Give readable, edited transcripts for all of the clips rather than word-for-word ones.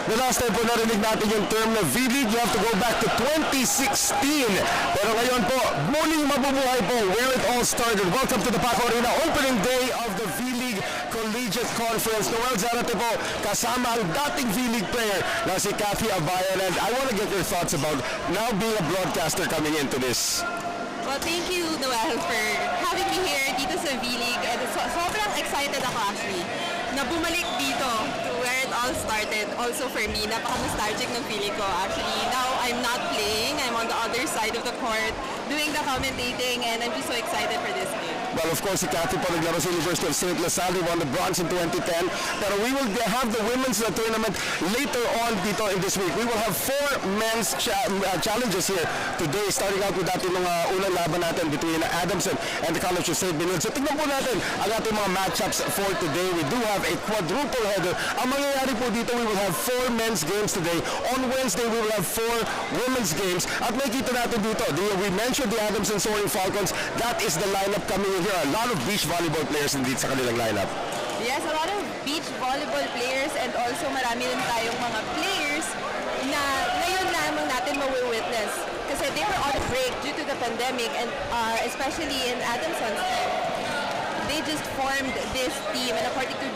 The last time po narinig natin yung term na vleague, you have to go back to 2016. Pero ngayon po, muling mabubuhay po where it all started. Welcome to the Paco Arena opening day of the vleague Collegiate Conference. Noel Zarate po, kasama ang dating vleague player na si Cathy Abayan. And I want to get your thoughts about now being a broadcaster coming into this. Well, thank you, Noel, for having me here dito sa vleague. And sobrang excited ako actually na bumalik dito to where it all started. Also for me, napaka-nostalgic ng feeling ko. Actually, now I'm not playing. I'm on the other side of the court doing the commentating, and I'm just so excited for this game. Well, of course, si Cathy po naglaro sa University of St. Lasal, won the bronze in 2010. Pero we will have the women's tournament later on dito in this week. We will have 4 men's challenges here today, starting out with ating mga unang laban natin between Adamson and the College of St. Benilde. So tignan po natin ang ating mga matchups for today. We do have a quadruple header. Ang mangyayari po dito, we will have 4 men's games today. On Wednesday, we will have 4 women's games. At makikita natin dito, we mentioned the Adamson Soaring Falcons. That is the lineup coming in here. A lot of beach volleyball players indeed sa kanilang lineup. Yes, a lot of beach volleyball players, and also marami rin tayong mga players na ngayon lamang natin mawi-witness. Kasi they were on break due to the pandemic, and especially in Adamson's team. They just formed this team, and according to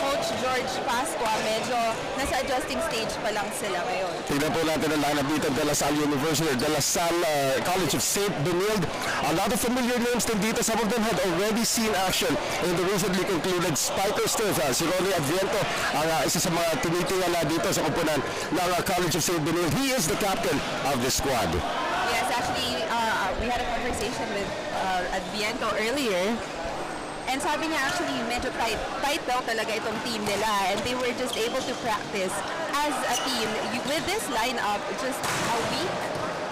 Coach George Pascua, medyo nasa adjusting stage pa lang sila ngayon. Tignan po natin ang lineup dito, De La Salle University, De La Salle College of St. Benilde. A lot of familiar names din dito. Some of them had already seen action in the recently concluded Spikers Turf. Si Ronnie Adviento, ang isa sa mga tumitingala dito sa kupunan ng College of St. Benilde. He is the captain of the squad. Yes, actually, we had a conversation with Adviento earlier. And sabi niya actually medyo tight daw talaga itong team nila, and they were just able to practice as a team with this lineup just a week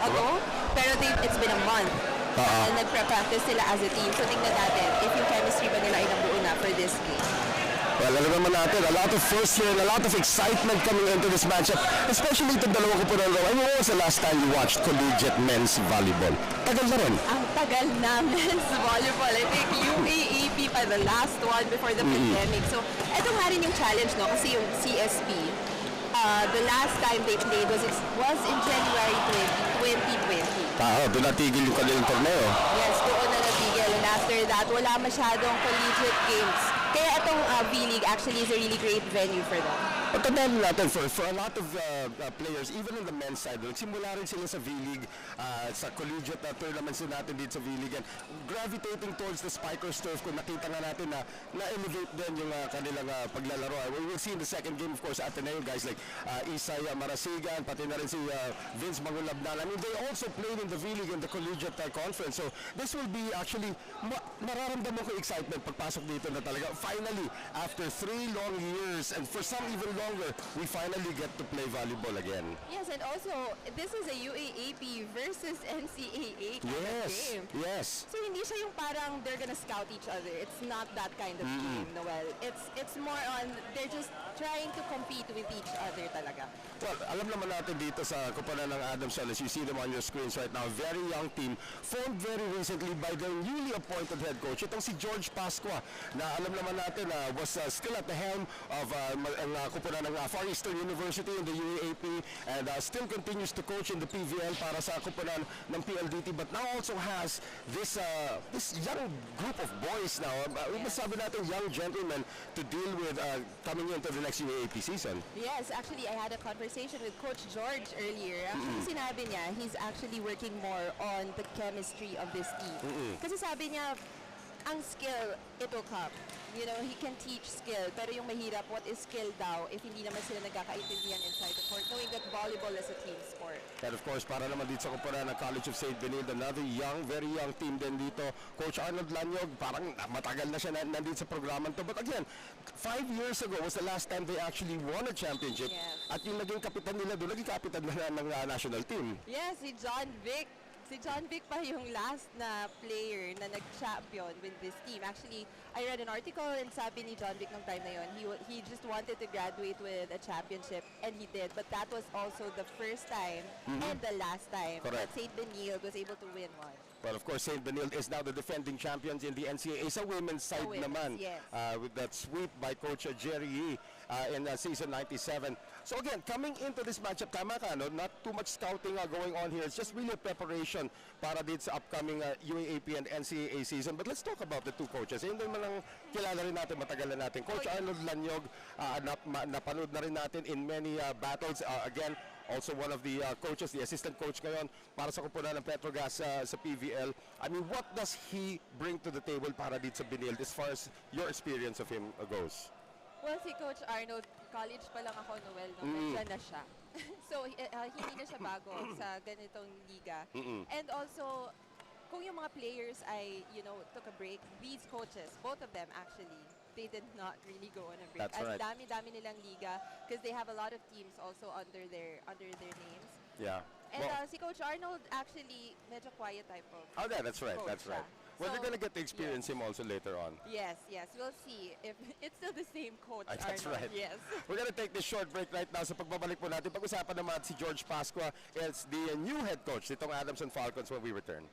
ago. Pero it's been a month na nagpa-practice sila as a team. So tingnan natin if yung chemistry ba nila ay nabuo na for this game. Well, alam naman natin, a lot of first year and a lot of excitement coming into this matchup, especially itong dalawang kupunan raw. I mean, when was the last time you watched collegiate men's volleyball? Tagal na rin. Ang tagal na men's volleyball. I think UAAP pa the last one before the pandemic. So, ito nga rin yung challenge, no? Kasi yung CSB, the last time they played was in January 2020. Doon natigil yung kanilang torneo. Yes, doon na natigil. And after that, wala masyadong collegiate games. Kaya itong vleague actually is a really great venue for them. At tandaan natin, for a lot of players, even on the men's side, nagsimula rin sila sa vleague, sa collegiate tournaments natin dito sa vleague, and gravitating towards the Spikers Turf. Kung nakita nga natin na na-elevate din yung kanilang paglalaro. We will see in the second game, of course, Ateneo guys like Isay Marasigan, pati na rin si Vince Mangulabnan. I mean, they also played in the vleague and the collegiate conference. So this will be actually, mararamdaman ko excitement pagpasok dito na talaga. Finally, after 3 long years, and for some even longer, we finally get to play volleyball again. Yes, and also, this is a UAAP versus NCAA kind of game. Yes. So hindi siya yung parang they're gonna scout each other. It's not that kind of game, Noel. It's more on, they're just trying to compete with each other talaga. Well, alam naman natin dito sa kupunan ng Adamson, as you see them on your screens right now, very young team, formed very recently by their newly appointed head coach. Itong si George Pascua, na alam naman natin was still at the helm of kupunan ng Far Eastern University in the UAAP, and still continues to coach in the PVL para sa kupunan ng PLDT, but now also has this young group of boys now, sabi natin young gentlemen, to deal with coming into the next UAAP season. Yes, actually, I had a conversation with Coach George earlier. Actually, sinabi niya, he's actually working more on the chemistry of this team. Kasi sabi niya, ang skill, it will come. You know, he can teach skill, pero yung mahirap, what is skill daw if hindi naman sila nagkakaintindihan inside the court, knowing that volleyball is a team sport. And of course, para naman dito sa kupunan ng College of St. Benilde, another young, very young team din dito. Coach Arnold Lanyog, parang matagal na siya nandito sa programang to. But again, 5 years ago was the last time they actually won a championship. Yes. At yung naging kapitan nila doon, naging kapitan na ng national team. Yes, si John Vic. Si John Vic pa yung last na player na nag-champion with this team. Actually, I read an article and sabi ni John Vic nung time na yun, he just wanted to graduate with a championship, and he did. But that was also the first time and the last time that St. Benilde was able to win one. Well, of course, St. Benilde is now the defending champions in the NCAA. Sa women's side naman, yes. with that sweep by Coach Jerry Yee in season 97. So again, coming into this matchup, tama ka, no? Not too much scouting going on here. It's just really a preparation para dito sa upcoming UAAP and NCAA season. But let's talk about the two coaches. Hindi man lang kilala rin natin, matagal na natin. Coach Arnold Lanyog, napanood na rin natin in many battles. Again, also one of the coaches, the assistant coach ngayon para sa kupunan ng Petrogas sa PVL. I mean, what does he bring to the table para dito sa Benil as far as your experience of him goes? Well, si Coach Arnold, college pa lang ako, Noel, no? Nandiyan na siya. So, hindi na siya bago sa ganitong liga. And also, kung yung mga players ay, took a break, these coaches, both of them actually, they did not really go on a break. That's right. Ang dami-dami nilang liga because they have a lot of teams also under their names. Yeah. And si Coach Arnold actually medyo quiet type of Okay, that's right, coach that's right. siya. Well, So, we're gonna get to experience him also later on. Yes, we'll see if it's still the same Coach That's Arnold. right. Yes. We're gonna take this short break right now. Sa pagbabalik po natin, pag-usapan naman si George Pascua. It's the new head coach nitong Adamson Falcons when we return.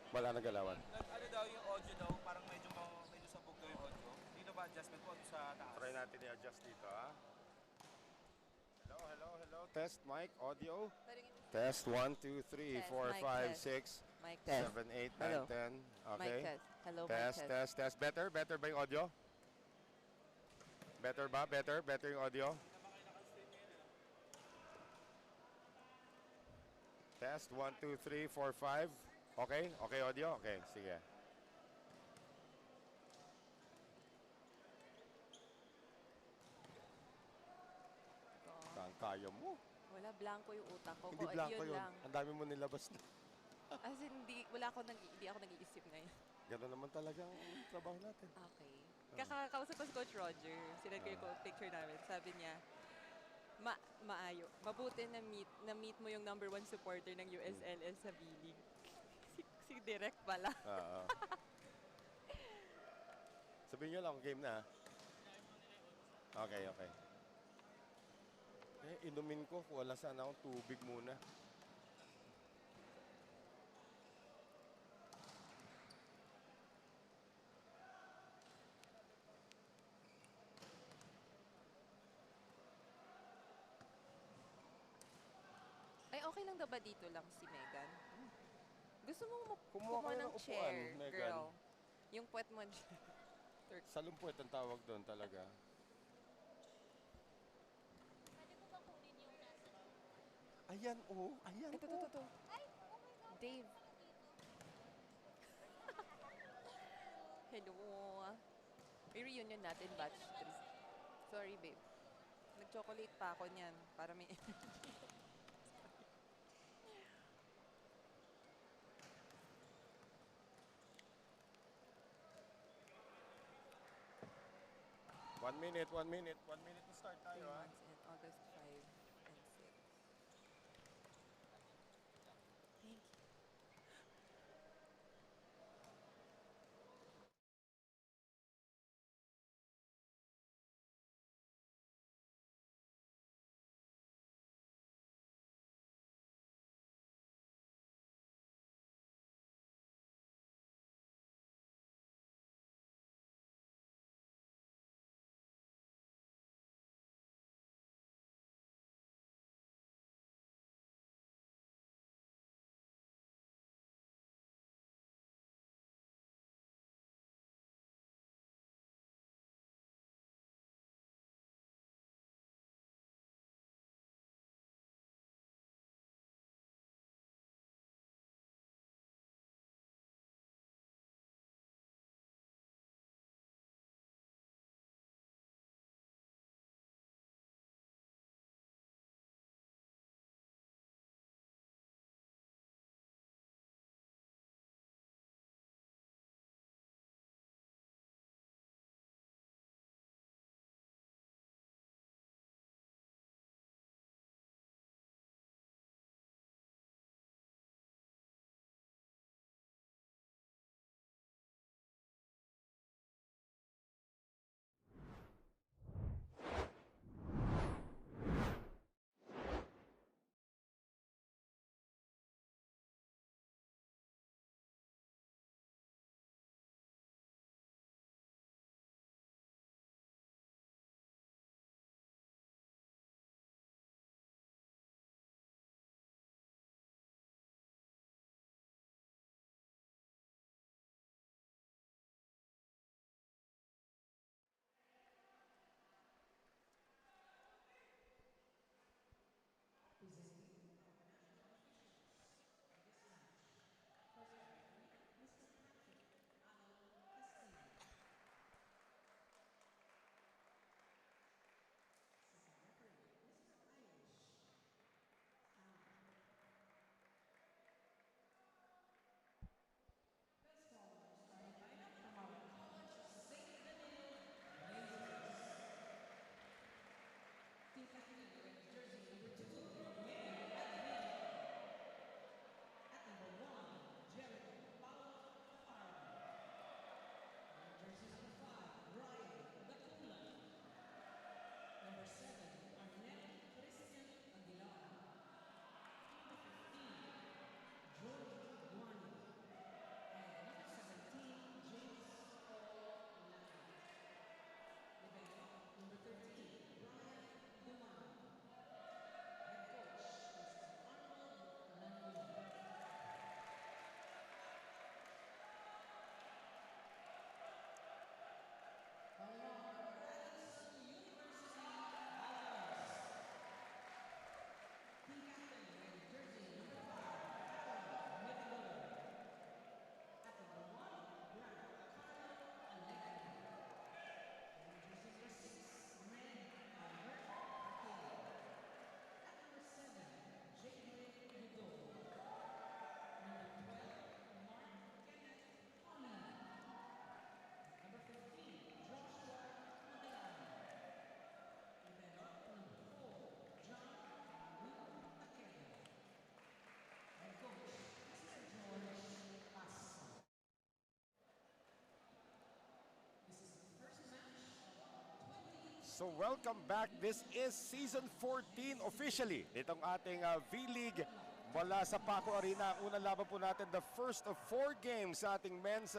Wala nang galawan. Ano daw yung audio daw, parang medyo sabog daw yung audio. Dito ba adjustment po sa taas? Try natin i-adjust dito, ha? Hello. Test, mic, audio. Test, 1, 2, 3, Test, 4, mic 5, test. 6, Mic test. 7, 8, 9, Hello. 10. Okay. Mic test. Hello, Test, mic test. test. Better ba yung audio? Better ba? Better yung audio? Test, 1, 2, 3, 4, 5. Okay? Okay audio? Okay, sige. Kaya mo. Wala, blanco yung utak ko. Hindi blanco yun. Lang. Ang dami mo nilabas na. As in, hindi ako nag-iisip ngayon. Gano'n naman talaga ang trabaho natin. Okay. Kakakausap ko si Coach Roger. Sinad ko yung picture namin. Sabi niya, mabuti na meet mo yung number 1 supporter ng USLS sa vleague. si Direk pala. Oo. Sabihin nyo lang kung game na. Okay. Inumin ko. Wala sana akong tubig muna. Ay, okay lang daw ba dito lang si Megan? Gusto mo Kumuha ka ng ng upuan, chair, Megan. girl? Yung puwet mo dyan. Salumput ang tawag doon talaga. Ayan, ayan. Ito. Dave. Hello. May reunion natin, batch 3. Sorry, babe. Nag-chocolate pa ako niyan para may... 1 minute to start tayo, 2 ha? months and August 5 and 6. Thank you. So welcome back. This is Season 14 officially nitong ating V-League mula sa Paco Arena. Ang unang laban po natin, the first of 4 games sa ating men's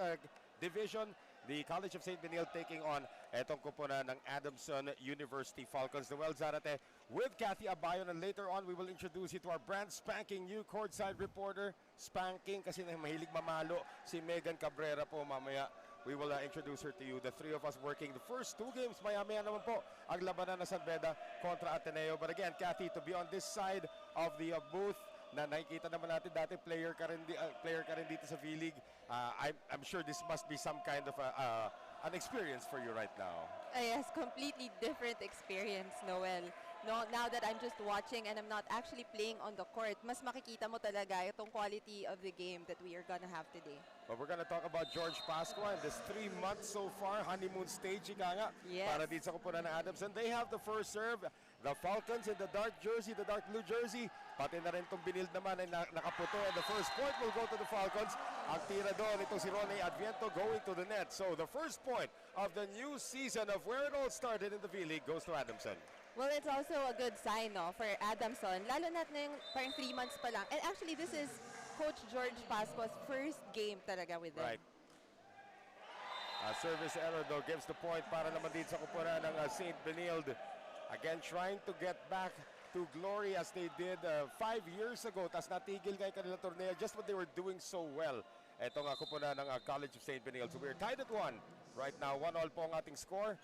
division. The College of St. Benil taking on etong kupunan ng Adamson University Falcons. Noel Zarate with Kathy Abayon, and later on we will introduce you to our brand spanking new courtside reporter. Spanking kasi mahilig mamalo si Megan Cabrera po mamaya. We will introduce her to you. The 3 of us working the first 2 games. Maya-maya naman po ang labanan ng San Beda kontra Ateneo. But again, Kathy, to be on this side of the booth, na nakikita naman natin dati player ka rin dito sa V-League. I'm sure this must be some kind of an experience for you right now. Yes, completely different experience, Noel. No, now that I'm just watching and I'm not actually playing on the court, mas makikita mo talaga itong quality of the game that we are gonna have today. But we're gonna talk about George Pascua and this 3 months so far, honeymoon stage, ika nga, Yes. para dito sa kupunan ng Adamson. They have the first serve. The Falcons in the dark jersey, the dark blue jersey. Pati na rin itong Binild naman ay nakaputo. And the first point will go to the Falcons. Ang tira doon, itong si Ronnie Adviento going to the net. So the first point of the new season of where it all started in the V-League goes to Adamson. Well, it's also a good sign, no, for Adamson. Lalo na yung parang 3 months pa lang. And actually, this is Coach George Pascua's first game talaga with them. Right. Service error though gives the point para naman dito sa kupunan ng St. Benilde. Again, trying to get back to glory as they did 5 years ago. Tas natigil kay kanilang torneo just what they were doing so well. Ito nga kupunan ng College of St. Benilde. So we're tied at 1. Right now, 1-1 po ang ating score.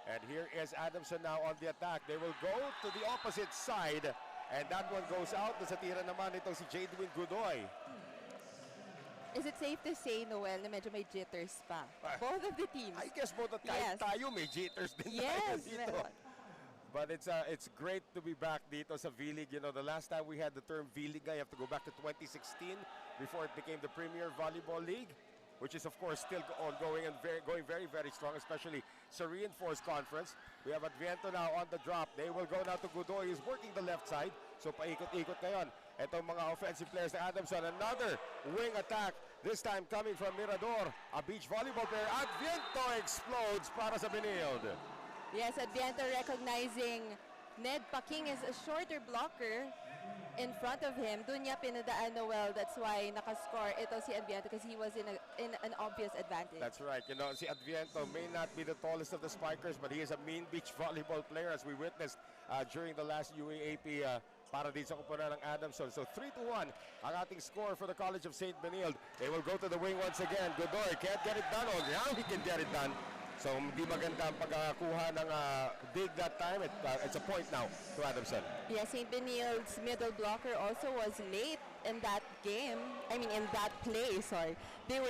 And here is Adamson now on the attack. They will go to the opposite side. And that one goes out. Sa tira naman itong si Jadwin Godoy. Is it safe to say, Noel, na medyo may jitters pa? Both of the teams. I guess both at kahit Yes. tayo may jitters din tayo Yes, dito. meron. But it's great to be back dito sa V-League. You know, the last time we had the term V-League, I have to go back to 2016 before it became the Premier Volleyball League, which is of course still ongoing and going very, very strong, especially sa reinforced conference. We have Adviento now on the drop. They will go now to Godoy, who's working the left side. So paikot-ikot ngayon. Itong mga offensive players na Adamson. Another wing attack, this time coming from Mirador. A beach volleyball player. Adviento explodes para sa Benilde. Yes, Adviento recognizing Ned Paking is a shorter blocker in front of him. Doon niya pinadaan, Noel. That's why nakascore ito si Adviento because he was in an obvious advantage. That's right. You know, si Adviento may not be the tallest of the spikers, but he is a mean beach volleyball player as we witnessed during the last UAAP para dito sa kupunan ng Adamson. So 3-1 ang ating score for the College of St. Benilde. They will go to the wing once again. Godoy can't get it done. Oh, now he can get it done. So hindi maganda ang pagkakuha ng dig that time. It's a point now to Adamson. Yeah, St. Benilde's middle blocker also was late in that game. I mean, in that play, sorry. They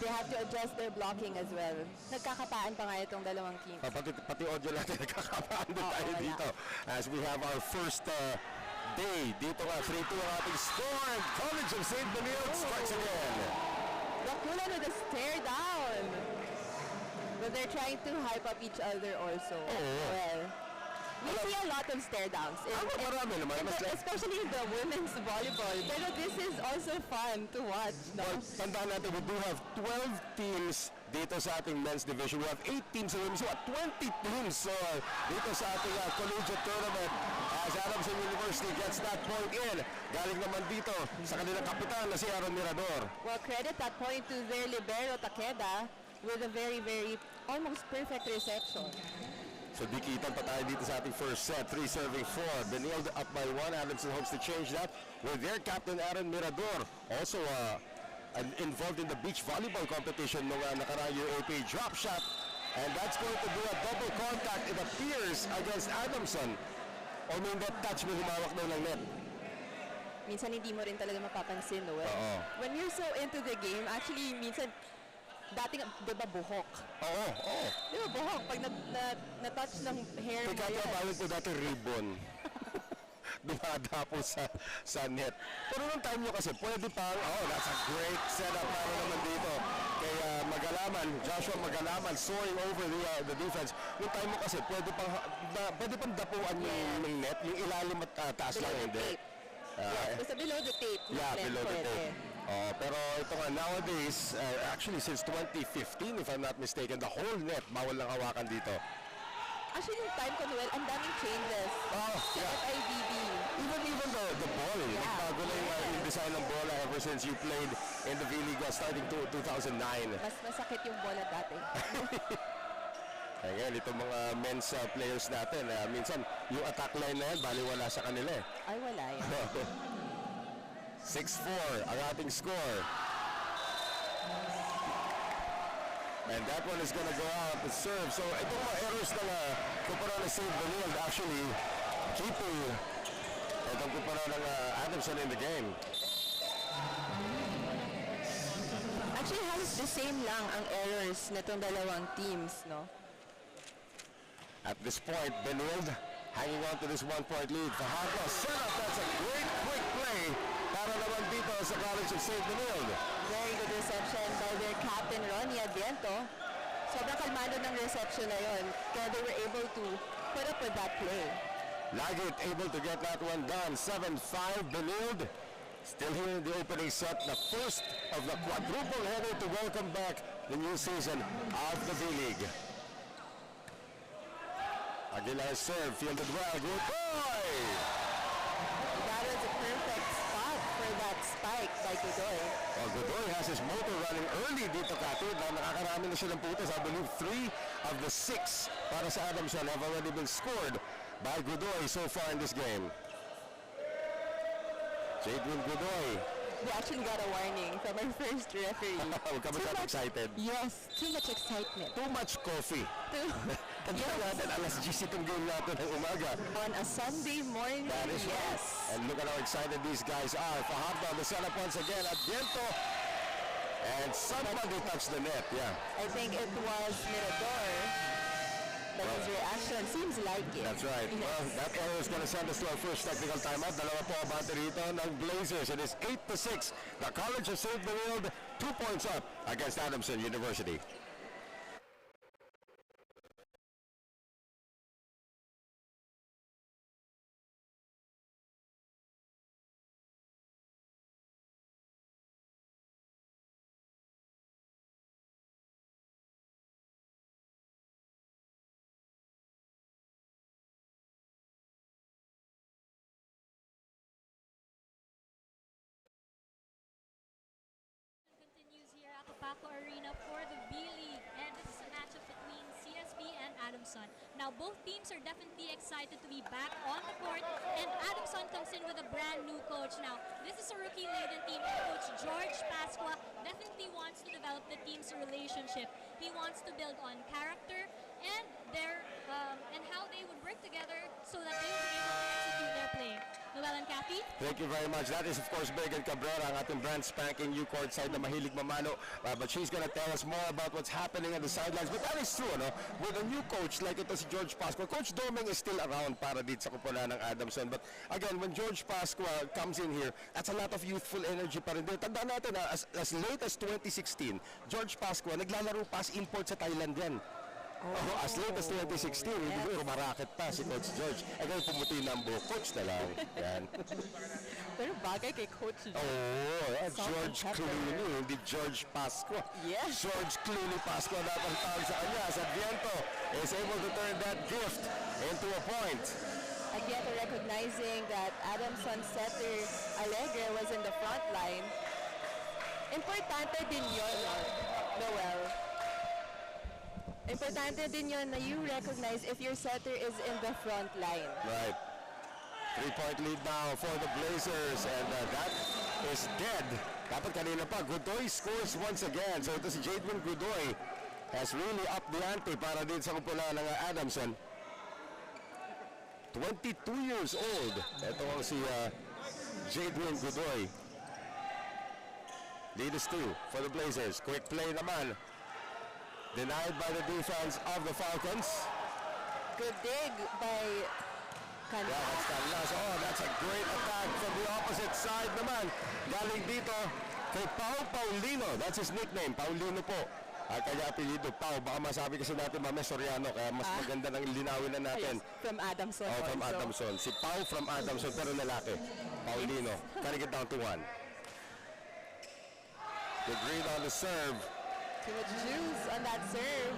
have to adjust their blocking as well. Nagkakapaan pa nga itong dalawang teams. Pati audio natin nagkakapaan din tayo wala. dito. As we have our first day. Dito nga 3-2 ang ating score. And College of St. Benilde strikes again. Bakulan with a stare down. But they're trying to hype up each other also. Well, we see a lot of stare downs. Marami naman. Especially in the women's volleyball. Pero this is also fun to watch. No? Well, tandaan natin, we do have 12 teams dito sa ating men's division. We have 8 teams sa women's. So, 20 teams dito sa ating collegiate tournament. As Adamson University gets that point in. Galing naman dito sa kanilang kapitan na si Aaron Mirador. Well, credit that point to their libero, Takeda, with a very, very, almost perfect reception. So dikitan pa tayo dito sa ating first set. 3 serving 4. Benilde up by 1. Adamson hopes to change that with their captain Aaron Mirador. Also involved in the beach volleyball competition nung nakaraang UAP drop shot. And that's going to be a double contact, it appears, against Adamson. O may net touch, may humawak daw ng net. Minsan hindi mo rin talaga mapapansin, no? When you're so into the game, actually, minsan, dating, di ba, buhok? Oo. Di ba, buhok? Pag na-touch ng hair mo Teka, yan. tawagin ko dati ribbon. Dumadapo sa net. Pero nung time nyo kasi, pwede pang, that's a great setup para naman dito. Kaya Magalaman, Joshua Magalaman, soaring over the defense. Nung time mo kasi, pwede pang dapuan yung net, yung ilalim at taas lang, Below the hindi. tape. Yes, basta below the tape. Yeah, below the tape. Pero ito nga, nowadays, actually since 2015, if I'm not mistaken, the whole net, bawal lang hawakan dito. Actually, yung time ko, Noel, ang daming changes. Oh, Sa yeah. FIVB. Even the ball, nagbago na yung design ng bola ever since you played in the V-League starting 2009. Mas masakit yung bola dati. Ayan, itong mga men's players natin, minsan yung attack line na yan, baliwala sa kanila eh. Ay, wala yan. 6-4 ang ating score. And that one is gonna go out to serve. So itong mga errors na kumpara na save the world, actually keeping itong kumpara ng Adamson in the game. Actually, halos the same lang ang errors nitong dalawang teams, no? At this point, Benold hanging on to this 1-point lead. Fajardo set up. That's a great quick play para naman dito sa College of St. Benold. Very good reception by their captain, Ronnie Adviento. Sobrang kalmado ng reception na yun. Kaya they were able to put up with that play. Collegiate able to get that one done. 7-5 Benold. Still here in the opening set. The first of the quadruple header to welcome back the new season of the V-League. Aguilar serve, fielded well. Good boy! That was a perfect spot for that spike by Godoy. Well, Godoy has his motor running early dito, Katid. Nakakarami na siya ng putas. I believe 3 of the 6 para sa Adamson have already been scored by Godoy so far in this game. Jadwin Godoy. We actually got a warning from our first referee. Huwag ka masyadong excited. Yes, too much excitement. Too much coffee. Tandaan natin, alas 10 itong game natin ng umaga. On a Sunday morning, That is yes. right. And look at how excited these guys are. Fajardo, the setup once again at Viento. And somebody touched the net, yeah. I think it was Mirador. But his reaction seems like it. That's right. Yes. Well, that error is going to send us to our first technical timeout. Dalawa po ang bate rito ng Blazers. It is 8-6. The College of St. Benold, 2 points up against Adamson University. Continues here at the Paco Arena for the V-League, and this is a matchup between CSB and Adamson. Now, both teams are definitely excited to be back on the court, and Adamson comes in with a brand new coach. Now, this is a rookie-laden team, and Coach George Pasqua definitely wants to develop the team's relationship. He wants to build on character and and how they would work together so that they will be able to execute their play. Noel and Kathy? Thank you very much. That is, of course, Megan Cabrera, ang ating brand spanking new court side na mahilig mamano. But she's gonna tell us more about what's happening on the sidelines. But that is true, no? With a new coach like ito si George Pasqua, Coach Doming is still around para dito sa kupunan ng Adamson. But again, when George Pasqua comes in here, that's a lot of youthful energy pa rin. Tandaan natin, as late as 2016, George Pasqua, naglalaro pass import sa Thailand yan. As late as 2016, hindi ko rumarakit pa si Coach George. Eh ngayon pumuti na ang buhok. Coach na lang. Yan. Pero bagay kay Coach George. George Clooney, hindi George Pasqua. Yes. George Clooney Pasqua dapat ang tawag sa kanya. As Adviento is able to turn that gift into a point. Adviento recognizing that Adamson setter Alegre was in the front line. Importante din yun, Noel. Importante din yun na you recognize if your setter is in the front line. Right. 3-point lead now for the Blazers, and that is dead. Dapat kanina pa, Godoy scores once again. So ito si Jadwin Godoy has really upped the ante para din sa kumpulan ng Adamson. 22 years old. Ito ang si Jadwin Godoy. Lead is 2 for the Blazers. Quick play naman. Denied by the defense of the Falcons. Good dig by Canlas. Yeah, that's Canlas. Oh, that's a great attack from the opposite side naman. Galing dito kay Paulino. That's his nickname, Paulino po. At kaya apelido Pau. Baka masabi kasi natin Mame Soriano, kaya mas maganda nang linawin na natin. Yes, from Adamson. Oh, from also. Adamson. Si Pau from Adamson, pero lalaki. Paulino. Can I get down to 1? Good read on the serve. Too much juice on that serve.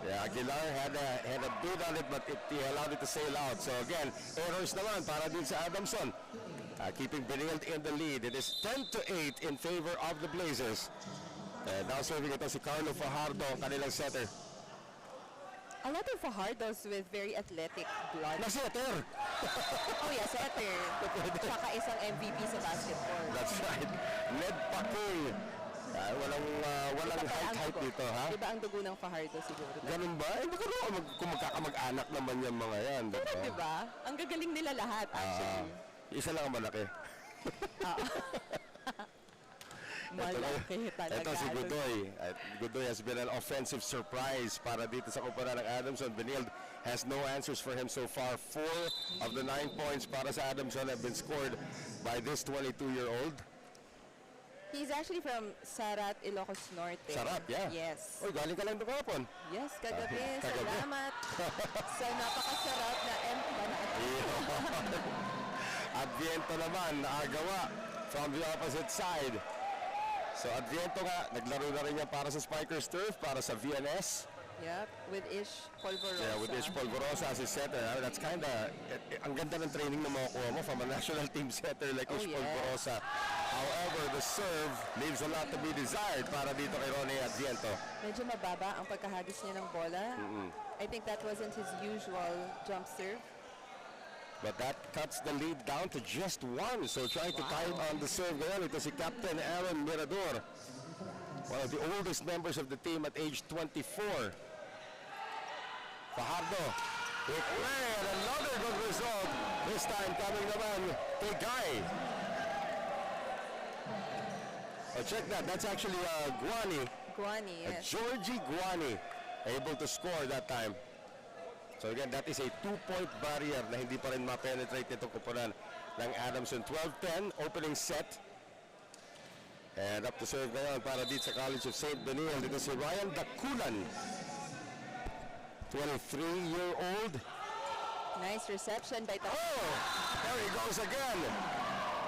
Yeah, Aguilar had a bid on it, but he allowed it to sail out. So again, errors naman para din sa Adamson. Keeping Benilde in the lead. It is 10-8 in favor of the Blazers. And now serving ito si Carlo Fajardo, ang kanilang setter. A lot of Fajardos with very athletic blood. Na setter! Oh yeah, setter. Tsaka isang MVP sa basketball. That's right. Ned Paking. Walang height dito, ha? Diba ang dugo ng Fajardo siguro? Ganun ba? Eh, baka kung magkakamag-anak naman yung mga yan. Pero diba? Ang gagaling nila lahat actually. Isa lang ang malaki. Malaki talaga. Ito si Godoy. Godoy has been an offensive surprise para dito sa kumpara ng Adamson. Benilde has no answers for him so far. 4 of the 9 points para sa Adamson have been scored by this 22-year-old. He's actually from Sarat, Ilocos Norte. Sarat, yeah. Yes. Uy, galing ka lang doon kapon. Yes, kagabi. Kagabi. Salamat sa napakasarap na empanada. Adviento naman, nakagawa from the opposite side. So Adviento nga, naglaro na rin niya para sa Spikers Turf, para sa VNS. Yep, with Ish Polvorosa. Yeah, with Ish Polvorosa as his setter. That's kinda, ang ganda ng training na makukuha mo from a national team setter like Ish yeah. Polvorosa. However, the serve leaves a lot to be desired para dito kay Ronnie Adviento. Medyo mababa ang pagkahagis niya ng bola. I think that wasn't his usual jump serve. But that cuts the lead down to just 1. So trying to tie it on the serve ngayon, ito si Captain Aaron Mirador. One of the oldest members of the team at age 24. Fajardo, with play and another good result. This time coming naman kay Guy. Oh, check that. That's actually Guani. Guani, yes. Georgie Guani able to score that time. So again, that is a 2-point barrier na hindi pa rin ma-penetrate nitong kupunan ng Adamson. 12-10, opening set. And up to serve ngayon para dito sa College of St. Benilde. Dito si Ryan Dakulan. 23-year-old. Nice reception by the... Oh! There he goes again.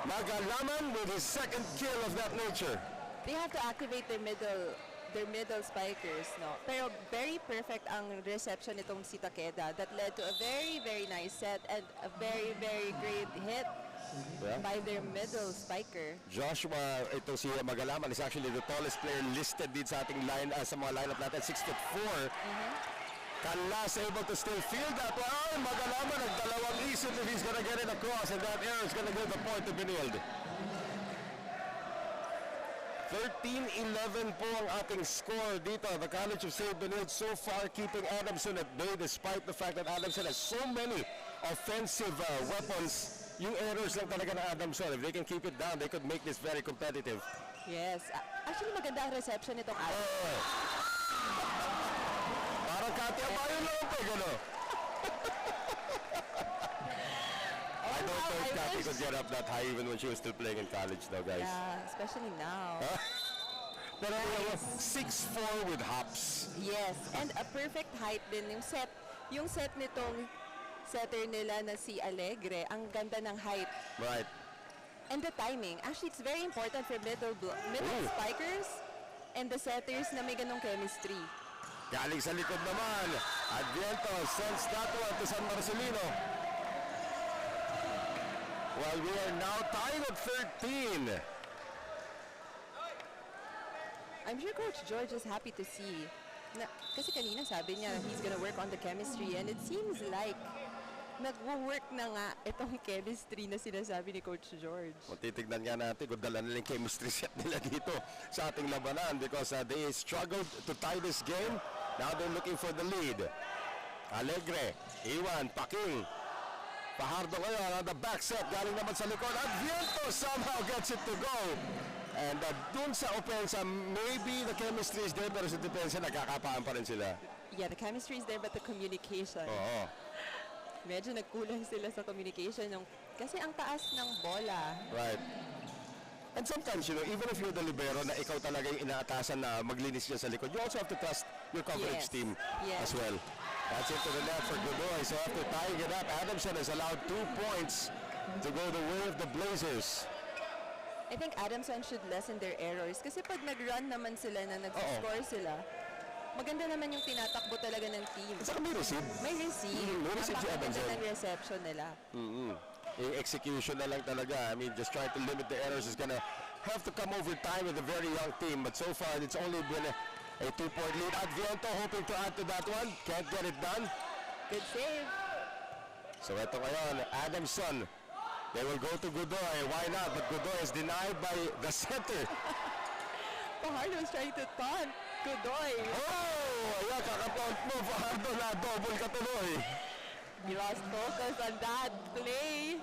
Magalaman with his second kill of that nature. They have to activate their middle spikers, no? Pero very perfect ang reception nitong si Takeda that led to a very, very nice set and a very, very great hit by their middle spiker. Joshua, ito si Magalaman is actually the tallest player listed dito sa ating sa mga lineup natin, 6'4". Canlas able to still field that one. Magalaman nagdalawang isip if he's gonna get it across, and that error is gonna give the point to Benilde. 13-11 po ang ating score dito. The College of St. Benilde so far keeping Adamson at bay despite the fact that Adamson has so many offensive weapons. Yung errors lang talaga ng Adamson. If they can keep it down, they could make this very competitive. Yes. Actually, maganda ang reception nitong Adamson. Parang Katia Bayo lang po, gano'n. I don't think Katia could get up that high even when she was still playing in college though, guys. Yeah, especially now. Pero 6'4" with hops. Yes, and a perfect height din yung set nitong setter nila na si Alegre. Ang ganda ng height. Right. And the timing. Actually, it's very important for middle spikers and the setters na may ganong chemistry. Galing sa likod naman. Adviento sends that one to San Marcelino. Well, we are now tied at 13. I'm sure Coach George is happy to see. Kasi kanina sabi niya he's gonna work on the chemistry and it seems like nag-work na nga itong chemistry na sinasabi ni Coach George. Titignan nga natin kung dala nila yung chemistry set nila dito sa ating labanan because they struggled to tie this game. Now they're looking for the lead. Alegre, Iwan, Paking. Fajardo ngayon on the back set. Galing naman sa likod. Adviento somehow gets it to go. And dun sa opensa, maybe the chemistry is there pero sa depensa nagkakapaan pa rin sila. Yeah, the chemistry is there but the communication. Oo. Medyo nagkulang sila sa communication kasi ang taas ng bola. Right. And sometimes, you know, even if you're the libero na ikaw talaga yung inaatasan na maglinis niya sa likod, you also have to trust your coverage team as well. That's into the net for Godoy. So after tying it up, Adamson has allowed 2 points to go the way of the Blazers. I think Adamson should lessen their errors kasi pag nag-run naman sila na nag-score sila, maganda naman yung tinatakbo talaga ng team. At saka may receive. May receive. May receive si Napakaganda Adamson. ng reception nila. Yung execution na lang talaga. I mean, just trying to limit the errors is gonna have to come over time with a very young team. But so far, it's only been a 2-point lead. Adviento hoping to add to that one. Can't get it done. Good save. So ito ngayon, Adamson. They will go to Godoy. Why not? But Godoy is denied by the center. Fajardo's trying to taunt Godoy. Oh! Ayan, kakapaunt mo. Fajardo na double katuloy. He lost focus on that play.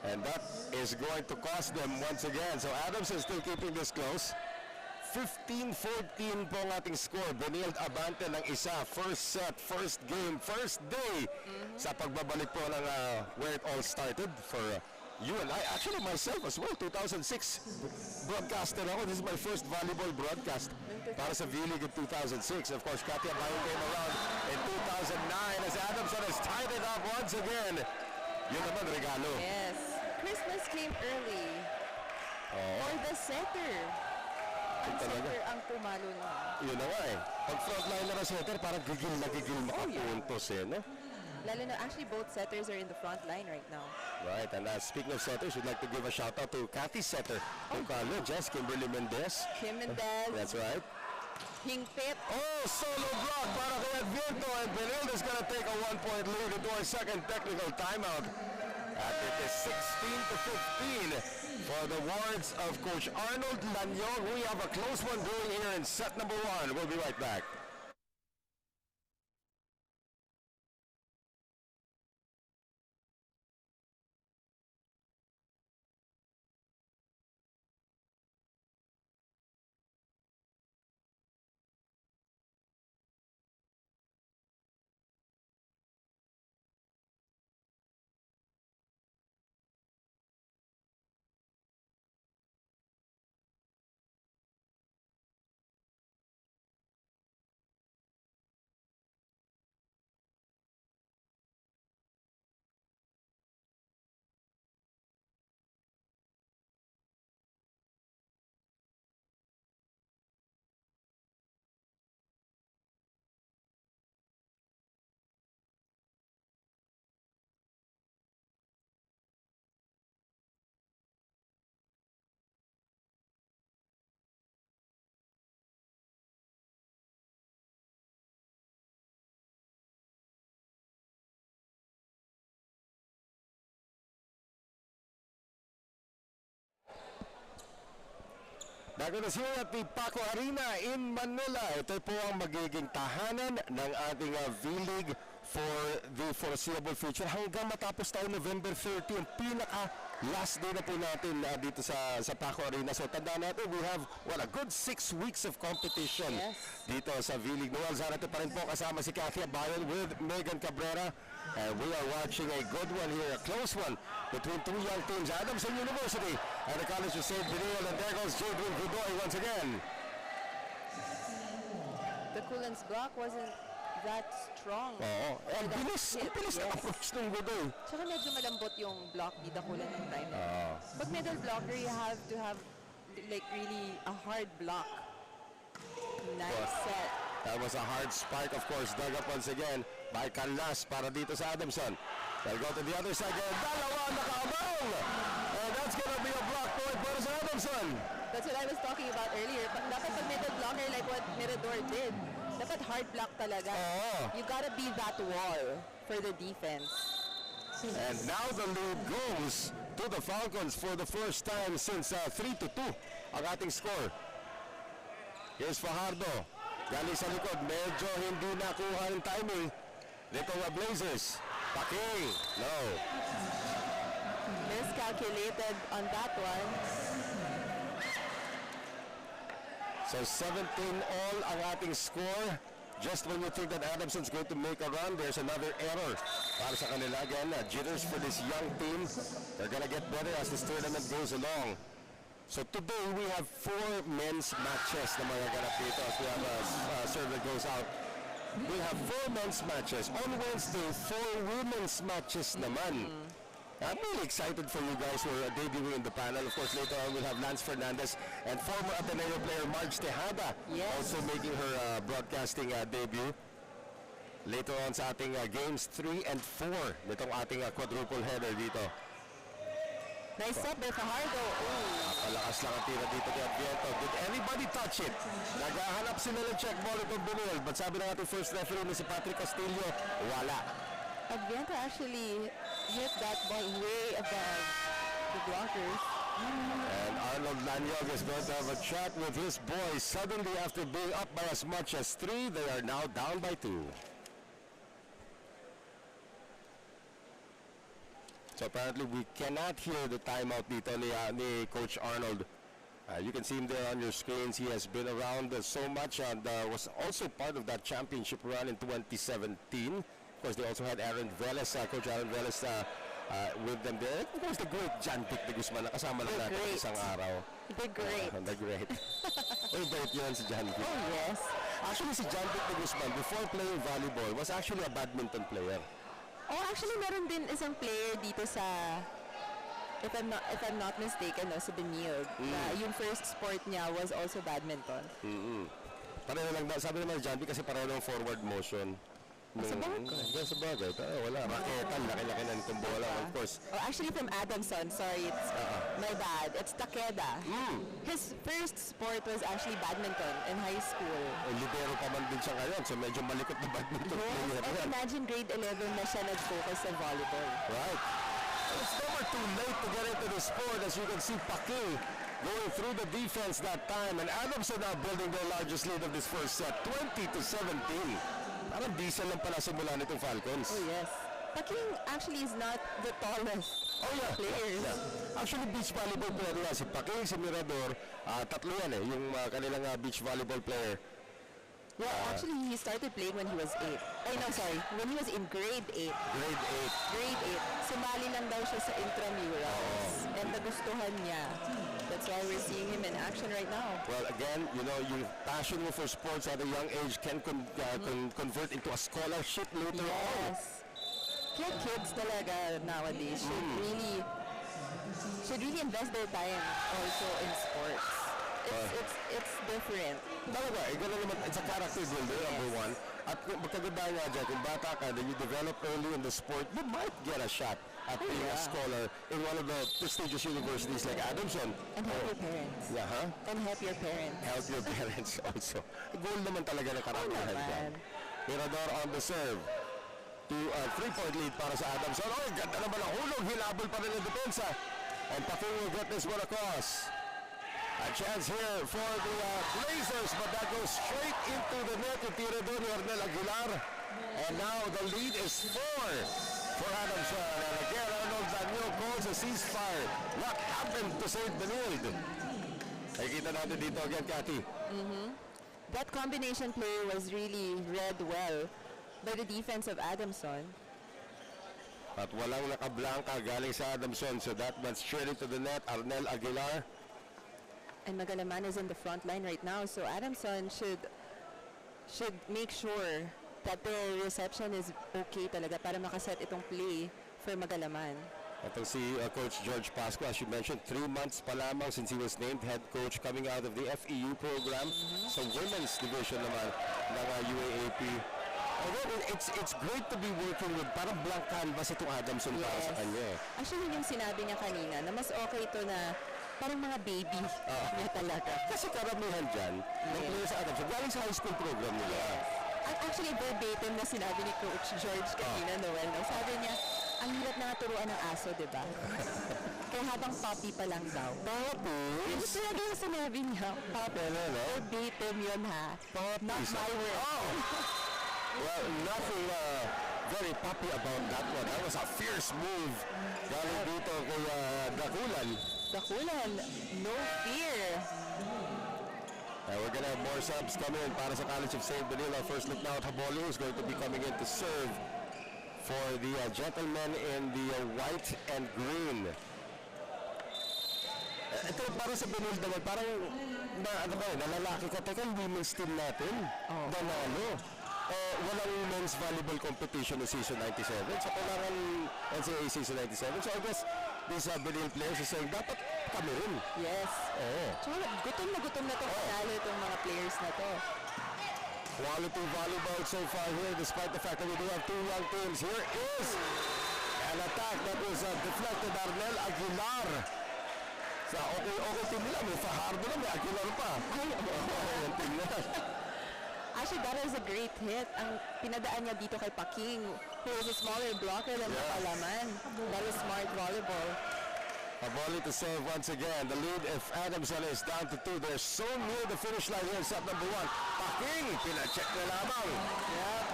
And that is going to cost them once again. So Adamson still keeping this close. 15-14 po ang ating score. Benilde Abante ng isa. First set, first game, first day sa pagbabalik po ng where it all started for you and I. Actually, myself as well. 2006 broadcaster ako. This is my first volleyball broadcast para sa V-League in 2006. Of course, Katia Bayo came around in 2009 as Adamson has tied it up once again. Yun naman, regalo. Yes. Christmas came early. For the setter. Ang setter ang pumalo na. Yun na nga eh. Pag frontliner na setter, parang gigil na gigil makapuntos eh, no? Lalo na, actually both setters are in the front line right now. Right, and speaking of setters, we'd like to give a shout out to Cathy's setter. From college, yes, Kimberly Mendez. Kim Mendez. That's right. Hingpit. Oh, solo block para kay Adviento, and Benilde is gonna take a 1-point lead into our second technical timeout. At it is 16-15 for the wards of Coach Arnold Lanyong. We have a close one going here in set number 1. We'll be right back. Bago na siya at the Paco Arena in Manila. Ito po ang magiging tahanan ng ating V-League for the foreseeable future hanggang matapos tayo November 30, ang pinaka-last day na po natin dito sa Paco Arena. So tandaan natin, we have a good 6 weeks of competition dito sa V-League. Noel Zarate pa rin po kasama si Katia Bayon with Megan Cabrera. And we are watching a good one here, a close one between two young teams, Adamson University and the College of St. Benilde. And there goes Jadwin Godoy once again. The Coolants block wasn't that strong. Oo. Ang bilis na approach ng Godoy. Tsaka medyo malambot yung block ni Dakulan ng time. Pag middle blocker, you have to have like really a hard block. Nice set. That was a hard spike, of course, dug up once again by Canlas para dito sa Adamson. They'll go to the other side. Dalawa nakaabang! And that's gonna be a block point para sa Adamson. That's what I was talking about earlier. Dapat pag middle blocker like what Mirador did, dapat hard block talaga. You gotta be that wall for the defense. And now the lead goes to the Falcons for the first time since 3-2 ang ating score. Here's Fajardo. Galing sa likod, medyo hindi nakuha ng timing nito Blazers. Paking, no. Miscalculated on that one. So 17 all ang ating score. Just when you think that Adamson's going to make a run, there's another error para sa kanila. Again, jitters for this young team. They're gonna get better as this tournament goes along. So today we have 4 men's matches na mga ganap dito as we have a serve that goes out. We have 4 men's matches. On Wednesday, 4 women's matches naman. I'm really excited for you guys who are debuting in the panel. Of course, later on we'll have Lance Fernandez and former Ateneo player Marge Tejada Yes. also making her broadcasting debut. Later on sa ating games 3 and 4 nitong ating quadruple header dito. Nice set by Fajardo. Napalakas lang ang tira dito kay Adviento. Did anybody touch it? Naghahanap sila ng check ball itong Bunuel. But sabi ng ating first referee na si Patrick Castillo, wala. Adviento actually hit that ball way above the blockers. And Arnold Lanyog is going to have a chat with his boys. Suddenly, after being up by as much as 3, they are now down by 2. So apparently, we cannot hear the timeout dito ni Coach Arnold. You can see him there on your screens. He has been around so much and was also part of that championship run in 2017. Of course, they also had Aaron Veles, Coach Aaron Veles with them there. Of course, the great John Vic de Guzman na kasama lang natin great. isang araw. The great. The great. Uy, great yun si John Vic. Oh, yes. Actually, si John Vic de Guzman, before playing volleyball, was actually a badminton player. Oh, actually, meron din isang player dito sa, if I'm not mistaken, no, sa Benilde. Yung first sport niya was also badminton. Pareho lang, sabi naman ni John Vic kasi pareho lang forward motion. Sa bagay. Sa bagay. Wala. Raketan, laki-laki na nitong bola, of course. Oh, actually from Adamson, sorry, it's my bad. It's Takeda. His first sport was actually badminton in high school. Libero pa man din siya ngayon, so medyo malikot na badminton player. And imagine grade 11 na siya nag-focus sa volleyball. Right. It's never too late to get into the sport. As you can see, Paquin going through the defense that time. And Adamson now building their largest lead of this first set, 20-17. Parang diesel lang pala simula nitong Falcons. Oh, yes. Paquin actually is not the tallest players. Yeah. Actually, beach volleyball player yan. Si Paquin, si Mirador, tatlo yan yung kanilang beach volleyball player. Yeah, actually, he started playing when he was 8. Ay, no, sorry. When he was in grade 8. Grade 8. Grade 8. Sumali lang daw siya sa intramurals. And nagustuhan niya. That's why we're seeing him in action right now. Well, again, you know, your passion for sports at a young age can convert into a scholarship later on. Yes. Kaya kids talaga nowadays should really invest their time also in sports. It's different. Talaga, ganun naman, it's a character builder, number one. At magkaganda nga dyan, kung bata ka, then you develop early in the sport, you might get a shot at being a scholar in one of the prestigious universities like Adamson. And help your parents. Yeah, huh? And help your parents. Help your parents also. Goal naman talaga ng karangahan dyan. Mirador on the serve. 3-point lead para sa Adamson. Oh, ganda naman ang hulog. Hilabol pa rin ang depensa. And Paquin will get this one across. A chance here for the Blazers, but that goes straight into the net. Itira doon ni Ornel Aguilar. And now the lead is 4 for Adamson. And again, Arnold Daniel calls a ceasefire. What happened to St. Benilde? Nakikita natin dito again, Cathy. That combination play was really read well by the defense of Adamson. At walang nakablanka galing sa Adamson. So that went straight into the net. Arnel Aguilar. And Magalaman is in the front line right now, so Adamson should make sure that their reception is okay talaga para makaset itong play for Magalaman. Itong si Coach George Pasco, as you mentioned, 3 months pa lamang since he was named head coach coming out of the FEU program. So women's division naman ng UAAP. Although it's great to be working with parang blank canvas itong Adamson para sa kanya. Actually, yung sinabi niya kanina na mas okay ito na parang mga baby niya talaga. Kasi karamihan dyan, ng players sa Adamson, galing sa high school program nila. Actually, verbatim na sinabi ni Coach George kanina, Noel. No? Sabi niya, ang hirap na turuan ng aso, di ba? Kaya habang puppy pa lang daw. Tapos? Yung talaga yung sinabi niya, puppy. Verbatim yun ha. Not my word. Well, nothing very poppy about that one. That was a fierce move. Galing dito kay Dakulan, no fear. We're gonna have more subs coming in para sa College of St. Benilde. Our first look now at Haboli, who's going to be coming in to serve for the gentlemen in the white and green. Ito para sa Benilde naman, parang nalalaki ka. Teka, women's team natin. Danalo. walang men's volleyball competition no season 97. So, kailangan NCAA season 97. So, I guess these Benin players are saying, dapat kami rin. Yes. Oo. Tsaka gutom na itong panalo itong mga players na to. Quality volleyball so far here, despite the fact that we do have two young teams. Here is an attack that was deflected. Arnel Aguilar. Sa okay team nila, may Fajardo na, may Aguilar pa. Yung team nila. Actually, that is a great hit. Ang pinadaan niya dito kay Paking, who is a smaller blocker than Palaman. That is smart volleyball. A volley to serve once again. The lead, if Adamson is down to 2, they're so near the finish line here in set number 1. Paking, pinacheck na lamang. Yep.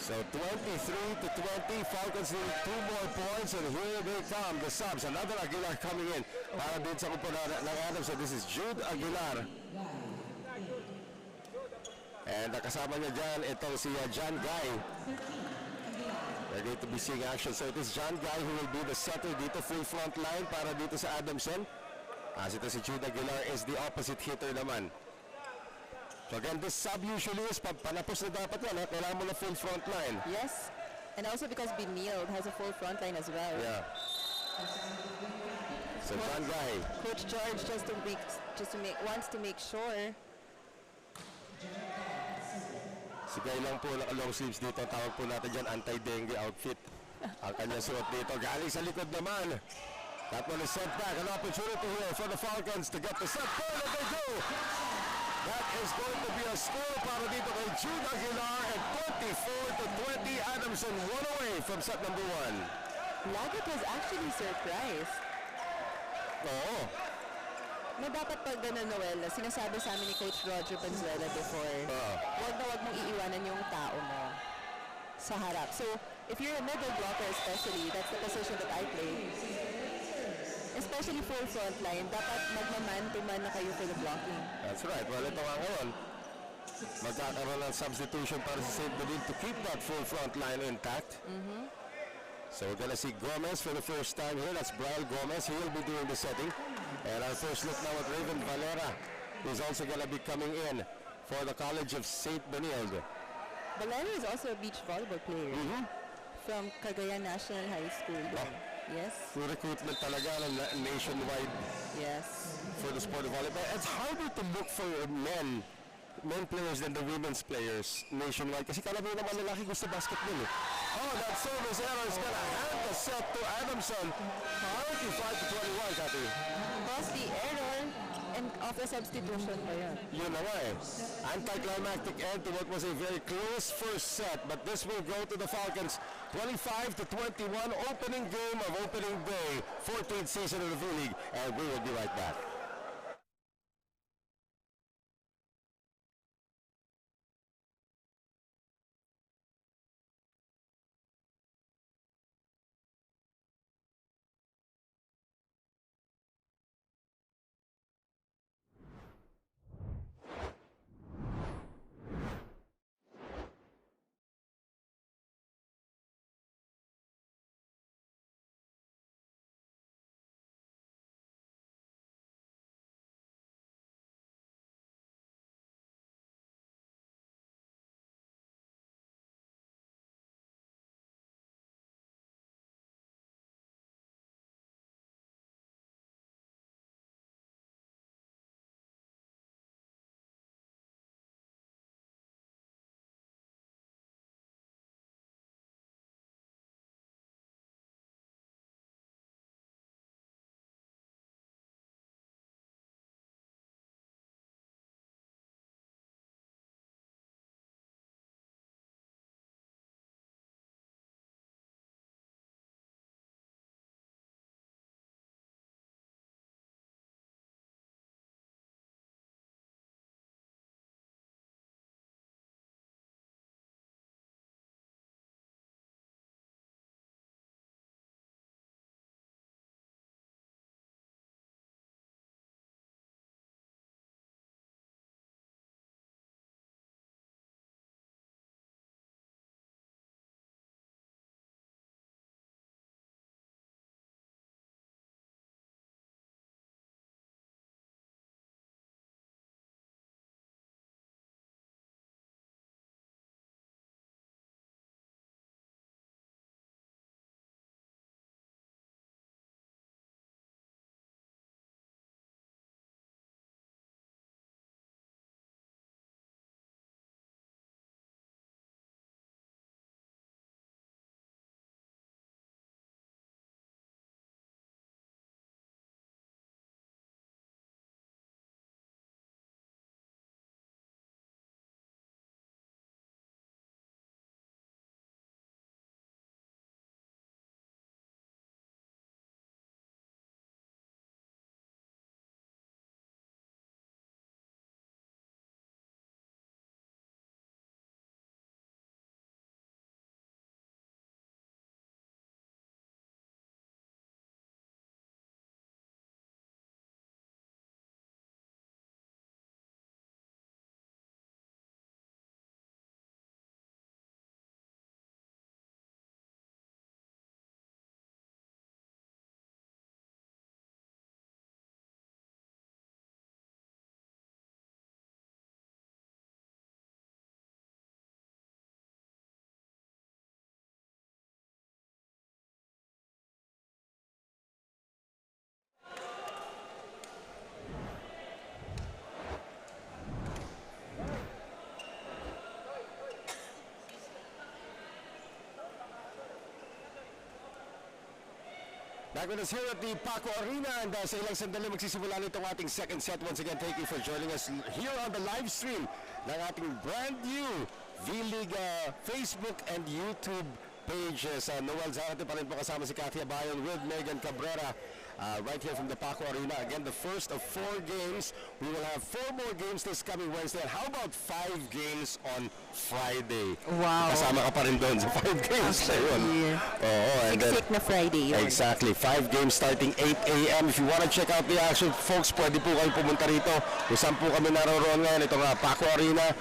So 23-20, Falcons need 2 more points, and here they come, the subs. Another Aguilar coming in. Para din sa kupo ng Adamson, this is Jude Aguilar. And kasama niya dyan, itong si John Guy. We're going to be seeing action. So it is John Guy who will be the setter dito, full front line para dito sa Adamson. As ito si Jude Aguilar is the opposite hitter naman. So again, this sub usually is panapos na dapat yan. Kailangan mo na full front line. Yes. And also because Benilde has a full front line as well. Yeah. So John Guy. Coach George wants to make sure. Si Guy lang po naka-long sleeves dito. Ang tawag po natin dyan, anti-dengue outfit. Ang kanyang suot dito. Galing sa likod naman. That one is sent back. An opportunity here for the Falcons to get the set point, and they do. That is going to be a score para dito kay Jude Aguilar, at 24-20. Adamson one away from set number 1. Lagat was actually surprised. Oo. Na dapat pag gano'n, Noel, sinasabi sa amin ni Coach Roger Panzuela before, wag mong iiwanan yung tao mo sa harap. So, if you're a middle blocker especially, that's the position that I play. Especially full front line, dapat magmaman-to-man na kayo for the blocking. That's right. Well, ito nga ngayon. Magkakaroon ng substitution para sa St. Benilde to keep that full front line intact. So we're gonna see Gomez for the first time here. That's Brian Gomez. He will be doing the setting. And our first look now at Raven Valera, who's also gonna be coming in for the College of St. Benilde. Valera is also a beach volleyball player from Cagayan National High School. Yes. Full recruitment talaga nationwide Yes. for the sport of volleyball. It's harder to look for men players than the women's players nationwide. Kasi kalabay naman lalaki gusto basketball eh. Oh, that service error is gonna hand the set to Adamson. 35-21, Kathy. Because the error and of the substitution pa yan. Yun na nga eh. Anticlimactic end to what was a very close first set. But this will go to the Falcons. 25-21, opening game of opening day. 14th season of the V-League. And we will be right back. Back with us here at the Paco Arena, and sa ilang sandali magsisimula nitong ating second set. Once again, thank you for joining us here on the live stream ng ating brand new vleague Facebook and YouTube pages. Noel Zarate pa rin po kasama si Cathy Abayon with Megan Cabrera. Right here from the Paco Arena. Again, the first of 4 games. We will have 4 more games this coming Wednesday. And how about 5 games on Friday? Wow. Kasama ka pa rin doon sa 5 games. Actually, siksik na Friday yun. Exactly. 5 games starting 8 a.m. If you want to check out the action, folks, pwede po kayo pumunta rito. Kung saan po kami naroon ngayon, itong Paco Arena.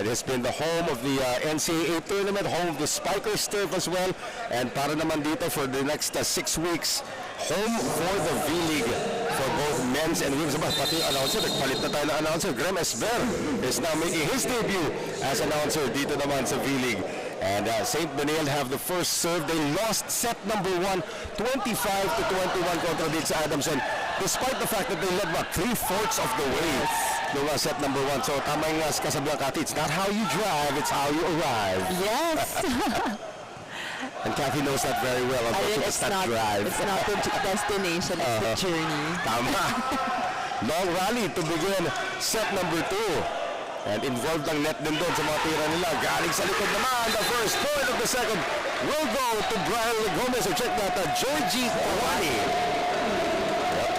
It has been the home of the NCAA tournament, home of the Spikers turf as well. And para naman dito for the next 6 weeks, home for the vleague for both men's and women's. Pati announcer, nagpalit na tayo na announcer. Graham Esber is now making his debut as announcer dito naman sa vleague. And St. Benilde have the first serve. They lost set number 1, 25-21 kontra dito sa Adamson. Despite the fact that they led 3/4 of the way yung set number 1. So tama yung kasabihan, Cathy, it's not how you drive, it's how you arrive. Yes. And Cathy knows that very well. It's not drive. It's not the destination, it's the journey. Tama. Long rally to begin set number 2. And involved ang net din doon sa mga tira nila. Galing sa likod naman. The first point of the second will go to Brian Gomez. So check that, Georgie Guani. Yep.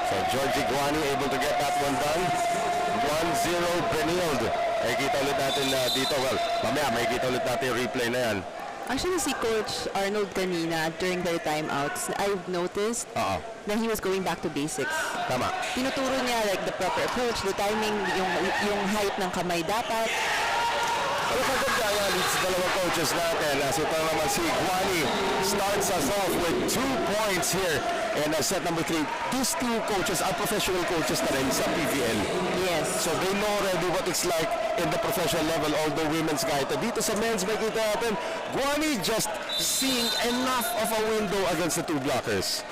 So Georgie Guani able to get that one done. 1-0 Benilde. Makikita ulit natin dito. Well, mamaya makikita ulit natin yung replay na yan. Actually, si Coach Arnold kanina, during their timeouts, I've noticed na he was going back to basics. Tama. Tinuturo niya like the proper approach, the timing, yung height ng kamay dapat. Pero kaganda yan, it's dalawang coaches natin. So ito naman si Guani starts us off with 2 points here in set number 3. These 2 coaches are professional coaches na rin sa PVL. Yes. So they know already what it's like in the professional level, although women's guy. Dito sa men's, makikita natin, Guani just seeing enough of a window against the 2 blockers.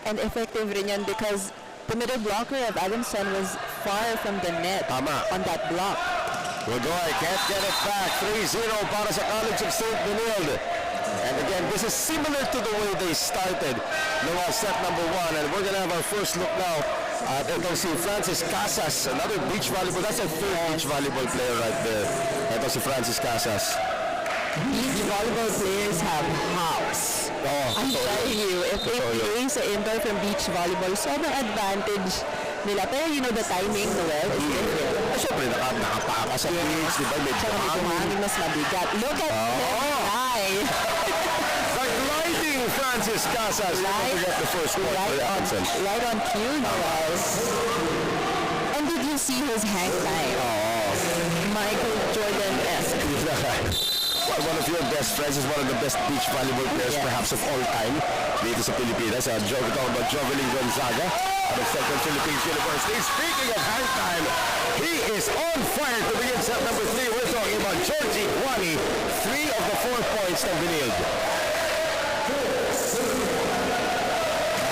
And effective rin yan because the middle blocker of Adamson was far from the net. Tama. On that block. Wagoy can't get it back. 3-0 para sa College of St. Benilde. And again, this is similar to the way they started set number 1. And we're going to have our first look now at itong si Francis Casas, another beach volleyball. That's a 3rd beach volleyball player right there. Ito si Francis Casas. Beach volleyball players have hops. I'm telling you, if they play sa indoor from beach volleyball, sobrang advantage nila. Pero you know the timing, Noel, is different. Siyempre, nakapaka sa beach, di ba? Tsaka medyo hangin mas mabigat. Look at him fly. The gliding Francis Casas. Able to get the first point for the Adamson. Right on cue, Noel. And did you see his hang time? Michael Jordan-esque. Well, one of your best friends is one of the best beach volleyball players perhaps of all time dito sa Pilipinas. We're talking about Jovelyn Gonzaga out of Central Philippines University. Speaking of hang time, he is on fire to begin set number 3. We're talking about Georgie Guani, 3 of the 4 points ng Benilde.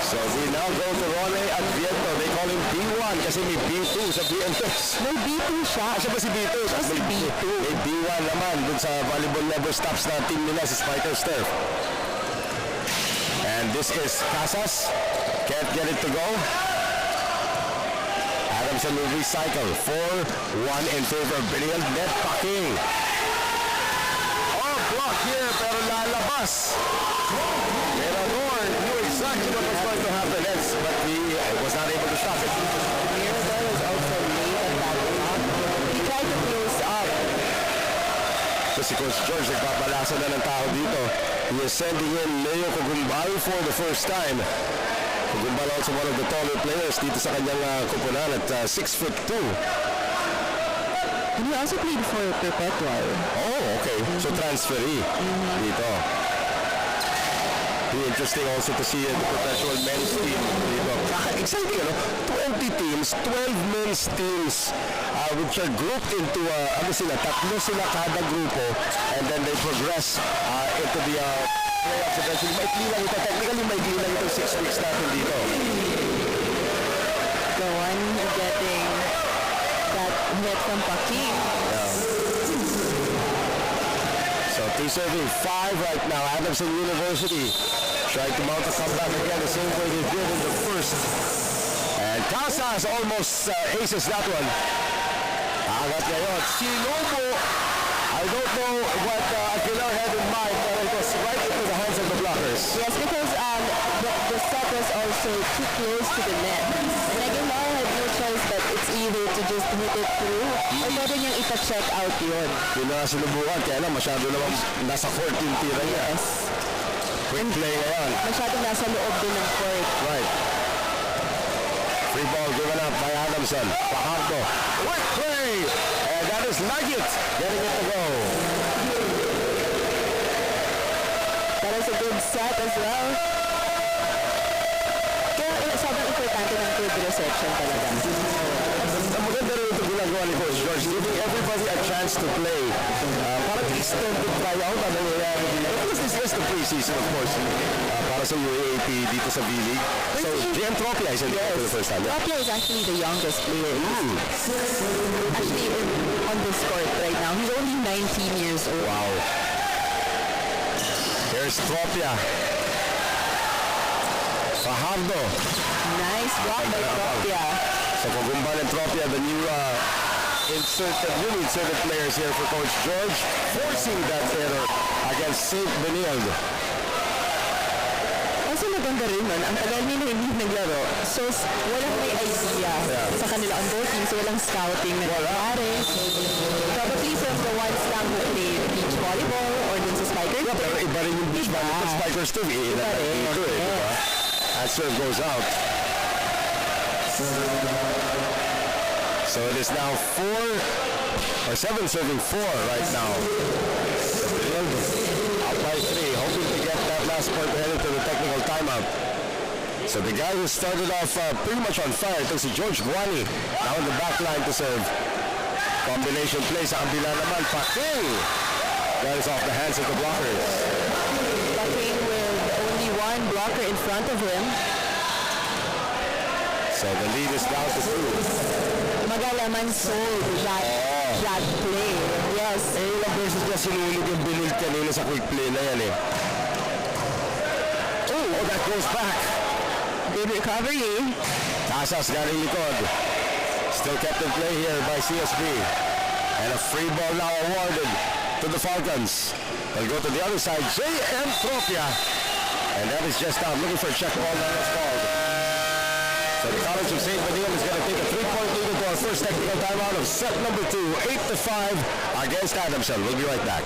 So we now go to Rone Adviento. They call him B1 kasi may B2 sa BNTS. May B2 siya. Siya ba si B2? Siya si B2. May B1 naman dun sa volleyball never stops na team nila sa Spikers turf. And this is Casas. Can't get it to go. Adamson will recycle. 4-1 in favor of Benilde. Net packing. Block here pero lalabas. Mirador knew exactly what was going to happen, but he was not able to stop it. Mirador was also late at that block. He tried to close up. So si Coach George nagpapalasan na ng tao dito. He is sending in Leo Cogumbal for the first time. Cogumbal also one of the taller players dito sa kanyang kupunan at 6'2". And he also played for Perpetual. Oh, okay. So transferee dito. Be interesting also to see the Perpetual men's team dito. Exciting, 20 teams, 12 men's teams which are grouped into, tatlo sila kada grupo, and then they progress into the playoffs eventually. Maikli lang ito. Technically, maikli lang ito 6 weeks natin dito. The one getting that hit from Paking. So, 2-serving 5 right now. Adamson University Trying to mount a comeback again the same way they did in the first. And Casas almost aces that one. Angat ngayon. Sinubo. I don't know what Aguilar had in mind, but it was right into the hands of the blockers. Yes, because the set was also too close to the net. And Aguilar had no choice but it's either to just hit it through or pwede niyang ipa-check out yun. Yun na sinubukan, kaya lang masyado naman nasa court yung tira niya. Yes. Quick play ngayon. Masyadong nasa loob din ng court. Right. Free ball given up by Adamson. Fajardo. Quick play! And that is Nugget getting it to go. That is a good set as well. Kaya sobrang importante ng good reception talaga. Ang maganda rin ito ginagawa ni Coach George, giving everybody a chance to play. Parang extended tryout ang nangyayari dito. Because this is the preseason, of course, para sa UAAP dito sa vleague. So, JM Tropia is in the for the first time. Tropia is actually the youngest player. Actually, on this court right now. He's only 19 years old. Wow. Here's Tropia. Fajardo. Nice block by Tropia. So Pagumba and Tropia, the new newly inserted players here for Coach George, forcing that error against St. Benilde. Kasi maganda rin nun, ang tagal nila hindi naglaro. So, walang may idea sa kanila on both teams. Walang scouting na nangyari. Probably from the ones lang who played beach volleyball or dun sa Spikers. Yeah, pero iba rin yung beach volleyball Spikers too. Iba rin. That serve goes out. So it is now 7 serving 4 right now. Up by 3, hoping to get that last point headed to the technical timeout. So the guy who started off pretty much on fire, ito si George Guani, now in the back line to serve. Combination play sa kabila naman, Paking. That is off the hands of the blockers. Paking with only one blocker in front of him. So the lead is down to 2. Magalaman sold that play. Yes. Ilang beses niya sinulog yung binil kanina sa quick play na yan Oh, that goes back. Good recovery. Casas galing likod. Still kept in play here by CSB. And a free ball now awarded to the Falcons. They'll go to the other side. JM Tropia. And that is just out. Looking for a check ball now that's called. So the College of St. Benilde is going to take a 3-point lead into our first technical timeout of set number 2, 8-5 against Adamson. We'll be right back.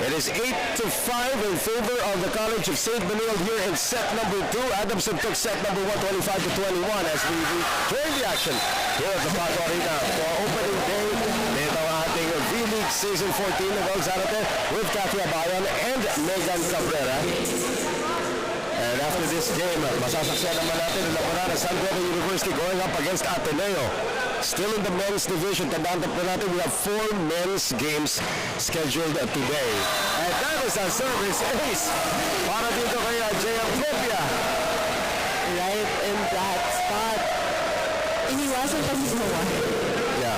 It is 8-5 in favor of the College of St. Benilde here in set number 2. Adamson took set number 125-21 as we join the action here at the Paco Arena for opening day nito ang ating V-League Season 14 ng Gonzalete with Kathy Abayan and Megan Cabrera. And after this game, masasaksiyan naman natin ang labanan ng San Diego University going up against Ateneo. Still in the men's division, tandaan po natin, we have 4 men's games scheduled today. And that is a service ace para dito kay JM Tropia. Right in that spot. Iniwasan pa si Noah. Yeah.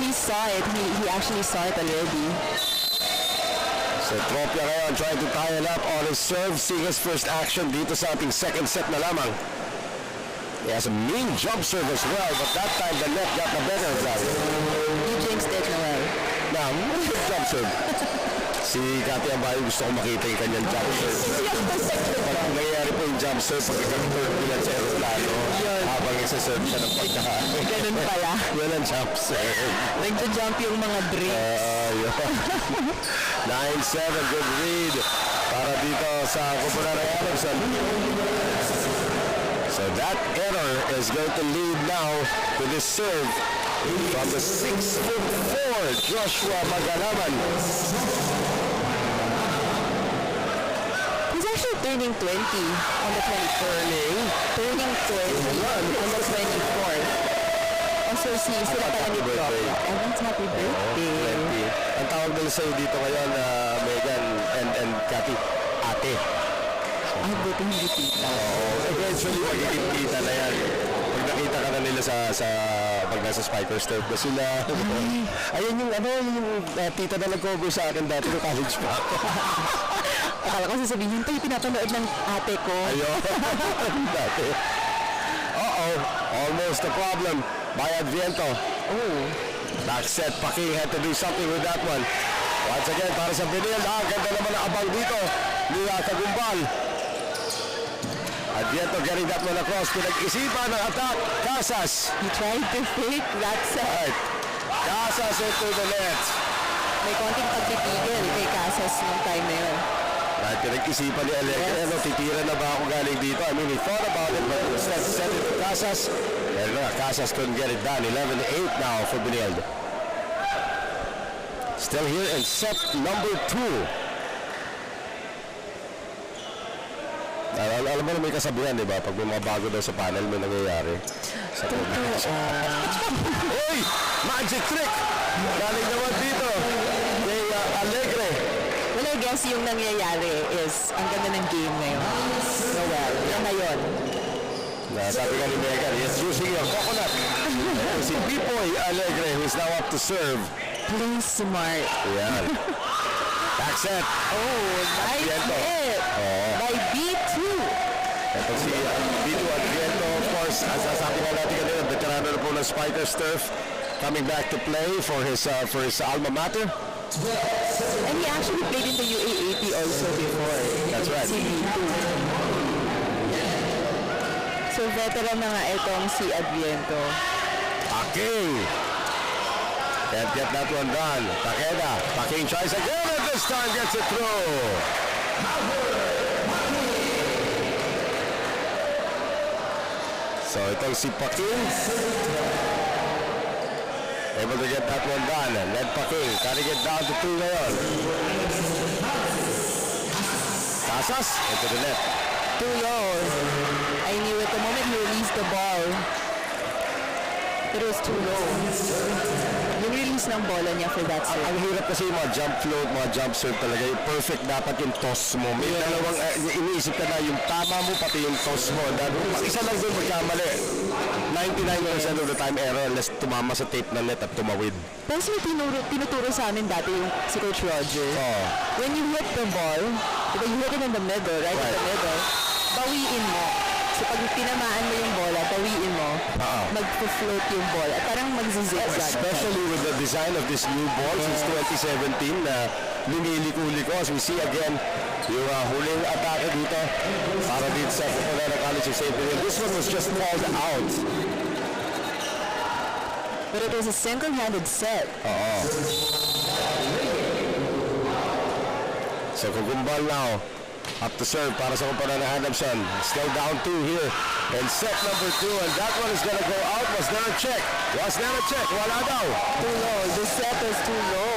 He saw it. He actually saw it already. So Tropia ngayon trying to tie it up on his serve, seeing his first action dito sa ating second set na lamang. He has a mean jump serve as well, but that time the net got the better of that. You jinxed it, Noel. Now, jump serve. Si Cathy Ambayo gusto ko makita yung kanyang jump serve. Pag nangyayari po yung jump serve, pagkakapag bilang sa aeroplano, habang isa-serve siya ng pagkaka. Ganun pala. Yan ang jump serve. Nagja-jump yung mga drinks. 9-7, good read para dito sa Kupunan ng Adamson. So that error is going to lead now to this serve from the 6'4" Joshua Magalaman. He's actually turning 20 on the 24th. Turning 20 on the 24th. Also, sila pala ni Brock. Advance happy birthday. Ang tawag nila sa'yo dito ngayon, Megan and Cathy, ate. Ay, buti hindi tita. Eventually, magiging tita na yan. Pag nakita ka na nila sa pag nasa Spikers turf na sila. Ayun yung tita na nag-cover sa akin dati no college pa. Akala ko sasabihin, ito yung pinapanood ng ate ko. Ayun. Dati. Almost a problem by Adviento. Back set, Paking had to do something with that one. Once again, para sa Pinil, ganda naman ang abang dito ni Kagumbal. Adviento getting that one across. Pinag-isipan ng attack, Casas. He tried to fake that set. Right. Casas into the net. May konting pagpipigil kay Casas nung time na yun. Right, pinag-isipan ni Alegre, titira na ba ako galing dito? I mean, he thought about it, but instead sent it to Casas. And Casas couldn't get it done. 11-8 now for Benilde. Still here in set number 2. Alam mo na may kasabihan, di ba? Pag may mga bago daw sa panel, may nangyayari. Uy! Magic trick! Galing naman dito kay Alegre. Well, I guess yung nangyayari is ang ganda ng game ngayon. Noel, yung ngayon. Sabi nga ni Megan, he's using your coconut. Si Pipoy Alegre, who's now up to serve. Play smart. Yan. Back set. Nice Adviento. hit by B2. Ito si B2 Adviento, of course, as sabi nga natin kanina, veterano na po ng Spikers turf, coming back to play for his alma mater. And he actually played in the UAAP also before. That's right. Si B2. So veteran na nga itong si Adviento. Paking. Can't get that one done. Takeda. Paking tries again and this time gets it through. So itong si Paking. Able to get that one done. Led Paking. Trying to get down to 2 ngayon. Casas into the net. Too low. I knew it the moment he released the ball. It was too low. Yung-release ng bola niya for that serve. Ang hirap kasi yung mga jump float, mga jump serve talaga. Yung perfect dapat yung toss mo. May dalawang iniisip ka na yung tama mo pati yung toss mo. Pag isa lang doon magkamali. 99% of the time error unless tumama sa tape ng net at tumawid. Tapos may tinuturo sa amin dati yung si Coach Roger. When you hit the ball, diba you hit it in the middle, right? In the middle, bawiin mo. So pag tinamaan mo yung bola, bawiin mo, mag-float yung ball at parang mag-zigzag. Especially with the design of this new ball since 2017 na lumiliko-liko. As we see again, yung huling atake dito para dito sa Collegiate College of St. Benilde. This one was just called out. But it was a single-handed set. So Kagumbal now up to serve para sa kumpara ng Adamson. Still down 2 here in set number 2 and that one is gonna go out. Was there a check? Was there a check? Wala daw. Too low. The set was too low.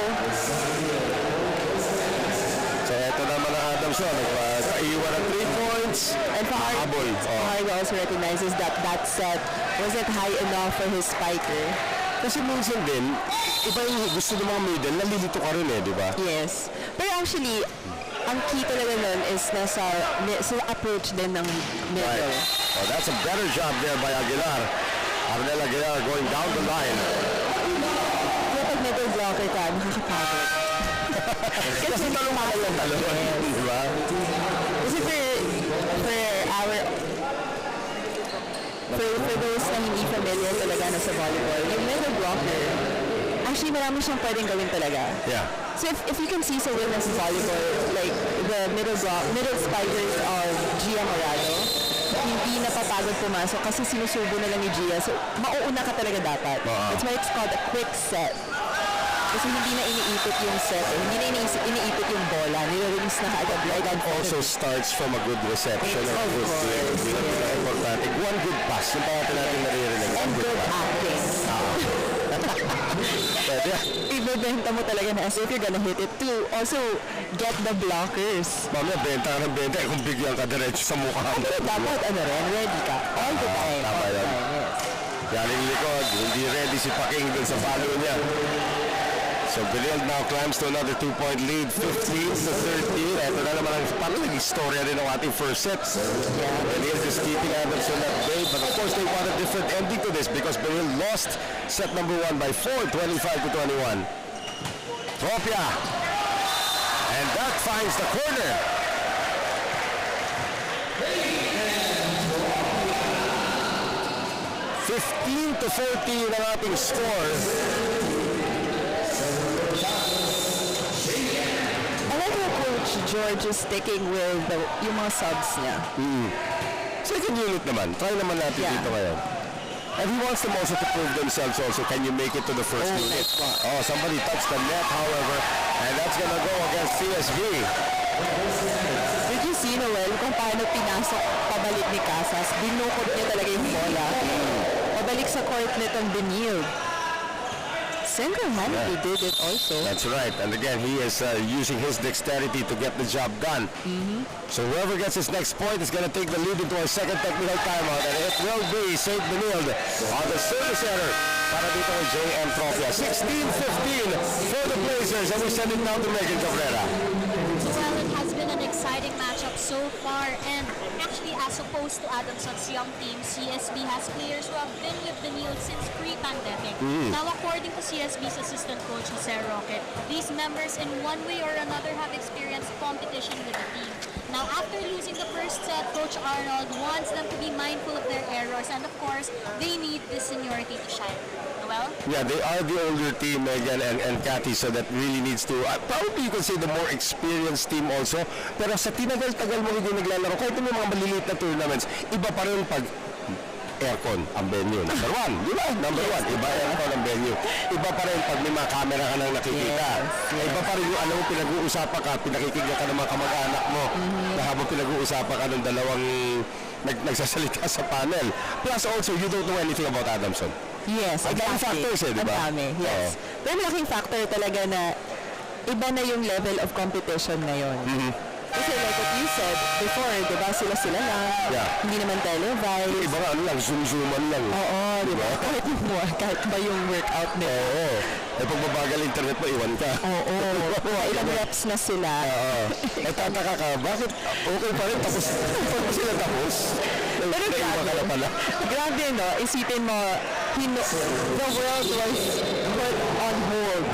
So eto naman ang Adamson. Nagpaiwan ng 3 points. And Fahard also recognizes that that set wasn't high enough for his spiker. Kasi minsan din, iba yung gusto ng mga middle, nalilito ka rin di ba? Yes. Pero actually, ang key talaga nun is sa approach din ng middle. Right. Oh, that's a better job there by Aguilar. Arnel Aguilar going down the line. Kapag middle blocker ka, nakakapagod. Kasi talong ka yung talong. Di ba? Kasi for those na hindi familiar talaga na sa volleyball, yung middle blocker, actually marami siyang pwedeng gawin talaga. Yeah. So if you can see sa women's volleyball, like the middle spikers of Gia Morado, hindi napapagod pumasok kasi sinusubo na lang ni Gia. So mauuna ka talaga dapat. That's why it's called a quick set. Kasi hindi na iniipit yung set, hindi na iniipit yung bola, nire-release na agad. Also starts from a good reception or good play. Importante. One good pass, yung pangalan natin naririnig. And good acting. Pwede. Ibebenta mo talaga na as if you're gonna hit it too. Also, get the blockers. Mamaya, benta ka ng benta, kung bigyan ka diretso sa mukha mo. Dapat ready ka. All the time. Tama yan. Galing likod, hindi ready si Paking dun sa follow niya. So Benilde now climbs to another 2-point lead, 15-13. Ito na naman ang parang naging istorya rin ng ating first set. Benilde just keeping Adamson at bay, but of course they want a different ending to this because Benilde lost set number 1 by 4, 25-21. Tropia, and that finds the corner. (15-14) ang ating score. I like how Coach George is sticking with yung mga subs niya. Second unit naman. Try naman natin dito ngayon. And he wants them also to prove themselves also. Can you make it to the first unit? Oh, somebody touched the net, however. And that's gonna go against CSB. Did you see, Noel, kung paano pinasok pabalik ni Casas? Binukod niya talaga yung bola. Pabalik sa court nitong Benilde. Single-handedly did it also. That's right. And again, he is using his dexterity to get the job done. So whoever gets his next point is going to take the lead into our second technical timeout. And it will be St. Benilde on the service error para dito kay J.M. Tropia. 16-15 for the Blazers. And we send it down to Megan Cabrera. Well, it has been an exciting matchup so far, and actually, as opposed to Adamson's young team, CSB has players who have been with Benilde since pre-pandemic. Now, according to CSB's assistant coach, Jose Roque, these members in one way or another have experienced competition with the team. Now, after losing the first set, Coach Arnold wants them to be mindful of their errors, and of course, they need this seniority to shine. Noel? Yeah, they are the older team, Megan and Cathy, so that really needs to, probably you can say the more experienced team also. Pero sa tinagal-tagal mo hindi naglalaro, kahit yung mga maliliit na tournaments, iba pa rin pag aircon ang venue. Number 1, di ba? Number 1, iba aircon ang venue. Iba pa rin pag may mga camera ka nang nakikita. Iba pa rin yung alam mo, pinag-uusapan ka, pinakikigyan ka ng mga kamag-anak mo. Na habang pinag-uusapan ka ng dalawang nagsasalita sa panel. Plus also, you don't know anything about Adamson. Yes, Ang daming factors di ba? Ang dami, yes. Pero malaking factor talaga na iba na yung level of competition na yun. Kasi like what you said before, di ba, sila lang. Yeah. Hindi naman televised. Iba nga, ano lang, zoom-zooman lang. Oo, di ba? Kahit ba yung workout nila. Oo. Eh, pag mabagal internet mo, iwan ka. Oo. Ilang reps na sila. Eh, tataka ka, bakit okay pa rin? Tapos, pag mo sila tapos, Pero grabe, no? Isipin mo, the world was put on hold.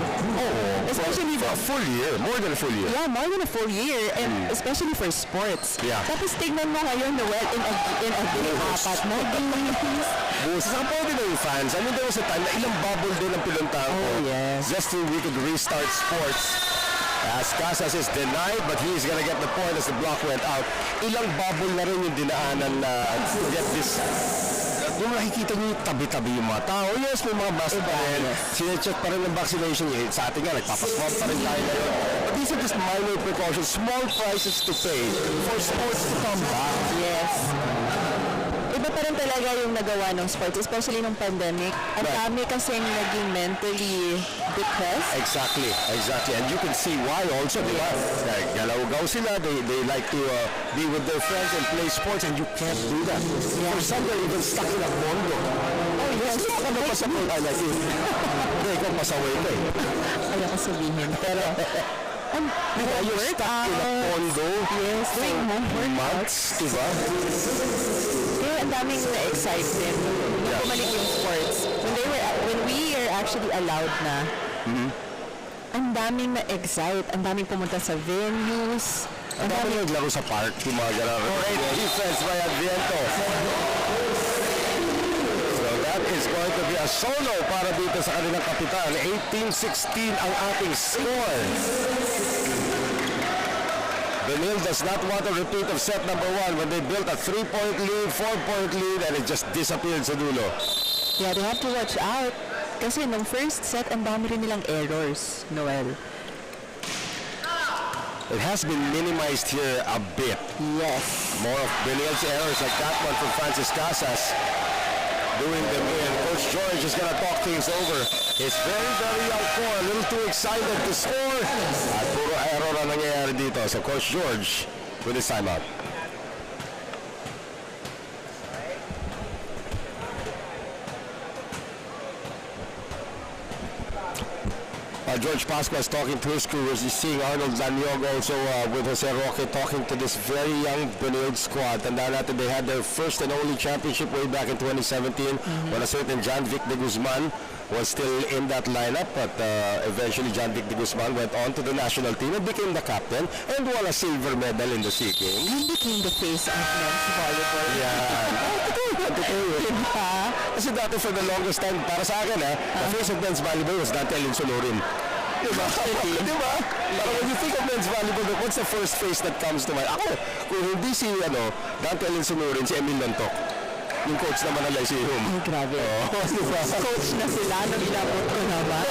Especially for a full year, more than a full year. Yeah, more than a full year, and especially for sports. Yeah. Tapos tignan mo ngayon, Noel, in a day, apat na games. Saka pwede na yung fans. I mean, there was a time na ilang bubble din ang pinuntahan ko. Oh, yes. Just so we could restart sports. As Casas is denied, but he is gonna get the point as the block went out. Ilang bubble na rin yung dinaanan na to get this. Yung nakikita niyo yung tabi-tabi yung mga tao. Yes, may mga mask pa rin. Sinecheck pa rin ng vaccination. Sa atin nga, nagpapaswab pa rin tayo ngayon. But these are just minor precautions, small prices to pay for sports to come back. Yes. Iba pa rin talaga yung nagawa ng sports, especially nung pandemic. Ang dami kasing naging mentally depressed. Exactly. And you can see why also, di ba? Galaw-gaw sila, they like to be with their friends and play sports, and you can't do that. For some, they're even stuck in a condo. Oh, yes. Sino ka na pasaway? I like it. Hindi, ikaw pasaway ka eh. Ayaw ko sabihin. Pero, Diba, you're stuck in a condo. Yes, doing home months, diba? Kaya ang daming na-excited na bumalik yung sports. When we are actually allowed na, ang daming na-excite, ang daming pumunta sa venues. Ang dami naglaro sa park, yung mga gano'n. Great defense by Adviento. So that is going to be a solo para dito sa kanilang kapitan. 18-16 ang ating score. Benil does not want a repeat of set number 1 when they built a 3-point lead, 4-point lead, and it just disappeared sa dulo. Yeah, they have to watch out. Kasi nung first set, ang dami rin nilang errors, Noel. It has been minimized here a bit. Yes. More of Benil's errors like that one from Francis Casas. Doing them in. Coach George is going to talk things over. It's very, very young core. A little too excited to score. At puro error na nangyayari dito. So Coach George with his timeout. George Pasqua is talking to his crew. He's seeing Arnold Laniog also with Jose Roque talking to this very young Benilde squad. Tandaan natin, they had their first and only championship way back in 2017 when a certain John Vic de Guzman was still in that lineup, but eventually John Vic de Guzman went on to the national team and became the captain and won a silver medal in the SEA Games. He became the face of men's volleyball. Totoo. Kasi dati for the longest time, para sa akin the face of men's volleyball was Dante Alinsonorin. Diba? Diba? Pero when you think of men's volleyball, what's the first face that comes to mind? Ako, kung hindi si Dante Alinsonorin, si Emil Lantok. Yung coach naman na Lyceum. Ay, grabe. Diba? Coach na sila nung inabot ko naman.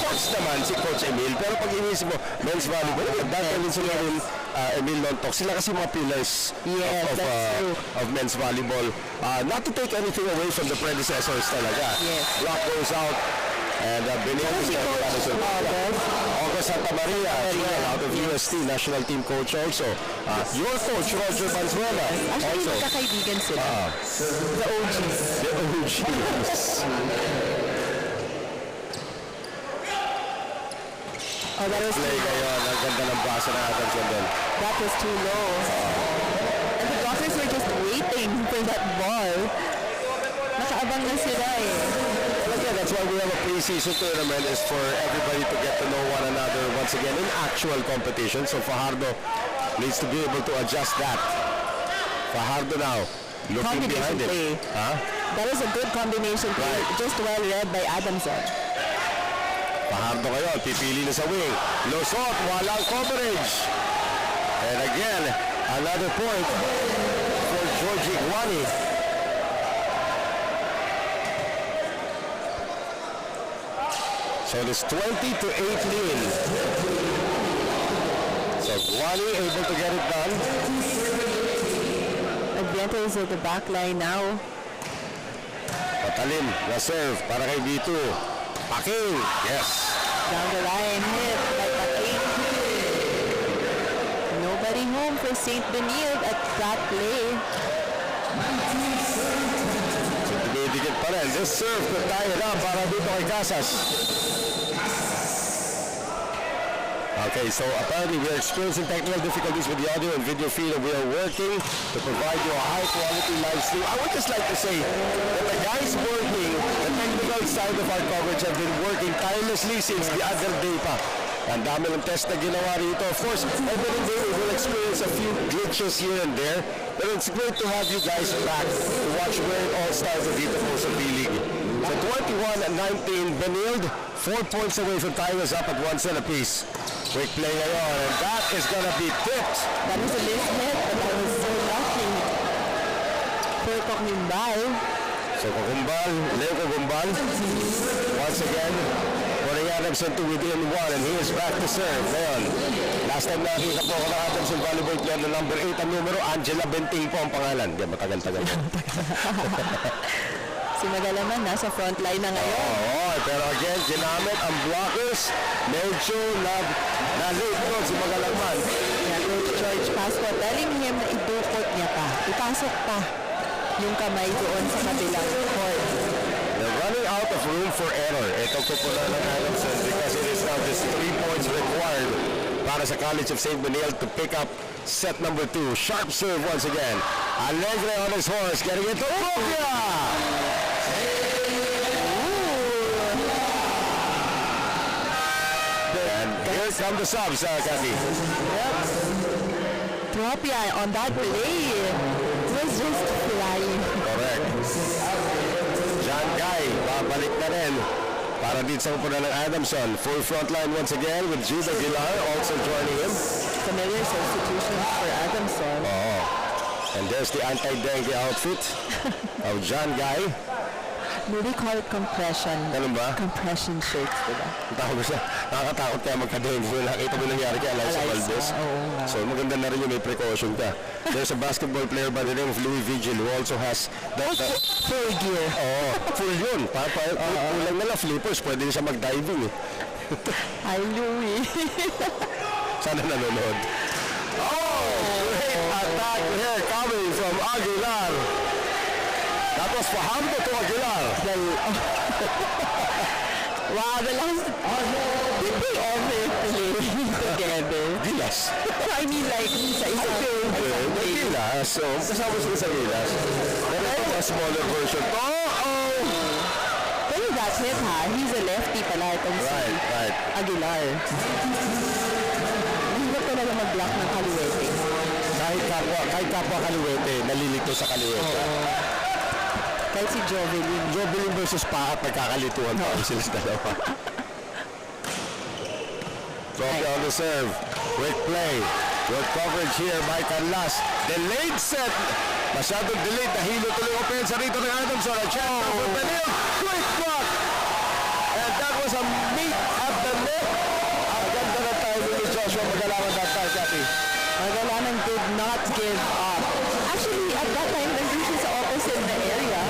Coach naman si Coach Emil. Pero pag inisip mo, men's volleyball, Dante Alinsonorin, Emil Lantok, sila kasi mga pillars of men's volleyball. Not to take anything away from the predecessors talaga. Yes. Rock goes out. And Benil is going to August Santa Maria, out of UST, national team coach also. Your coach, Roger Valenzuela. Actually, also. magkakaibigan sila. The OGs. The OGs. Oh, that was Play too low. ngayon, ang ganda ng basa ng Adamson din. That was too low. And the Dockers were just waiting for that ball. Nakaabang na sila eh. Yeah, that's why we have a pre-season tournament, is for everybody to get to know one another once again in actual competition. So Fajardo needs to be able to adjust that. Fajardo now looking behind it. Play. That is a good combination play, just well read by Adamson. Fajardo ngayon, pipili na sa wing. Losot, walang coverage. And again, another point for Georgie Guani. So it is 20-18. So Guani able to get it done. Adviento is at the back line now. Patalim na serve para kay B2. Paking, yes. Down the line, hit by Paking. Nobody home for St. Benilde at that play. Dumidikit pa rin. This serve could tie it up para dito kay Casas. Okay, so apparently we are experiencing technical difficulties with the audio and video feed, and we are working to provide you a high-quality live stream. I would just like to say that the guys working, the technical side of our coverage have been working tirelessly since the other day pa. Ang dami ng test na ginawa rito. Of course, every day we will experience a few glitches here and there, but it's great to have you guys back to watch where it all started dito po sa vleague. So 21-19, Benilde, 4 points away from tying us up at 1 set apiece. Quick play ngayon, and that is gonna be tipped. That was a missed hit, but I was so lucky. For Kokumbal. So Leo Kokumbal, once again, putting Adamson to within 1, and he is back to serve. Ngayon, last time nakita po ako ng Adamson volleyball player na number 8 ang numero, Angela Benting po ang pangalan. Hindi, matagal-tagal. Si Magalaman nasa front line na ngayon. Oo, pero again, ginamit ang blockers. Medyo na-late doon si Magalaman. Coach George Pasqua telling him na idukot niya pa. Ipasok pa yung kamay doon sa kabilang court. They're running out of room for error. Ito popular ng Adamson because it is now just 3 points required para sa College of St. Benilde to pick up set number 2. Sharp serve once again. Alegre on his horse, getting it to Kopia! come the subs, Kathy. Tropia on that play was just flying. Correct. John Guy, babalik na rin para dito sa upunan ng Adamson. Full front line once again with Jude Aguilar also joining him. Familiar substitution for Adamson. And there's the anti-dengue outfit of John Guy. Maybe call it compression. Ganun ba? Compression shirts, diba? Nakakatakot kaya magka-dengue. Nakita mo nangyari kay Eliza Valdez. So maganda na rin yung may precaution ka. There's a basketball player by the name of Louis Vigil who also has full gear. Full yun. Kulang na lang flippers. Pwede siya mag-diving. Hi, Louis. Sana nanonood. Great attack here coming from Aguilar. That was Fajardo to Aguilar. Wow, the last... Did they ever play together? Gilas. I mean, like, isa-isa. Gilas. So, kasama sila sa Gilas. Pero ito a smaller version. Pero that's it, ha? He's a lefty pala itong si Aguilar. Mahirap talaga mag-block ng kaliwete. Kahit kapwa kaliwete, nalilito sa kaliwete. Kahit si Jovelyn. Jovelyn versus Paat, nagkakalituhan pa sila sa dalawa. Tropia on the serve. Quick play. Good coverage here by Canlas. Delayed set. Masyadong delayed. Nahilo tuloy offense rito ng Adamson. A chance for Benil. Quick block. And that was a meet at the net. Ang ganda na tayo ni Joshua Magalaman that time, Kathy. Magalaman did not give up. Actually, at that time, nandun siya sa opposite na area.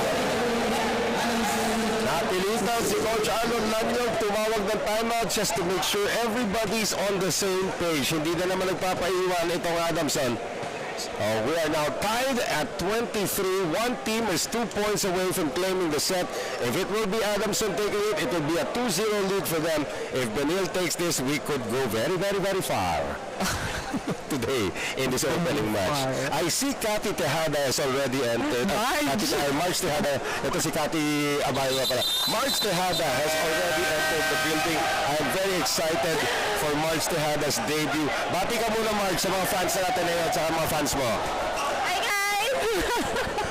Napilitan si Coach Arnold Lanyog tumawag ng timeout just to make sure everybody's on the same page. Hindi na naman nagpapaiwan itong Adamson. We are now tied at 23. One team is 2 points away from claiming the set. If it will be Adamson taking it, it will be a 2-0 lead for them. If Benil takes this, we could go very, very, very far today in this opening match. I see Cathy Tejada has already entered. March Tejada. Ito si Cathy Abayo pala. March Tejada has already entered the building. I am very excited for March Tejada's debut. Bati ka muna, March, sa mga fans natin ngayon at sa mga fans mo. Hi, guys!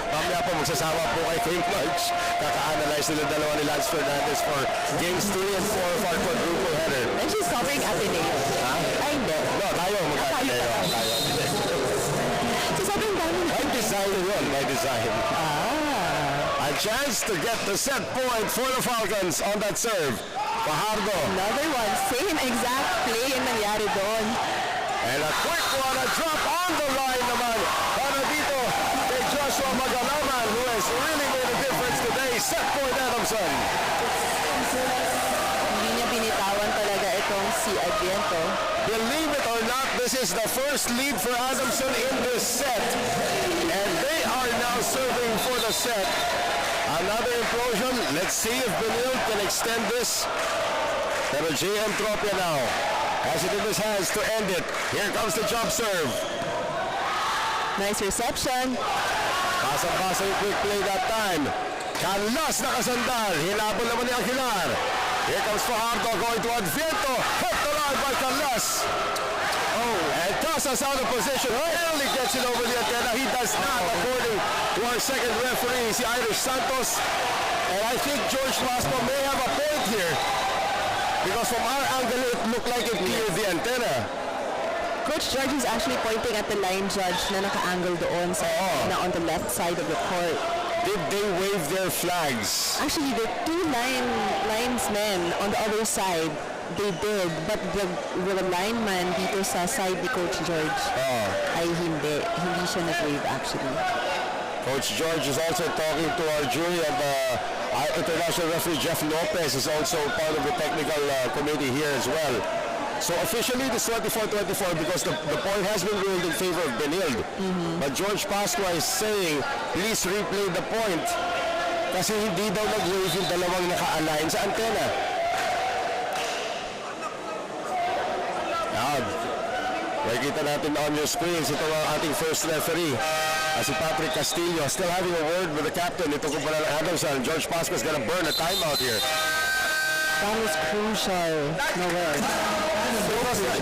Mamaya po magsasama po kay March. Kaka-analyze nila dalawa ni Lance Fernandez for games 3 and 4 of our quadruple header. And she's covering Ateneo. Ha? Ay, hindi. No, tayo. Tayo. So, sobrang dami na. By design yun, by design. A chance to get the set point for the Falcons on that serve. Fajardo. Another one. Same exact play yung nangyari doon. And a quick one, a drop on the line naman. Para dito kay Joshua Magalaman, who has really made a difference today. Set point Adamson. Hindi niya binitawan talaga itong si Adviento. Believe it or not, this is the first lead for Adamson in this set. And they are now serving for the set. Another implosion. Let's see if Benil can extend this. Pero JM Tropia now has it in his hands to end it. Here comes the jump serve. Nice reception. Pasang-pasang yung quick play that time. Canlas nakasandal. Hinabol naman ni Aguilar. Here comes Fajardo going to Adviento. Hit the line by Canlas. And Casas out of position. Barely gets it over the antenna. He does not, according to our second referee, si Irish Santos. And I think George Lasmo may have a point here. Because from our angle, it looked like it cleared the antenna. Coach George is actually pointing at the line judge na naka-angle doon sa na on the left side of the court. Did they wave their flags? Actually, the two linesmen on the other side, they did. But the lineman dito sa side ni Coach George ay hindi. Hindi siya nag-wave actually. Coach George is also talking to our jury, and international referee Jeff Lopez is also part of the technical committee here as well. So officially it's 24-24 because the point has been ruled in favor of Benilde. But George Pascua is saying, please replay the point. Kasi hindi daw nag-wave yung dalawang naka-align sa antenna. Yan. Makikita natin on your screens, ito ang ating first referee. Si Patrick Castillo still having a word with the captain. Ito ko pala ng Adamson. George Pascua is gonna burn a timeout here. That was crucial. Noel.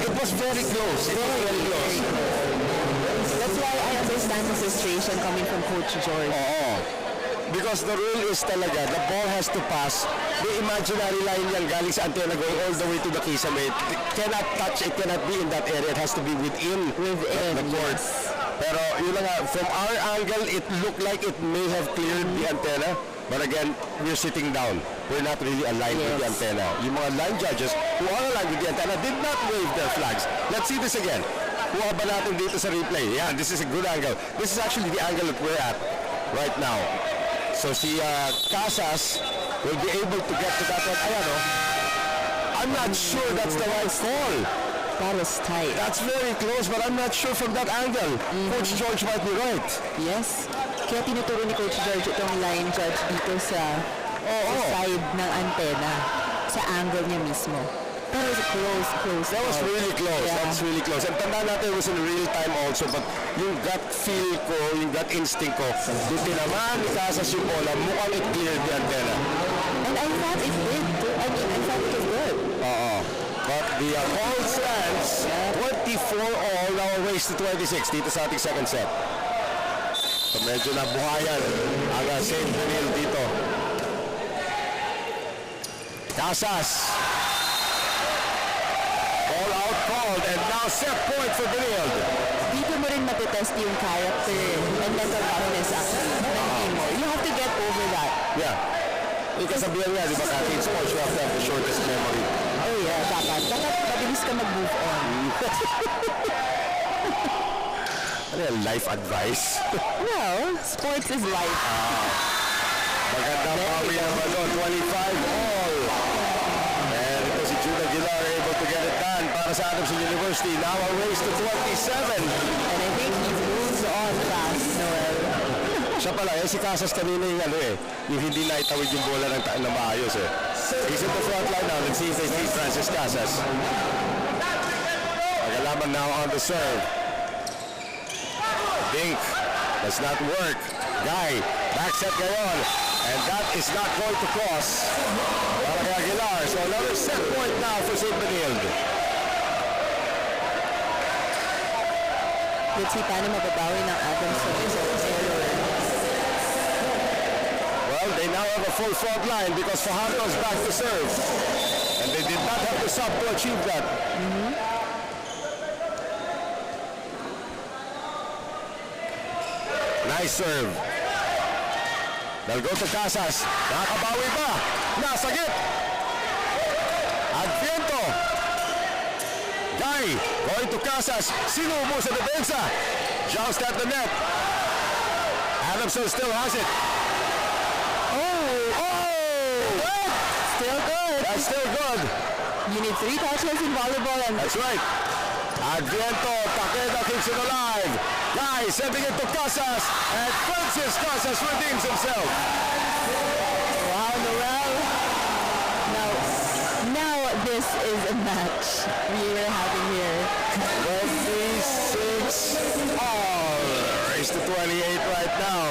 It was very close. It was very close. That's why I understand the frustration coming from Coach George. Oo. Because the rule is talaga, the ball has to pass. The imaginary line yan galing sa antena going all the way to the kisame. It cannot touch, it cannot be in that area. It has to be within the court. Yes. Pero yun na nga, from our angle, it looked like it may have cleared the antenna. But again, we're sitting down. We're not really aligned with the antenna. Yung mga line judges who are aligned with the antenna did not wave their flags. Let's see this again. Kuha ba natin dito sa replay? Yeah, this is a good angle. This is actually the angle that we're at right now. So si Casas will be able to get to that one. Ayan, oh. I'm not sure that's the right call. That was tight. That's very close, but I'm not sure from that angle. Coach George might be right. Yes. Kaya tinuturo ni Coach George itong line judge dito sa side ng antenna. Sa angle niya mismo. That was close. That was really close. Yeah. That's really close. And tanda natin, it was in real time also, but yung gut feel ko, yung gut instinct ko, yung tinamaan ni Casas yung bola, mukhang it cleared the antenna. And I thought it did. I thought it was good. But the ball stands 24-all, now a race to 26 dito sa ating second set. So medyo nabuhayan ang St. Benil dito. Casas. All out called and now set point for Benil. Dito mo rin matitest yung character and mental toughness actually ng team mo. You have to get over that. Yeah. Ikasabihan nga, di ba, Kati, in sports, you have to have the shortest memory. Oh yeah, dapat. Dapat mabilis ka mag-move on. Ano yan, life advice? Well, sports is life. Magandang pawi naman doon, 25-all. And ito si Jude Aguilar able to get it done para sa Adamson University. Now a race to 27. And I think he moves on fast, Noel. Siya pala, si Casas kanina yung yung hindi naitawid yung bola ng maayos eh. He's in the front line now. Let's see if they see Francis Casas. Magalaman now on the serve. Dink does not work. Guy, back set ngayon. And that is not going to cross para kay Aguilar. So another set point now for St. Benilde. Let's see paano mababawi ng Adamson error. Well, they now have a full front line because Fajardo's back to serve. And they did not have the sub to achieve that. Nice serve. They'll go to Casas. Nakakabawi ba? Nasagip. Adviento. Guy going to Casas. Sinubo sa depensa. Joust at the net. Adamson still has it. Good. Still good. That's still good. You need 3 touches in volleyball and That's right. Adviento, Takeda keeps it alive. Guy sending it to Casas, and Francis Casas redeems himself. wow, Noel. Now this is a match we are having here. 26 all. Race to 28 right now.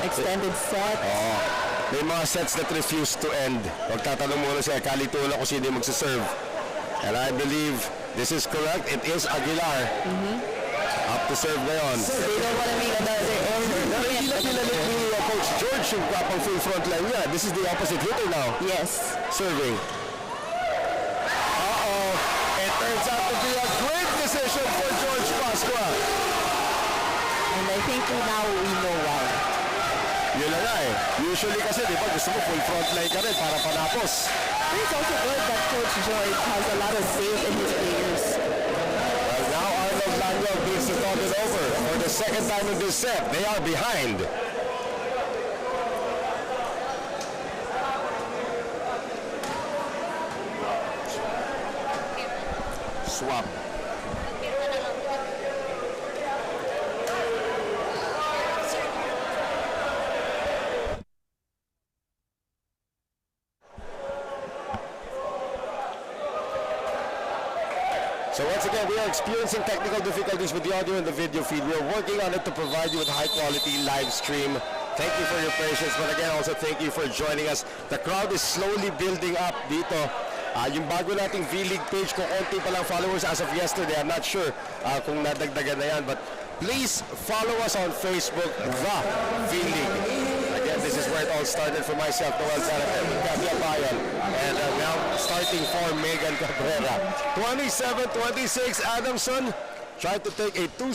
Extended set. May mga sets that refuse to end. Magtatanong muna siya, kalitulan kung sino yung magsaserve. And I believe this is correct. It is Aguilar. Up to serve ngayon. They don't want to make another error. Hindi na pinalit ni Coach George yung pang full front line niya. This is the opposite hitter now. Yes. Serving. It turns out to be a great decision for George Pascua. And I think now we know why. Yun na nga eh. Usually kasi, di ba, gusto mo full front line ka rin para panapos. But it's also good that Coach George has a lot of faith in his players. Well, now Arnold Lanyog needs to talk it over. For the second time in this set, they are behind. Swap. So once again, we are experiencing technical difficulties with the audio and the video feed. We are working on it to provide you with high quality live stream Thank you for your patience, but again, also thank you for joining us. The crowd is slowly building up dito. Yung bago nating vleague page, kung konti pa lang followers as of yesterday, I'm not sure kung nadagdagan na yan, but please follow us on Facebook, The vleague. Again, this is where it all started for myself, Noel Zaraten, Gabi Abayan, and now starting for Megan Cabrera. 27-26, Adamson tried to take a 2-0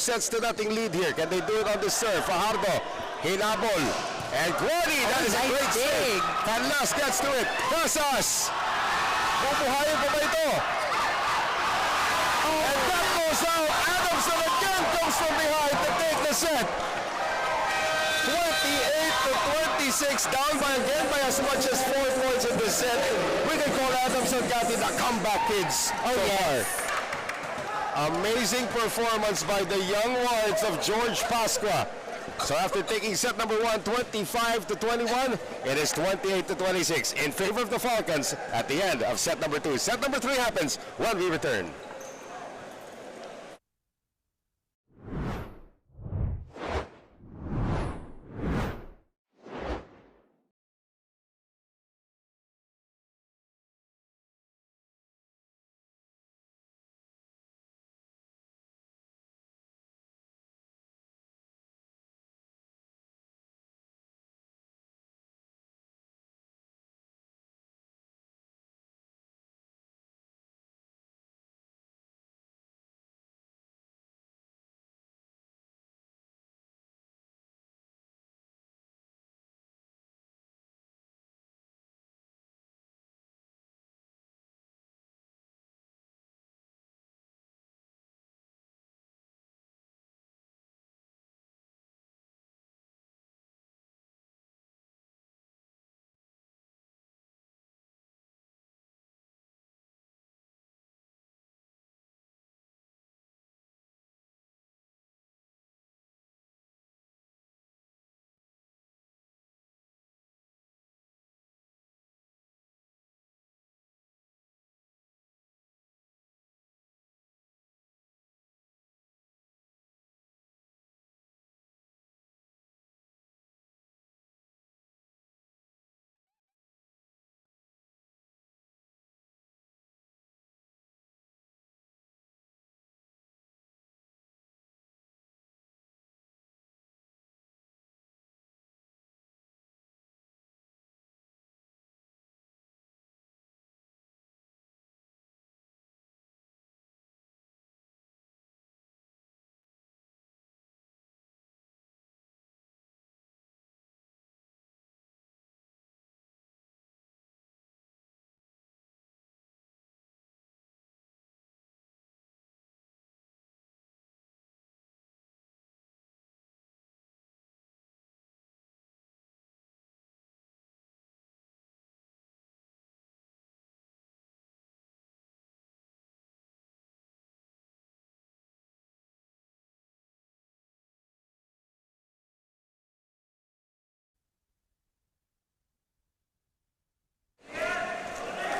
lead here. Can they do it on the serve? Fajardo, hinabol, and Guadi, that is a great save. Canlas gets to it. Casas, bubuhayin pa ba ito? And that goes out. Adamson again comes from behind to take the set. 28-26, down by as much as 4 points in the set. We can call Adamson Gatti the comeback kids so far. Amazing performance by the young ones of George Pasqua. So after taking set number 1, 25-21, it is 28-26 in favor of the Falcons at the end of set number 2. Set number 3 happens when we return.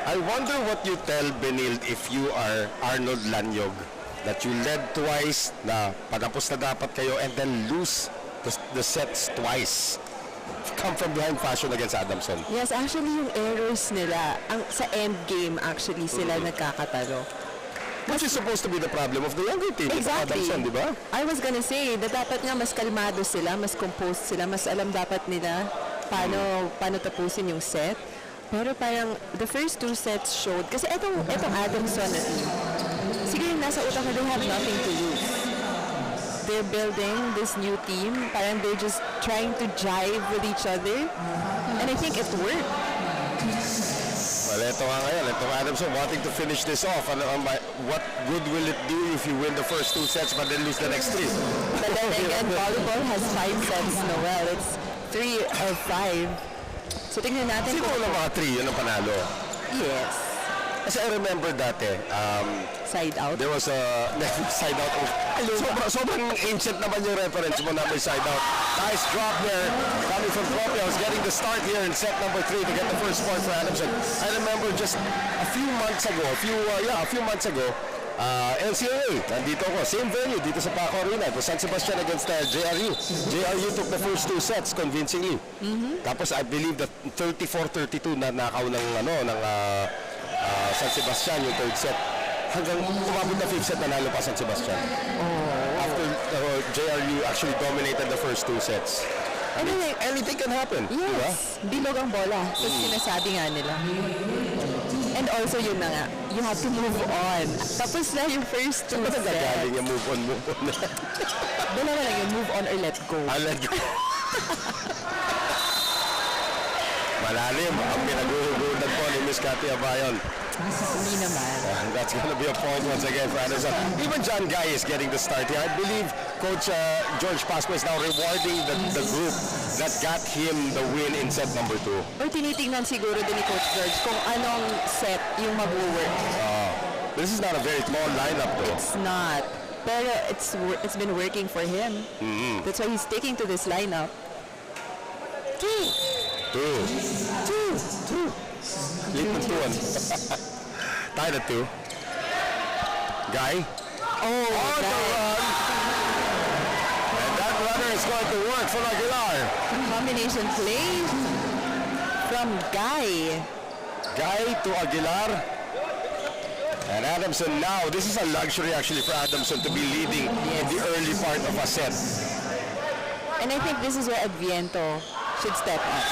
I wonder what you tell Benil if you are Arnold Lanyog, that you led twice, na patapos na dapat kayo, and then lose the sets twice. Come from behind fashion against Adamson. Yes, actually yung errors nila, sa end game actually sila nagkakatalo. Which is supposed to be the problem of the younger team. Exactly. Adamson, di ba? I was gonna say na dapat nga mas kalmado sila, mas composed sila, mas alam dapat nila paano tapusin yung set. Pero parang the first 2 sets showed, kasi etong Adamson na team, siguro yung nasa utak na they have nothing to lose. They're building this new team, parang they're just trying to jive with each other. And I think it worked. Well, ito nga ngayon, itong Adamson wanting to finish this off. What good will it do if you win the first 2 sets but then lose the next 3? But then again, volleyball has 5 sets, Noel. It's 3 or 5. So tingnan natin. Sino na mga 3 yun ang panalo? Yes. Kasi I remember dati, Side out. there was a side out. Sobrang ancient naman yung reference mo na may side out. Nice drop there coming from Propios, getting the start here in set number 3 to get the first point for Adamson. I remember just a few months ago, NCAA, nandito ako. Same venue dito sa Paco Arena. It was San Sebastian against JRU. JRU took the first 2 sets convincingly. Tapos I believe that 34-32 na nakaw ng San Sebastian yung third set. Hanggang umabot na 5th set, nanalo pa San Sebastian. After JRU actually dominated the first 2 sets. Anything can happen. Yes. Bilog ang bola. So, sinasabi nga nila. And also, yun na nga, you have to move on. Tapos na yung first 2 sets. Galing yung move on. Dalawa lang yung move on or let go. Let go. Malalim ang pinag-uhugulan po ni Miss Cathy Abayon. Hindi naman. That's going to be a point once again for Anderson. Even John Guy is getting the start here. I believe Coach George Pasco is now rewarding the group that got him the win in set number 2. Or tinitingnan siguro din ni Coach George kung anong set yung mag-work. This is not a very small lineup though. It's not. Pero it's been working for him. That's why he's sticking to this lineup. Two. Lead ng 2-1. Tied at 2. Guy. Oh, The run. And that runner is going to work for Aguilar. combination play from Guy. Guy to Aguilar. And Adamson now, this is a luxury actually for Adamson to be leading in the early part of a set. And I think this is where Adviento should step up.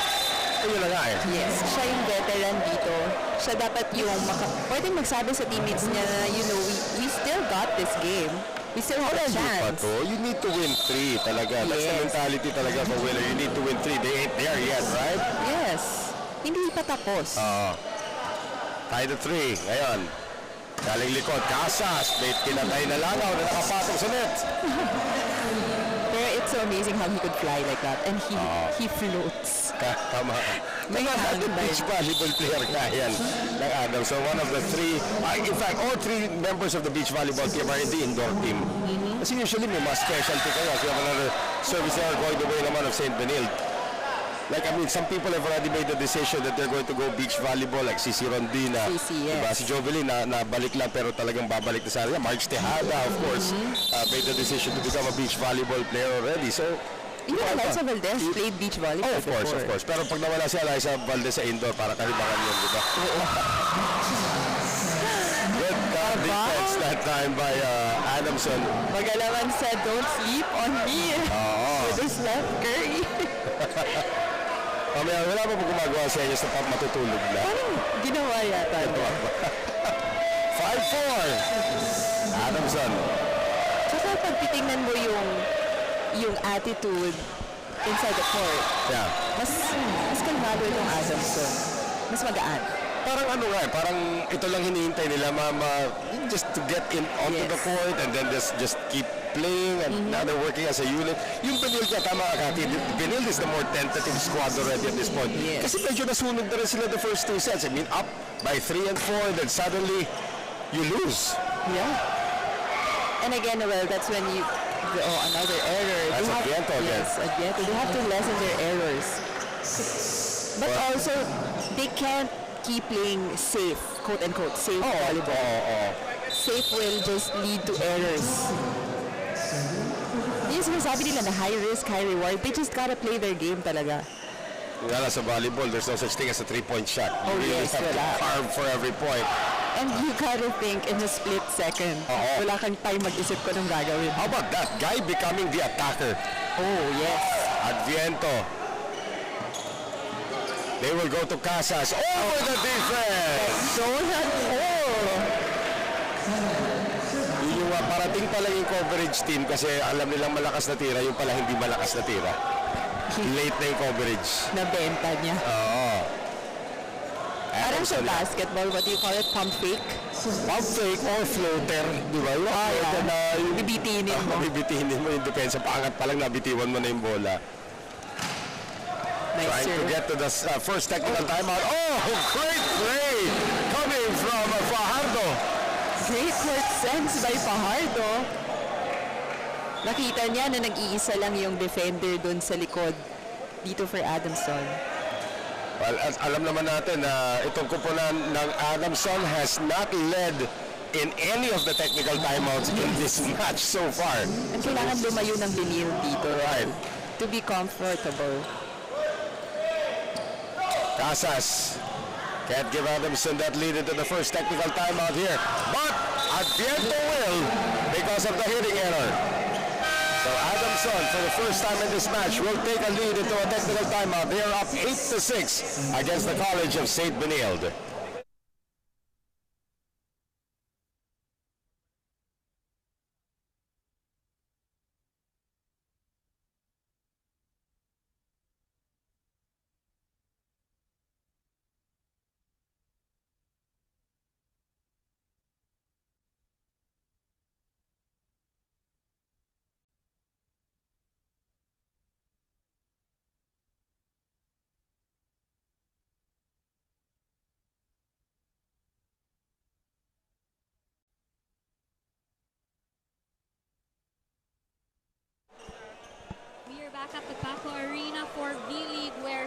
Ayun na nga eh. Yes, siya yung veteran dito. Siya dapat yung pwedeng magsabi sa teammates niya na, you know, we still got this game. We still have a chance. You need to win 3 talaga. That's the mentality talaga for winner. You need to win 3. They ain't there yet, right? Yes. Hindi pa tapos. Tied at 3. Ngayon. Galing likod. Casas. May pinatay na langaw na nakapatong sa net. Pero it's so amazing how he could fly like that. And he floats. Tama. May beach volleyball player nga yan ng Adam. So one of the 3, in fact, all 3 members of the beach volleyball team are in the indoor team. Kasi usually may mas specialty kayo. So you have another service there going the way naman of St. Benilde. Like, I mean, some people have already made the decision that they're going to go beach volleyball, like Cici Rondina. Diba? Si Jovelyn, nabalik lang pero talagang babalik na sa area. March Tejada, of course, made the decision to become a beach volleyball player already. So, even Eliza Valdez played beach volleyball of course, before. of course. Pero pag nawala si Eliza Valdez sa indoor, para kalibangan yun, di ba? Good defense that time by Adamson. Magalaman said, don't sleep on me. With this left Curry. Mamaya, wala pa po gumagawa sa inyo sa matutulog na. Parang ginawa yata. 5-4. Adamson. Tsaka pag titingnan mo yung attitude inside the court, mas kalmado itong Adamson. Mas magaan. Parang ano nga, parang ito lang hinihintay nila, just to get in onto the court and then just keep playing and now they're working as a unit. Yung Benilde, tama ka, Kati, Benilde is the more tentative squad already at this point. Kasi medyo nasunog na rin sila the first 2 sets. I mean, up by 3 and 4, then suddenly you lose. Yeah. And again, well, that's when another error. That's Adviento again. Yes, Adviento. They have to lessen their errors. But also, they can't keep playing safe, quote-unquote, safe volleyball. Safe will just lead to errors. Yung sinasabi nila na high risk, high reward, they just gotta play their game talaga. Wala sa volleyball, there's no such thing as a 3-point shot. You really have to carve for every point. And you gotta think in a split second. Wala kang time mag-isip ko ng gagawin. How about that? Guy becoming the attacker. Oh, yes. Adviento. They will go to Casas. Over the defense! Donut Yung parating pala yung coverage team kasi alam nilang malakas na tira, yung pala hindi malakas na tira. Late na yung coverage. Nabenta niya. Parang sa basketball, what do you call it? Pump fake? Pump fake or floater, di ba? Yung bibitinin mo. Bibitinin mo yung depensa. Paangat pa lang, nabitiwan mo na yung bola. Nice Trying to get to the first technical timeout. Oh, great play coming from Fajardo. Great court sense by Fajardo. Nakita niya na nag-iisa lang yung defender doon sa likod dito for Adamson. Well, alam naman natin na itong kupunan ng Adamson has not led in any of the technical timeouts in this match so far. And kailangan lumayo ng Benil dito. Right. To be comfortable. Casas can't give Adamson that lead into the first technical timeout here. But Adviento will because of the hitting error. So Adamson, for the first time in this match, will take a lead into a technical timeout. They are up 8-6 against the College of St. Benilde. We are back at the Paco Arena for V-League where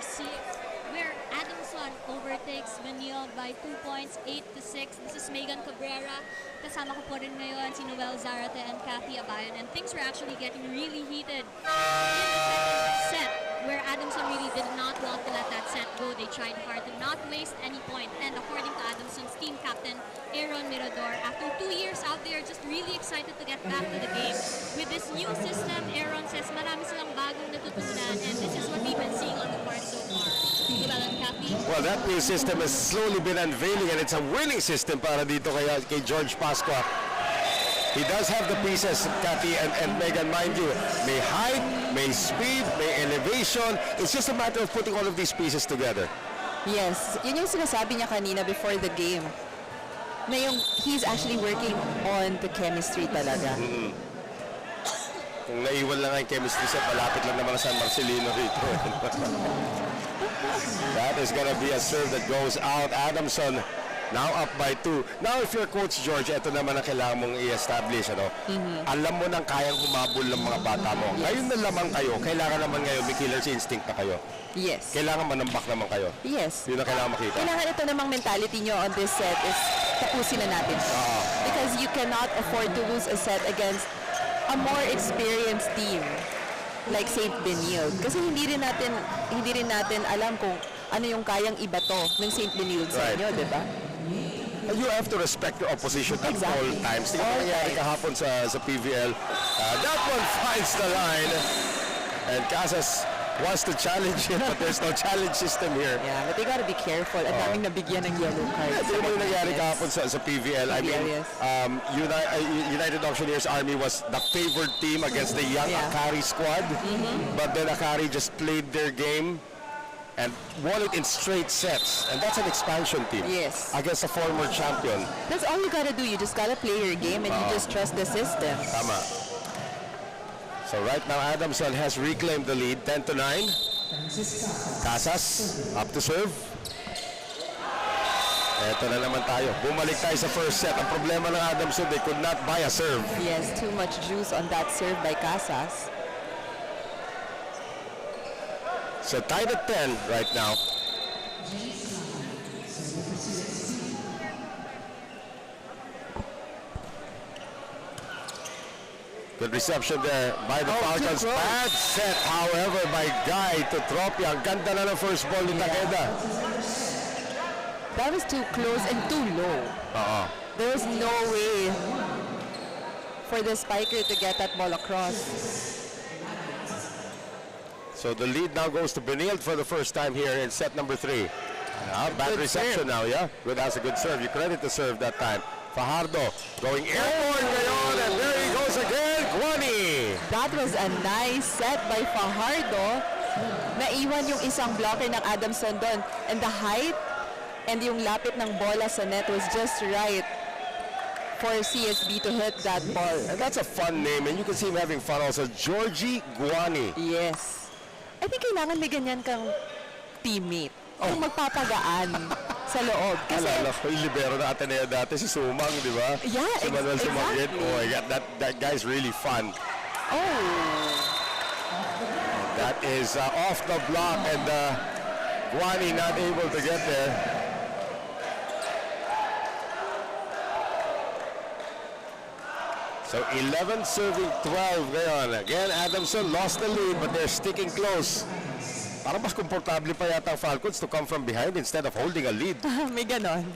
Adamson overtakes Benilde by 2 points, 8-6. This is Megan Cabrera. Kasama ko po rin ngayon si Noel Zarate and Kathy Abayon. And things were actually getting really heated in the second set where Adamson really did not want to let that set go. They tried hard to not waste any point. And according to Adamson's team captain, Aaron Mirador, after 2 years out there, just really excited to get back to the game. With this new system, Aaron says marami silang bagong natutunan and this is what we've been seeing on the court so far. Noel and Kathy? Well, that new system has slowly been unveiling and it's a winning system para dito kay George Pascua. He does have the pieces, Kathy and Megan, mind you. May height, may speed, may elevation. It's just a matter of putting all of these pieces together. Yes, yun yung sinasabi niya kanina before the game. Na yung he's actually working on the chemistry talaga. Kung naiwan lang ang chemistry set, malapit lang naman sa San Marcelino rito. That is gonna be a serve that goes out. Adamson now up by 2. Now if you're Coach George, ito naman ang kailangan mong i-establish. Ano? Alam mo nang kayang humabol ng mga bata mo. Ngayon na lamang kayo, kailangan naman ngayon may killer's instinct na kayo. Yes. Kailangan manambak naman kayo. Yes. Yun ang kailangan makita. Kailangan ito namang mentality nyo on this set is tapusin na natin. Because you cannot afford to lose a set against a more experienced team like St. Benilde. Kasi hindi rin natin alam kung ano yung kayang ibato ng St. Benilde sa inyo, di ba? You have to respect your opposition at all times. Tingnan mo nangyari kahapon sa PVL. That one finds the line. And Casas wants to challenge it, but there's no challenge system here. Yeah, but they gotta be careful. Ang daming nabigyan ng yellow cards. Tingnan mo yung nangyari kahapon sa PVL. I mean, yes. United Auctioneers Army was the favored team against the young Akari squad. But then Akari just played their game and won it in straight sets. And that's an expansion team. Yes. Against a former champion. That's all you gotta do. You just gotta play your game and you just trust the system. Tama. So right now, Adamson has reclaimed the lead, 10-9. Casas, up to serve. Eto na naman tayo. Bumalik tayo sa first set. Ang problema ng Adamson, they could not buy a serve. Yes, too much juice on that serve by Casas. So tied at 10 right now. Good reception there by the Falcons. Bad set, however, by Guy to Tropia. Ang ganda na ng first ball ni Takeda. That was too close and too low. There was no way for the spiker to get that ball across. So the lead now goes to Benilde for the first time here in set number 3. Bad Good reception serve. now, yeah? Good, that's a good serve. You credit the serve that time. Fajardo going airborne ngayon, and there he goes again, Guani. That was a nice set by Fajardo. Naiwan yung isang blocker ng Adamson doon. And the height and yung lapit ng bola sa net was just right for CSB to hit that ball. And that's a fun name, and you can see him having fun also. Georgie Guani. Yes. I think kailangan may ganyan kang teammate. Kung magpapagaan sa loob. Kasi, Alala ko, yung libero na Ateneo dati, si Sumang, di ba? Yeah, si Manuel Sumangit. exactly. Oh my God, that guy's really fun. oh, That is off the block, and Guani not able to get there. So 11 serving 12 ngayon. Again, Adamson lost the lead but they're sticking close. Parang mas komportable pa yata ang Falcons to come from behind instead of holding a lead. May ganon.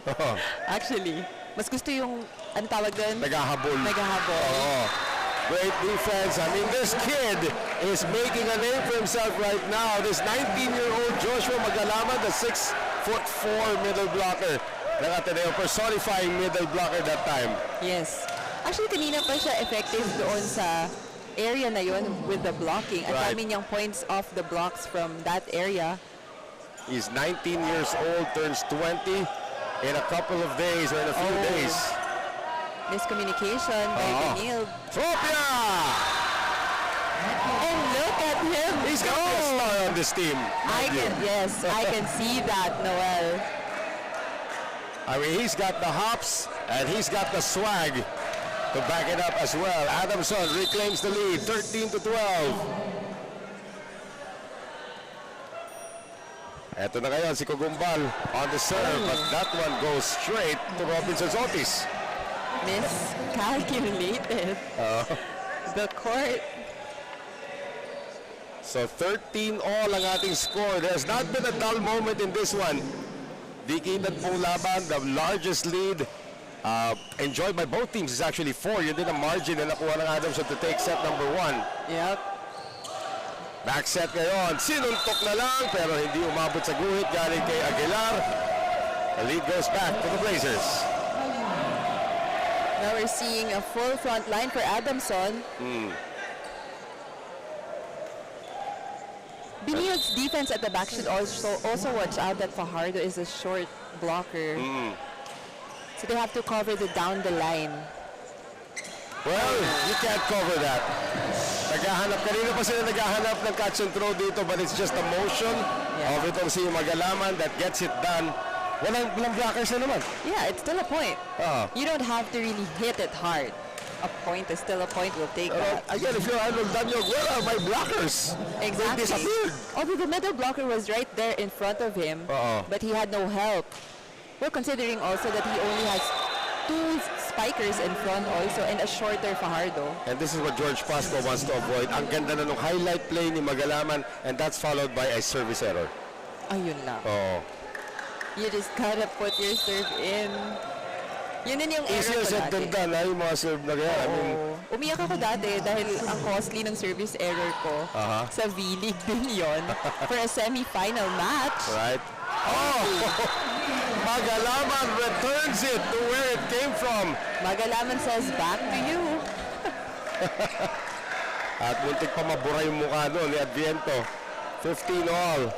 Actually, mas gusto yung, ano tawag doon? Naghahabol. Naghahabol. Oo. Great defense. I mean, this kid is making a name for himself right now. This 19-year-old Joshua Magalaman, the 6'4" middle blocker. Ng Ateneo, personifying middle blocker that time. Yes. Actually, kanina pa siya effective doon sa area na yon with the blocking. At Right. dami niyang points off the blocks from that area. He's 19 years old, turns 20 in a couple of days or in a few days. Miscommunication by Daniel. Tropia! And look at him He's got to be a star on this team. I can see that, Noel. I mean, he's got the hops and he's got the swag to back it up as well. Adamson reclaims the lead, 13-12. Eto na ngayon si Kugumbal on the serve, but that one goes straight to Robinson Sotis. Miscalculated. The court. So 13-all ang ating score. There's not been a dull moment in this one. Di kitad pong laban, the largest lead enjoyed by both teams is actually 4. Yun din ang margin na nakuha ng Adamson to take set number 1. Yep. Back set ngayon, sinuntok na lang pero hindi umabot sa guhit galing kay Aguilar. The lead goes back to the Blazers. Now we're seeing a full front line for Adamson. Benilde's defense at the back should also watch out that Fajardo is a short blocker. So they have to cover the down the line. Well, you can't cover that. Kanina pa sila naghahanap ng catch and throw dito, but it's just the motion of itong si Magalaman that gets it done. Walang blockers na naman. Yeah, it's still a point. You don't have to really hit it hard. A point is still a point. We'll take that. Again, if you're Arnold Danyog, where are my blockers? Exactly. They disappeared. Although the middle blocker was right there in front of him, but he had no help. We're considering also that he only has 2 spikers in front also and a shorter Fajardo. And this is what George Pasco wants to avoid. Ang ganda na nung highlight play ni Magalaman, and that's followed by a service error. Ayun lang. Oh. You just gotta put your serve in. Yun din yung error Easier ko said than dati. done, yung mga serve na kaya. I mean, Umiyak ako dati dahil ang costly ng service error ko sa V-League din yun for a semi-final match. right? Oh! Magalaman returns it to where it came from. Magalaman says, back to you. At muntik pa mabura yung mukha doon ni Adviento. 15-all.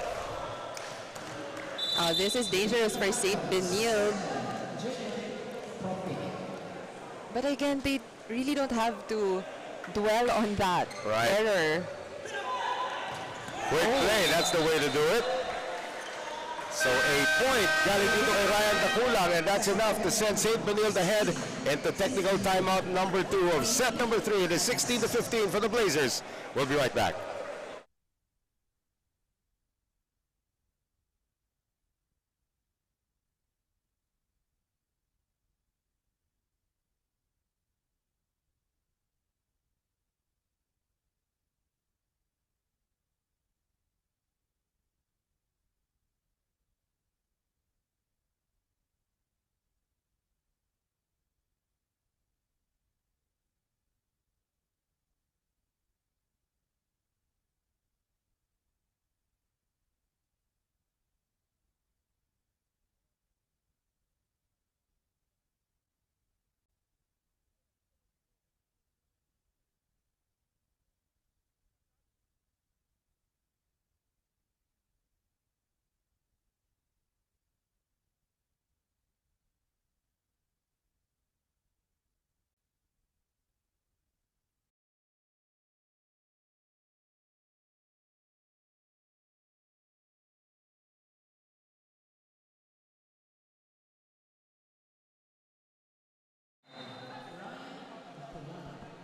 This is dangerous for St. Benilde. But again, they really don't have to dwell on that error. Quick play, that's the way to do it. So a point galing dito kay Ryan Takulang, and that's enough to send St. Benilde ahead into technical timeout number 2 of set number 3. It is 16-15 for the Blazers. We'll be right back.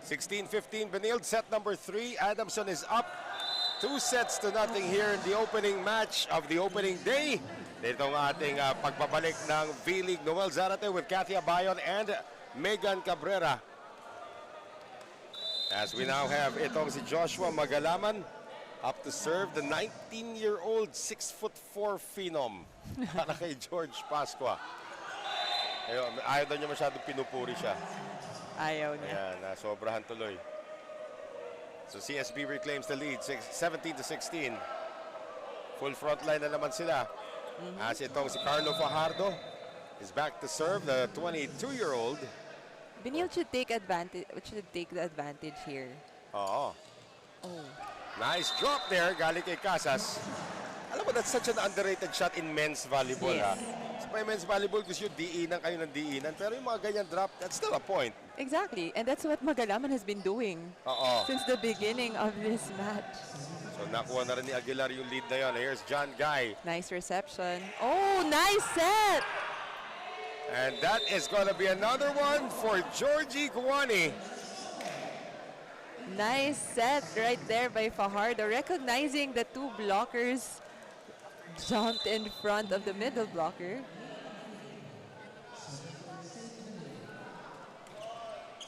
(16-15) Benilde, set number 3. Adamson is up 2-0 here in the opening match of the opening day. Itong ating pagbabalik ng V-League. Noel Zarate with Kathy Abayon and Megan Cabrera. As we now have itong si Joshua Magalaman up to serve, the 19-year-old 6'4" phenom para kay George Pascua. Ayun, ayaw daw niya masyadong pinupuri siya. Ayaw niya. Ayan, sobrahan tuloy. So CSB reclaims the lead, 17-16. Full front line na naman sila. As itong si Carlo Fajardo is back to serve, the 22-year-old. Benil should take advantage. Should take the advantage here. Oo. Oh. Nice drop there, galing kay Casas. Alam mo, that's such an underrated shot in men's volleyball. Yes. Sa men's volleyball, gusto nyo diinan kayo ng diinan. Pero yung mga ganyan drop, that's still a point. Exactly, and that's what Magalaman has been doing since the beginning of this match. So nakuha na rin ni Aguilar yung lead na yun. Here's John Guy. Nice reception. Oh, nice set! And that is going to be another one for Georgie Guani. Nice set right there by Fajardo, recognizing the two blockers jumped in front of the middle blocker.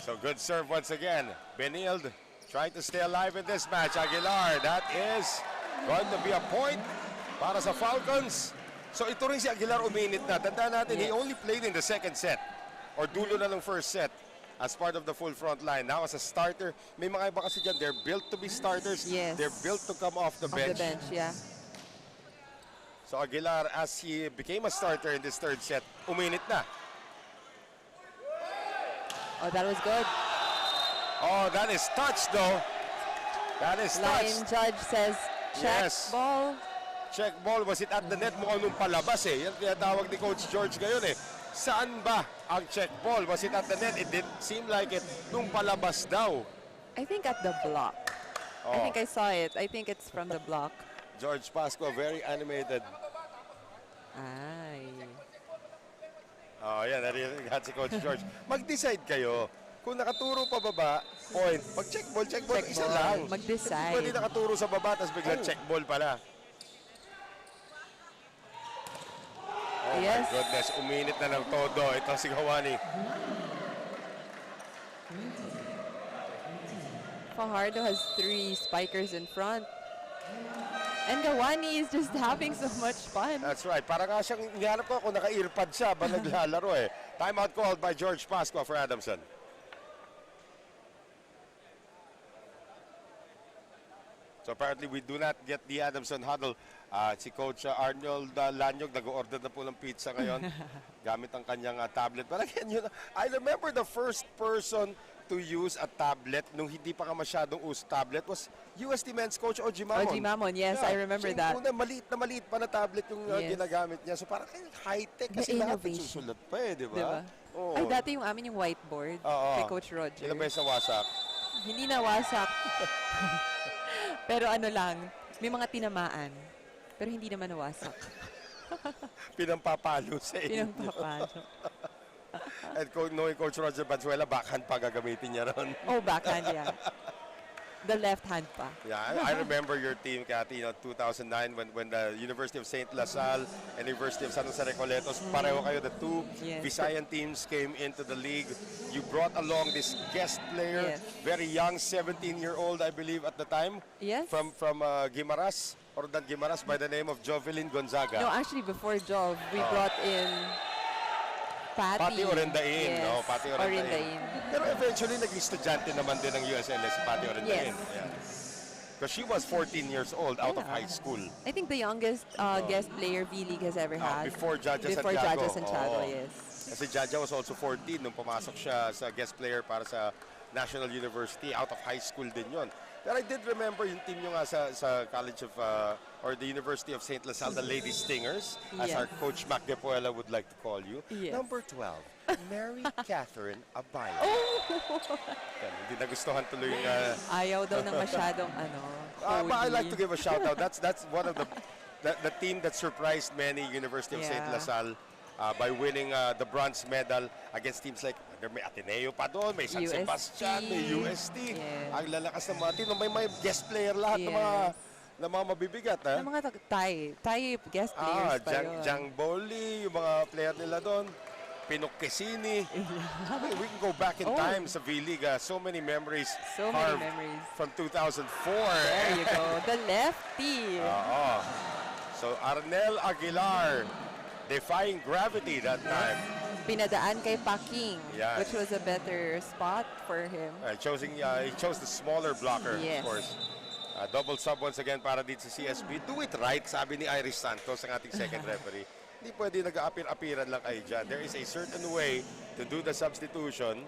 So good serve once again. Benilde trying to stay alive in this match. Aguilar, that is going to be a point para sa Falcons. So ito rin si Aguilar uminit na. Tandaan natin, he only played in the second set or dulo na ng first set as part of the full front line. Now as a starter, may mga iba kasi dyan, they're built to be starters. Yes. They're built to come off the bench. Off the bench, yeah. So Aguilar, as he became a starter in this third set, uminit na. Oh, that was good. Oh, that is touched though. That is Line touched. judge says check ball. Check ball, was it at the net? Mukhang nung palabas eh. Yan tinatawag ni Coach George ngayon eh. Saan ba ang check ball? Was it at the net? It didn't seem like it nung palabas daw. I think at the block. I think I saw it. I think it's from the block. George Pascua, very animated. Ay. Oh, yan. Narinig si Coach George. Mag-decide kayo. Kung nakaturo pa baba, point. Pag check ball, isa lang. Mag-decide. Pwede nakaturo sa baba, tapos biglang check ball pala. Oh yes. My goodness, uminit na ng todo. Ito si Gawani. Fajardo has 3 spikers in front. And Gawani is just having so much fun. That's right. Para nga siyang, hinihanap ko kung naka-earpad siya ba naglalaro eh. Timeout called by George Pascua for Adamson. So apparently we do not get the Adamson huddle. Si Coach Arnold Lanyog nag-order na po ng pizza ngayon gamit ang kanyang tablet. But again, I remember the first person to use a tablet nung hindi pa ka masyadong uso tablet was UST men's coach Oji Mamon. Oji Mamon, yes, I remember that. Una, maliit pa na tablet yung ginagamit niya. So parang high-tech kasi lahat nagsusulat pa eh, di ba? Diba? Oh. Ay, dati yung amin yung whiteboard kay Coach Roger. Ilang beses nawasak? Hindi nawasak. Pero ano lang, may mga tinamaan. Pero hindi naman nawasak. Pinampapalo sa inyo. Pinampapalo. And knowing Coach Roger Valenzuela, backhand pa gagamitin niya ron. Oh, backhand, yeah. The left hand pa. Yeah, I remember your team, Cathy, 2009 when the University of St. LaSalle and University of San Jose Recoletos, pareho kayo, the two Visayan teams came into the league. You brought along this guest player, very young, 17-year-old, I believe, at the time. Yes. From Guimaras, or that Guimaras, by the name of Jovelyn Gonzaga. No, actually, before Jov, we brought in Pati Orendain. Yes. No, Pati Orendain. Pero eventually, naging estudyante naman din ng USLS si Pati Orendain. Yes. Because she was 14 years old out of high school. I think the youngest guest player V-League has ever had. Before Jaja Before Santiago. Jaja Santiago, yes. Kasi Jaja was also 14 nung pumasok siya sa guest player para sa National University. Out of high school din yon. Pero I did remember yung team nyo nga sa College of, or the University of St. LaSalle, the Lady Stingers, as our Coach Mac De Puela would like to call you. Yes. Number 12, Mary Catherine Abayo. Yan, hindi nagustuhan tuloy yung... Ayaw daw ng masyadong but I like to give a shout out. That's one of the team that surprised many University of St. LaSalle by winning the bronze medal against teams like may Ateneo pa doon, may San UST. Sebastian, may UST. Yes. Ang lalakas ng mga team, may guest player lahat ng mga mabibigat. Ng mga Thai guest players pa yun. Jang Boli, yung mga player nila doon. Pinocchesini. We can go back in time sa V-League. So many memories. So many memories. From 2004. There you go. The lefty. So Arnel Aguilar defying gravity that time. Pinadaan kay Paking, Yes. which was a better spot for him. He chose the smaller blocker, Yes. of course. Double sub once again para dito sa CSB. Do it right, sabi ni Iris Santos, ang ating second referee. Hindi pwede nag-aapir-apiran lang kayo dyan. There is a certain way to do the substitution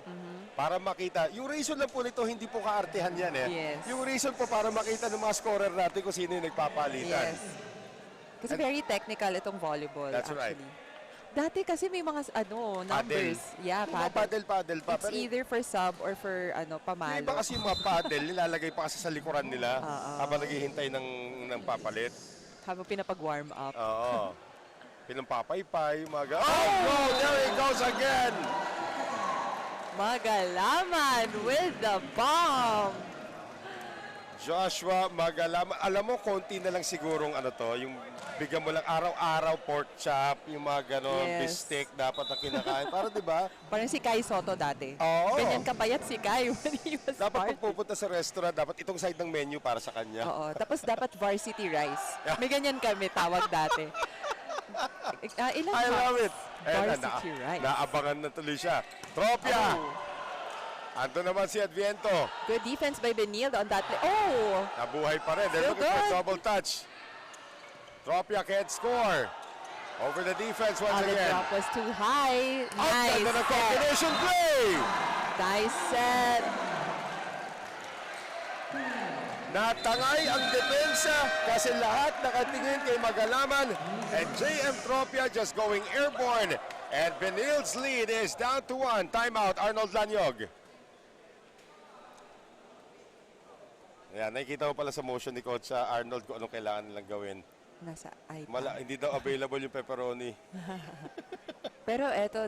para makita. Yung reason lang po nito, hindi po kaartehan yan eh. Yes. Yung reason po para makita ng mga scorer natin kung sino yung nagpapalitan. Yes. Kasi very technical itong volleyball. That's actually. right. Dati kasi may mga numbers. Yeah, Paddle pa. It's either for sub or for Yung pamalo. iba kasi yung mga paddle, nilalagay pa kasi sa likuran nila habang naghihintay ng papalit. Habang pinapag-warm up. Oo. Pinampapaypay, mga oh no, there he goes again! Magalaman with the bomb. Joshua Magalaman. Alam mo, konti na lang sigurong yung bigyan mo lang araw-araw pork chop, yung mga ganon, Yes. beefsteak dapat na kinakain. Para diba? Parang si Kai Soto dati. Oo. Ganyan kapayat si Kai when he was Dapat pag starting. pupunta sa restaurant, dapat itong side ng menu para sa kanya. Oo. Tapos dapat varsity rice. May ganyan kami, tawag dati. Ilang I love cups? it. Ayan na, Varsity rice. naabangan na tuloy siya. Tropia! Oh. Ando naman si Adviento. Good defense by Benilde on that play. Oh! Nabuhay pa rin. They're So looking for good. a double touch. Tropia can't score. Over the defense once The again. drop was too high. Ang Nice ganda ng set. combination play! Nice set. Natangay ang depensa kasi lahat nakatingin kay Magalaman. And JM Tropia just going airborne. And Benilde's lead is down to 1. Timeout, Arnold Lanyog. Ayan, nakikita mo pala sa motion ni Coach Arnold kung anong kailangan nilang gawin. Nasa iPad. Hindi daw available yung pepperoni. Pero eto,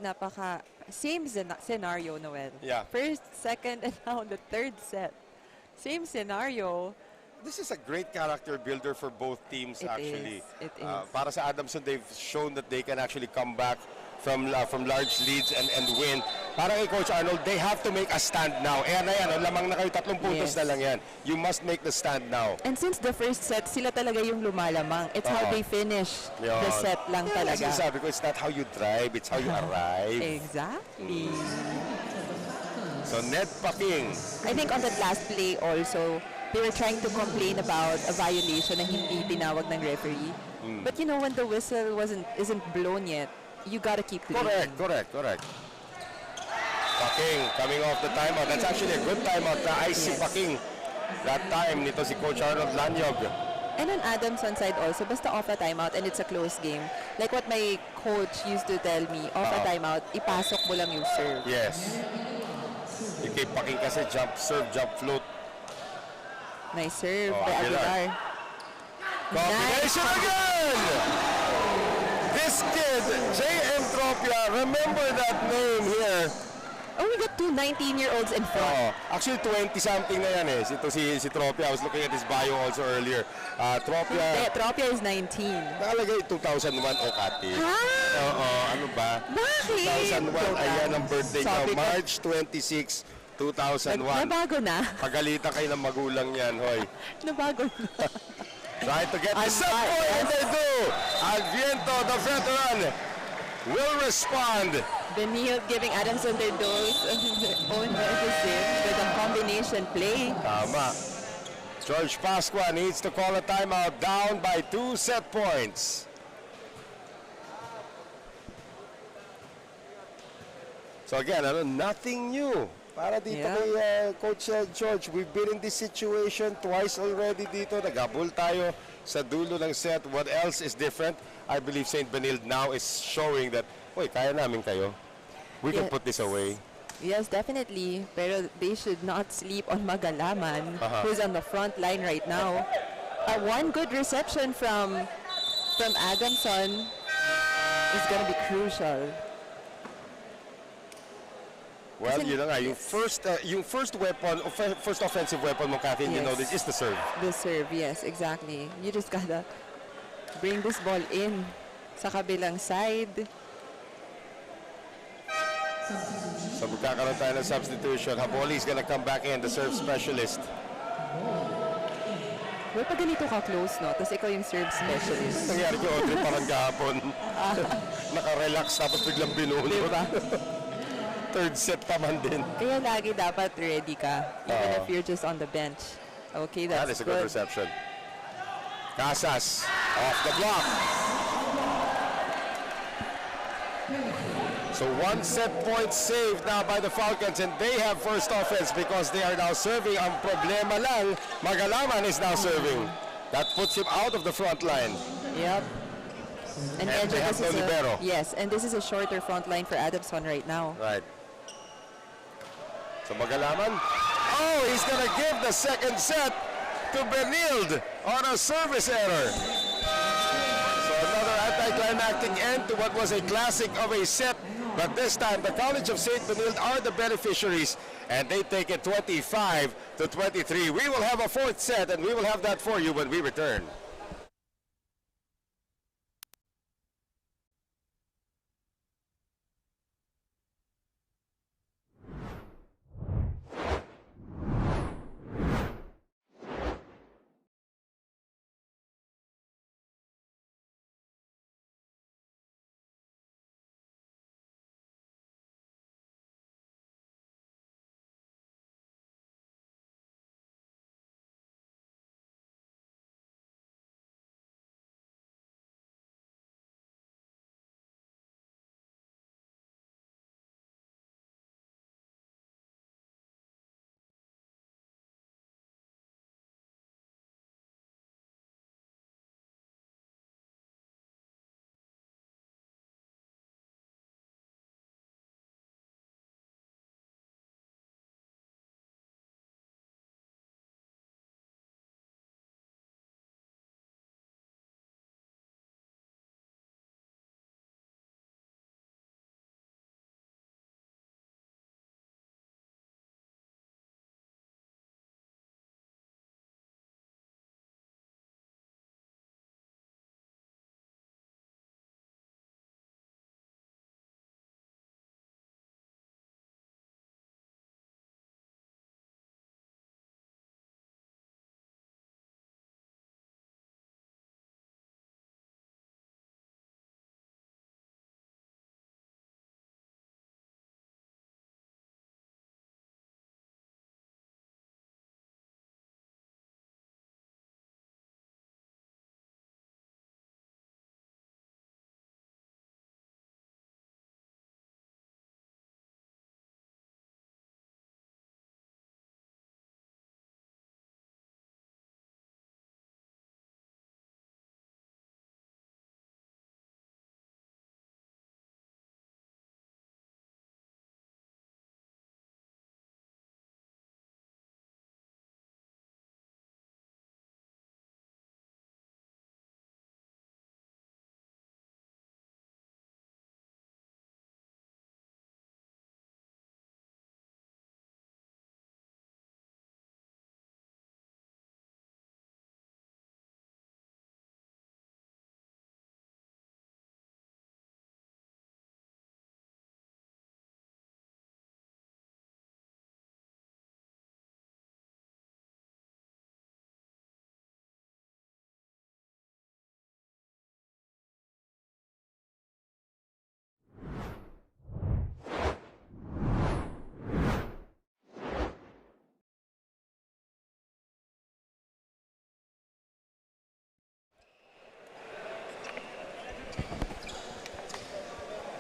same scenario, Noel. Yeah. First, second, and now the third set. Same scenario. This is a great character builder for both teams, It actually. is. It is. Para sa Adamson, they've shown that they can actually come back from large leads and win. Para kay Coach Arnold, they have to make a stand now. Ayan na yan, lamang na kayo, 3 puntos Yes. na lang yan. You must make the stand now. And since the first set, sila talaga yung lumalamang. It's how they finish the Yun. set lang Yan ang talaga. sinasabi ko, it's not how you drive, it's how you arrive. Exactly. So, Ned Paking. I think on that last play also, they were trying to complain about a violation na hindi tinawag ng referee. But you know, when the whistle isn't blown yet, you gotta keep the game. Correct. Paking coming off the timeout. That's actually a good timeout na ice si Yes. Paking. That time nito si Coach Arnold Lanyog. And on Adamson side also, basta off a timeout and it's a close game. Like what my coach used to tell me, off a timeout, ipasok mo lang yung serve. Yes. Kay Paking kasi jump serve, jump float. Nice serve Oh, by Aguilar. Aguilar. Combination again! This kid, JM Tropia, remember that name here. Oh, we got two 19-year-olds in front. Actually, 20-something na yan eh. Si Tropia. I was looking at his bio also earlier. Tropia, Tropia is 19. nakalagay 2001 o Kati. Ha? Oo, ano ba? Bakit? 2001, ayan ang birthday niya. Sabi ko- March 26, 2001. Nabago na. Pagalitan kayo ng magulang yan, hoy. Nabago na. Trying to get the set point, and they do. Adviento, the veteran, will respond. Benilde giving Adamson their dose of their own medicine with a combination play. Tama. George Pasqua needs to call a timeout, down by 2 set points. So again, nothing new. Para dito Yeah. kay Coach George, we've been in this situation twice already dito. Nagabol tayo sa dulo ng set. What else is different? I believe St. Benilde now is showing that, uy, kaya namin kayo. We can Yes. put this away. Yes, definitely. Pero they should not sleep on Magalaman, who's on the front line right now. One good reception from Adamson is going to be crucial. Well, Kasi- yun na nga, yung first weapon, first offensive weapon mo, Kathy, you Yes. know this is the serve. The serve, yes, exactly. You just gotta bring this ball in sa kabilang side. So magkakaroon tayo ng substitution. Haboli's gonna come back in, the serve specialist. Well, pag ganito ka close, no? Tapos ikaw yung serve specialist. Nangyari kay Audrey parang kahapon. Naka-relax tapos biglang binulot. Diba? Third set pa man din. Kaya lagi dapat ready ka, even if you're just on the bench. Okay, that's That is a good reception. Casas off the block. So 1 set point saved now by the Falcons, and they have first offense because they are now serving. Ang problema lang, Magalaman is now serving. That puts him out of the front line. Yep. And they have no libero. Yes, and this is a shorter front line for Adamson right now. Right. So Magalaman. Oh, he's gonna give the second set to Benilde on a service error. So another anticlimactic end to what was a classic of a set. But this time, the College of St. Benilde are the beneficiaries, and they take it 25-23. We will have a fourth set, and we will have that for you when we return.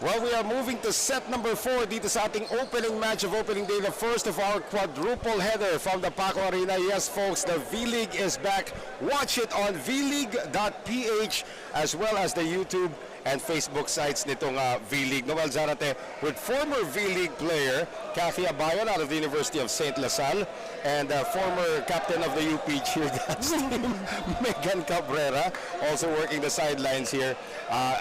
Well, we are moving to set number 4 dito sa ating opening match of opening day, the first of our quadruple header from the Paco Arena. Yes, folks, the V-League is back. Watch it on vleague.ph as well as the YouTube and Facebook sites nitong V-League. Noel Zarate with former V-League player Kathy Abayon out of the University of St. LaSalle and former captain of the UP cheer dance team Megan Cabrera also working the sidelines here.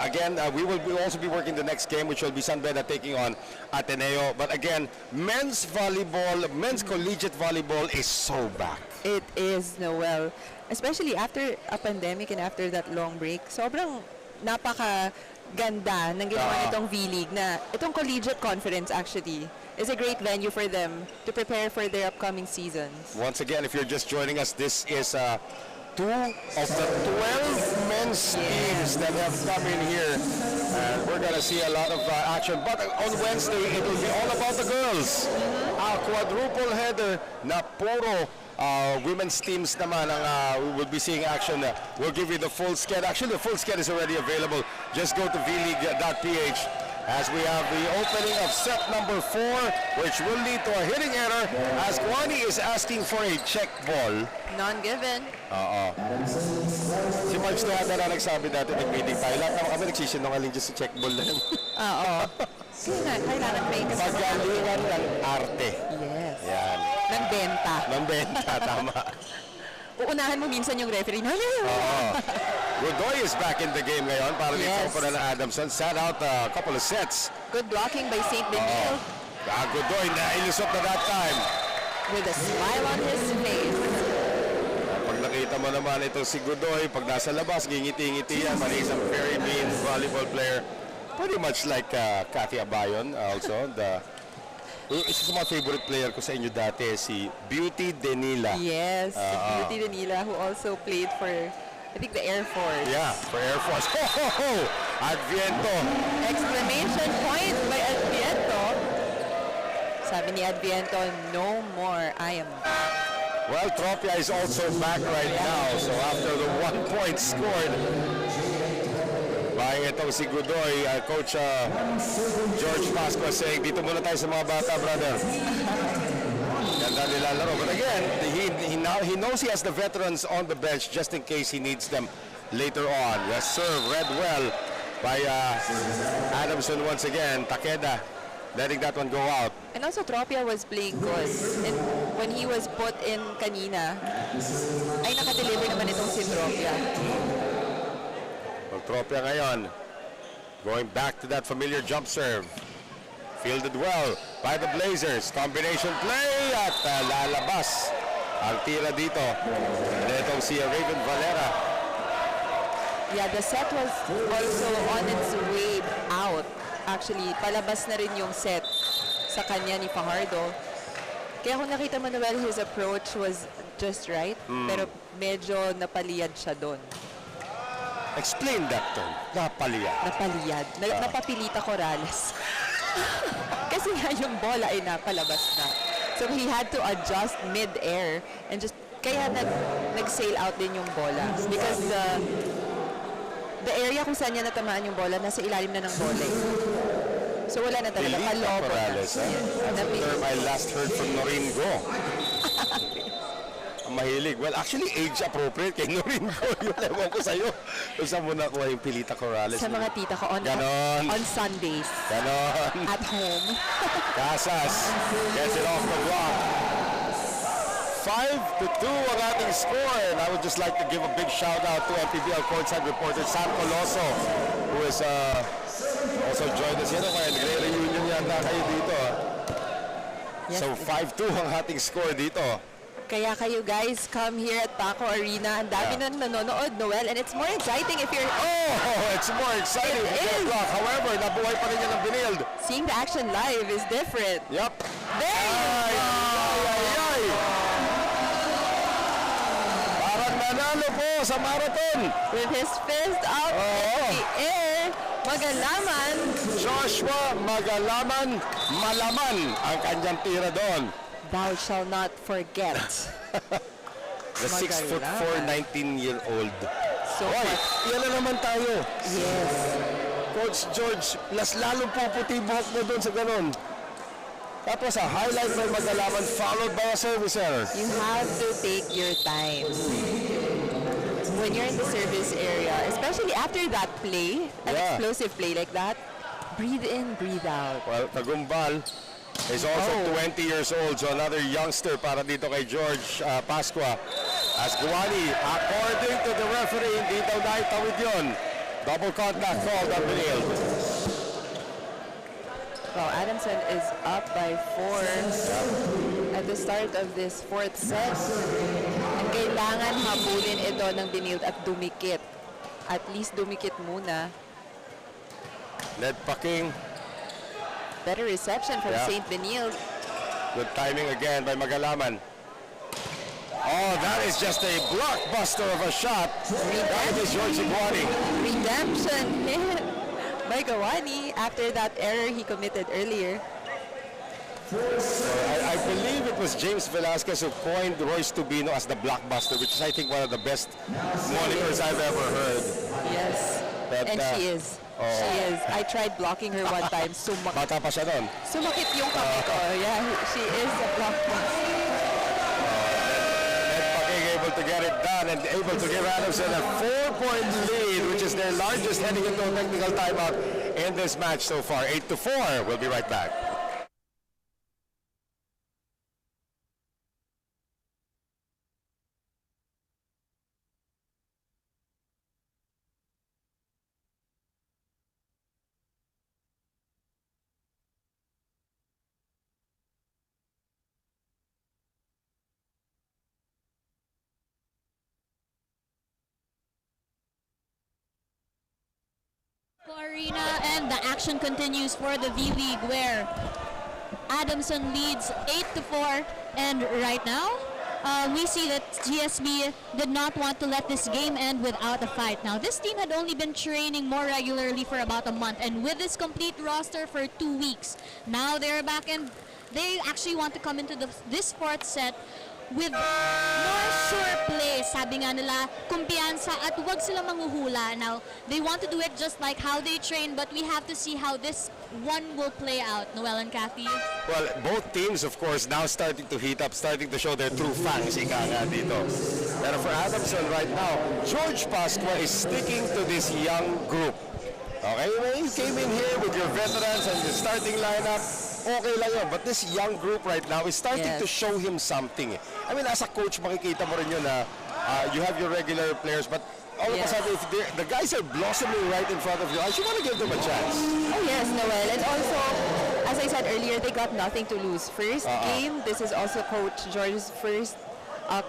Again, we will also be working the next game, which will be San Beda taking on Ateneo. But again, men's volleyball, men's collegiate volleyball is so back. It is, Noel. Especially after a pandemic and after that long break, sobrang ganda ng ginawa nitong V-League na itong Collegiate Conference actually is a great venue for them to prepare for their upcoming seasons. Once again, if you're just joining us, this is 2 of the 12 men's teams that have come in here. And we're going to see a lot of action. But on Wednesday, it will be all about the girls. A quadruple header na puro women's teams naman ang we will be seeing action. We'll give you the full schedule. Actually, the full schedule is already available. Just go to vleague.ph as we have the opening of set number 4, which will lead to a hitting error as Kwani is asking for a check ball. Non-given. Si Marge na yata na nagsabi dati, nag-meeting tayo. Lahat naman kami nagsisinungaling dyan sa check ball na yun. Oo. Kaya kailangan may Pagalingan ng arte. Yes. Yan. Ng benta. Ng benta, tama. Uunahan mo minsan yung referee. No. Godoy is back in the game ngayon para dito Yes. sa na Adamson. Sat out a couple of sets. Good blocking by St. Benil Godoy na ilusot na that time. with a smile on his face. Pag nakita mo naman itong si Godoy, pag nasa labas, gingiti-ngiti yan. But he's a very mean volleyball player. Pretty much like Cathy Abayon also. Isa sa mga favorite player ko sa inyo dati, si Beauty Denila. Yes, Beauty Danila who also played for, I think, the Air Force. Yeah, for Air Force. Ho, ho, ho! Adviento. Exclamation point by Adviento. Sabi ni Adviento, no more, I am back. Well, Tropia is also back right now. So after the 1 point scored by itong si Godoy, Coach George Pascua saying, dito muna tayo sa mga bata, brother. Ganda nila laro. But again, he knows he has the veterans on the bench just in case he needs them later on. The serve read well by Adamson once again. Takeda letting that one go out. And also Tropia was playing good. And when he was put in kanina, ay nakadeliver naman itong si Tropia. Tropia ngayon, going back to that familiar jump serve. Fielded well by the Blazers. Combination play at lalabas ang tira dito. And itong si Raven Valera. Yeah, the set was also on its way out. Actually, palabas na rin yung set sa kanya ni Fajardo. Kaya kung nakita mo na well, his approach was just right. Pero medyo napaliyad siya doon. Explain that term. Napaliyad. Napaliyad. Napapilita Corrales. Kasi nga yung bola ay napalabas na. So he had to adjust mid-air and just kaya nag-sail out din yung bola. Because the area kung saan niya natamaan yung bola, nasa ilalim na ng bola. So wala na talaga. Pilita Kalobo na. Corrales. That's the term I last heard from Noreen Go. Mahilig. Well, actually, age appropriate kay Noreen Go. Yun, ewan ko sa'yo. Kung saan mo nakuha yung Pilita Corrales? Sa mga tita ko Ganon. on Sundays. Ganon. At home. Casas gets it off the block. 5-2 ang ating score. And I would just like to give a big shout out to MPBL courtside reporter Sam Coloso, who is also joined us. Yan kaya nagre-reunion yata kayo dito. Yes. So 5-2 ang ating score dito. Kaya kayo guys, come here at Paco Arena. Ang dami nang nanonood, Noel. And it's more exciting if you're... Oh, it's more exciting. It is. However, nabuhay pa rin yan ang binild. Seeing the action live is different. Yup. There you go! Parang nanalo po sa marathon. With his fist up in the air, Magalaman. Joshua Magalaman, malaman ang kanyang tira doon. Thou shall not forget. The 6'4", 19-year-old. So, Yan na naman tayo. yes. Coach George, lalong puputi buhok mo doon sa ganun. Tapos highlight by Magalaman followed by a service error. You have to take your time. When you're in the service area, especially after that play, an explosive play like that, breathe in, breathe out. Well, Tagumbal is also 20 years old, so another youngster para dito kay George Pascua. As Guwani, according to the referee, hindi daw naitawid yun. Double contact called on Benil. Well, Adamson is up by 4 at the start of this fourth set. And kailangan habulin ito ng Benil at dumikit. At least dumikit muna. Ned Paking. Better reception from Yeah. St. Benil. Good timing again by Magalaman. Oh, that is just a blockbuster of a shot. That is George Iguani. Redemption hit by Gawani after that error he committed earlier. I believe it was James Velasquez who coined Royce Tubino as the blockbuster, which is I think one of the best monikers I've ever heard. Yes. But, And she is. She is. I tried blocking her one time. Bata pa siya doon. Sumakit yung kamay ko. Yeah, she is a blockbuster. Ned Paking able to get it done and able to give Adamson a 4-point lead, which is their largest heading into a technical timeout in this match so far. 8-4. We'll be right back. Arena, and the action continues for the V-League where Adamson leads 8-4, and right now we see that CSB did not want to let this game end without a fight. Now this team had only been training more regularly for about a month, and with this complete roster for 2 weeks, now they're back and they actually want to come into this fourth set with more sure play. Sabi nga nila, kumpiyansa at wag sila manghuhula. Now, they want to do it just like how they train, but we have to see how this one will play out. Noel and Kathy? Well, both teams, of course, now starting to heat up, starting to show their true fangs, ika nga dito. Pero for Adamson right now, George Pascua is sticking to this young group. Okay, when you came in here with your veterans and the starting lineup, okay lang yun. But this young group right now is starting to show him something. I mean, as a coach, makikita mo rin yun na you have your regular players, but all of a sudden, if the guys are blossoming right in front of you, I should want to give them a chance. Oh yes, Noel. And also, as I said earlier, they got nothing to lose. First game, this is also Coach George's first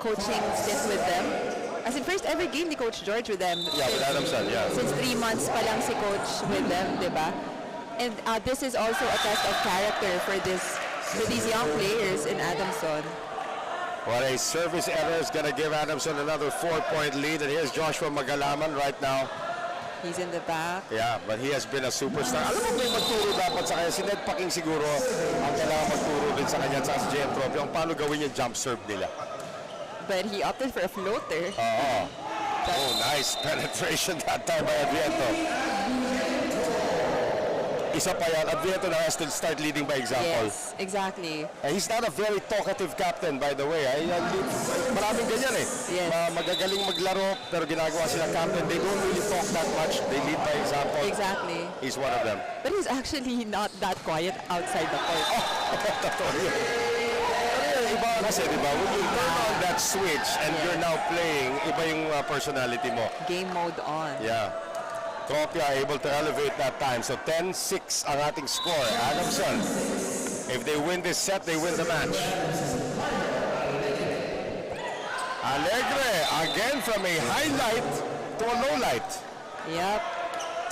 coaching stint with them. As in, first ever game ni Coach George with them. Yeah, with Adamson, yeah. Since 3 months pa lang si Coach with them, di ba? And this is also a test of character for these young players in Adamson. What a service error is going to give Adamson another 4-point lead. And here's Joshua Magalaman right now. He's in the back. Yeah, but he has been a superstar. Alam mo may magturo dapat sa kanya. Si Ned Paking siguro ang kailangan magturo din sa kanya sa JM Trophy. Ang paano gawin yung jump serve nila. But he opted for a floater. Oh, nice penetration that time by Adviento. Isa pa yan, Adviento now has to start leading by example. Yes, exactly. He's not a very talkative captain, by the way. Maraming ganyan eh. Yes. Magagaling maglaro, pero ginagawa sila captain. They don't really talk that much. They lead by example. Exactly. He's one of them. But he's actually not that quiet outside the court. Totoo yun. Iba kasi, di ba? When you turn on that switch and you're now playing, iba yung personality mo. Game mode on. Yeah. Tropia able to elevate that time. So 10-6 ang ating score. Adamson, if they win this set, they win the match. Alegre, again from a highlight to a low light. Yep.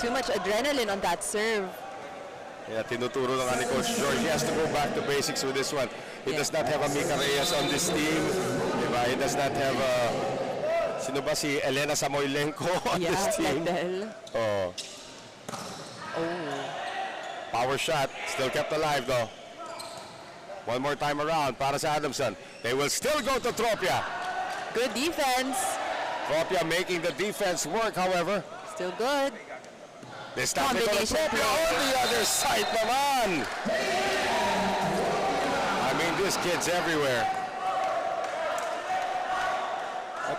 Too much adrenaline on that serve. Yeah, tinuturo na nga ni Coach George. He has to go back to basics with this one. He does not have a Mika Reyes on this team. Diba? He does not have a... Sino ba si Elena Samoilenko on this team? Oh. Power shot. Still kept alive though. One more time around para sa Adamson. They will still go to Tropia. Good defense. Tropia making the defense work, however. Still good. This time they go to Tropia on the other side naman. I mean, this kid's everywhere.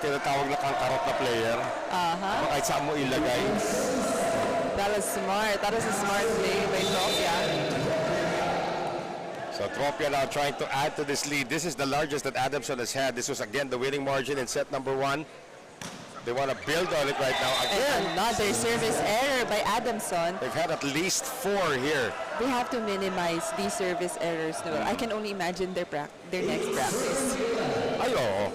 Tinatawag na kangkarot na player. Kahit saan mo ilagay. That was smart. That was a smart play by Tropia. So Tropia now trying to add to this lead. This is the largest that Adamson has had. This was again the winning margin in set number 1. They want to build on it right now. Again, and another service error by Adamson. They've had at least 4 here. They have to minimize these service errors. No, I can only imagine their next practice. Ay, oo.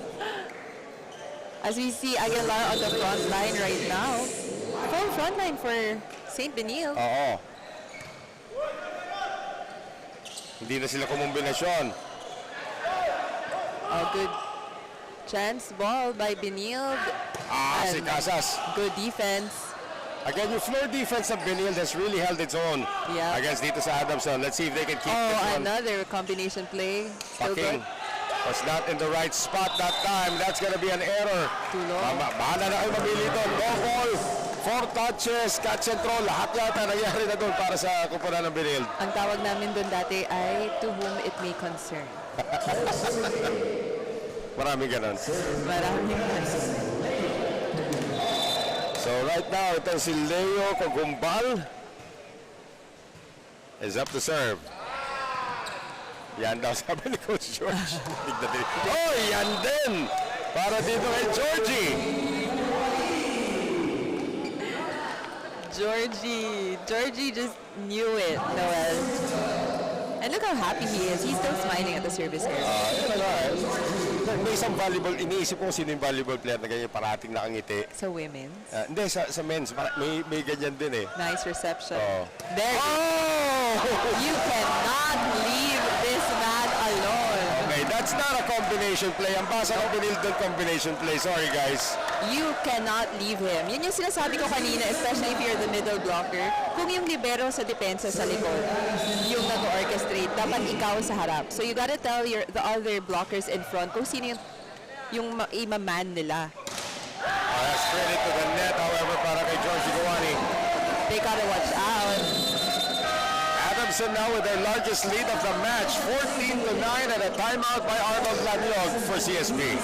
As we see Aguilar on the front line right now. Full front line for St. Benil. Oo. Hindi na sila kumumbinasyon. A good chance ball by Benilde. Si Casas. Good defense. Again, yung floor defense of Benilde has really held its own against dito sa Adamson. Let's see if they can keep this one. Another combination play. Still Paking good. was not in the right spot that time. That's gonna be an error. Too long. Bahala na kayo mamili doon. No ball, 4 touches, catch and throw. Lahat yata nangyari na doon para sa kupunan ng Benilde. Ang tawag namin doon dati ay to whom it may concern. Maraming ganun. Maraming So right now, ito si Leo Cogumbal is up to serve. Yan daw sabi ni Coach George. Oh, yan din! Para dito kay Georgie. Georgie just knew it, Noel. And look how happy he is. He's still smiling at the service area. May isang volleyball, iniisip ko sino yung volleyball player na ganyan parating nakangiti. Sa women's. Hindi, sa men's. May ganyan din eh. Nice reception. Oh. There. You cannot leave this man alone. Okay, that's not a combination play. Ang basa ko Benilde combination play. Sorry, guys. You cannot leave him. Yun yung sinasabi ko kanina, especially if you're the middle blocker. Kung yung libero sa depensa sa likod, yung nag-orchestrate, dapat ikaw sa harap. So you gotta tell the other blockers in front kung sino yung ima-man nila. That's credit to the net, however, para kay Georgie Gawani. They gotta watch out. Adamson now with their largest lead of the match, 14-9, and a timeout by Arnold Laniog for CSB.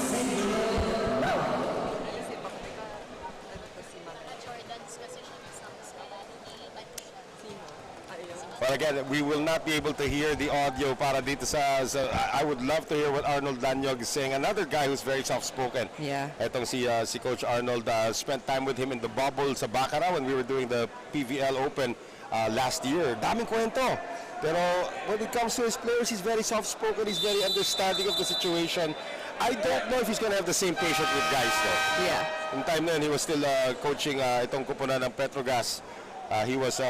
But again, we will not be able to hear the audio para dito sa I would love to hear what Arnold Laniog is saying. Another guy who's very soft-spoken. Yeah. Etong si Coach Arnold, spent time with him in the bubble sa Baccarat when we were doing the PVL Open last year. Daming kwento. Pero when it comes to his players, he's very soft-spoken. He's very understanding of the situation. I don't know if he's gonna have the same patience with guys though. Yeah. In time na yun, he was still coaching itong kupunan ng Petrogas. He was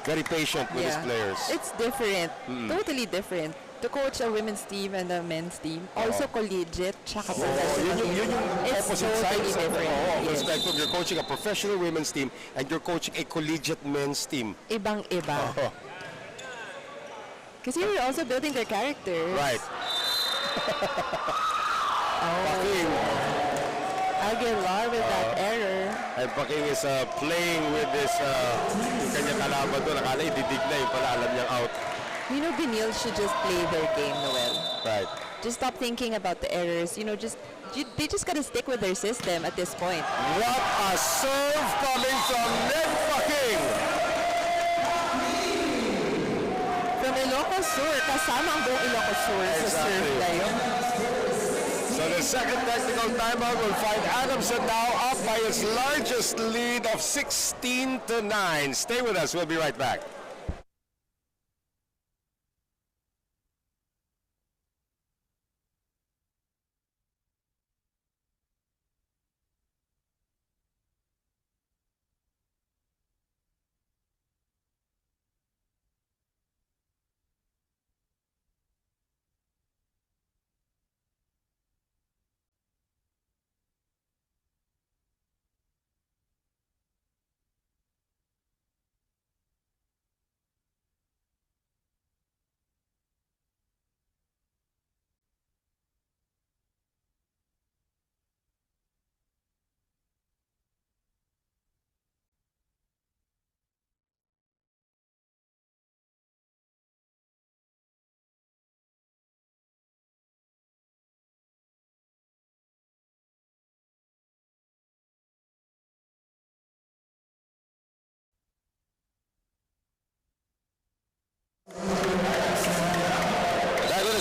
very patient with his players. It's different. Totally different. To coach a women's team and a men's team. Also collegiate, tsaka professional team. Yun yung It's opposite totally sides of different. Yes. spectrum. You're coaching a professional women's team and you're coaching a collegiate men's team. Ibang-iba. Kasi you're also building their characters. Right. Paking. Aguilar with that error. And Paking is playing with this yung kanyang kalaban doon. Akala ididig na yung pala alam niyang out. You know, Benil should just play their game, Noel. Right. Just stop thinking about the errors. You know, they just gotta stick with their system at this point. What a serve coming from Ned Paking. From Ilocos Sur, kasama ang buong Ilocos Sur sa serve na yun. So the second technical timeout will find Adamson now up by its largest lead of 16-9. Stay with us. We'll be right back.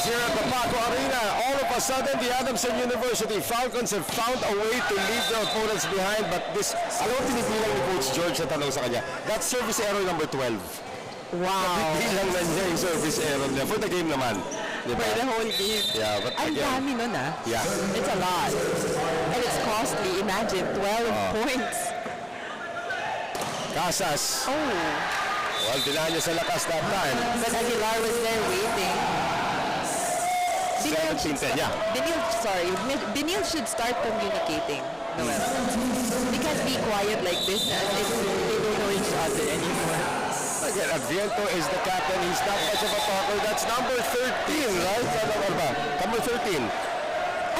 Here at the Paco Arena, all of a sudden the Adamson University Falcons have found a way to leave their opponents behind, but this, alam mo tinibilang ni Coach George na tanong sa kanya, that's service error number 12. Wow. Bilang na niya yung service error niya. For the game naman. Diba? For the whole game. Yeah, but Ang again. dami nun ah. Yeah. It's a lot. And it's costly. Imagine, 12 points. Casas. Oh. Well, dinaan niya sa lakas that time. But Aguilar was there waiting. 17-10, yeah. Benil should start communicating, Noel. They can't be quiet like this as if they don't know each other anymore. Again, Adviento is the captain. He's not much of a talker. That's number 13, right? Ano ba? Number 13.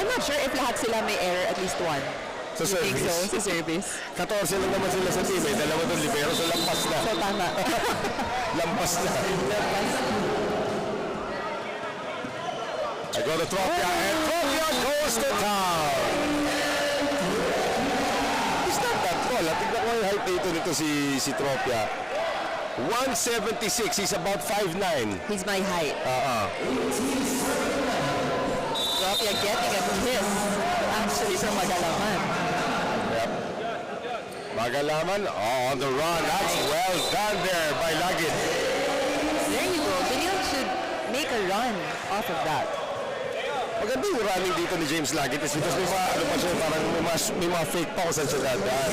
I'm not sure if lahat sila may error, at least one. Sa You think so? service. Sa service. 14 lang naman sila sa team. Eh. Dalawa doon libero, so lampas na. So, tama. Lampas na. I go to Tropia, and Tropia goes to town. He's not that tall. Tignan ko yung height nito si Tropia. 176. He's about 5'9". He's my height. Tropia getting a kiss, actually, from Magalaman. Yep. Magalaman, on the run. That's well done there by Lagit. There you go. Benil should make a run off of that. Maganda yung running dito ni James Lagit is because may mga, ano pa siya, parang may mga fake pa kung saan siya dadaan.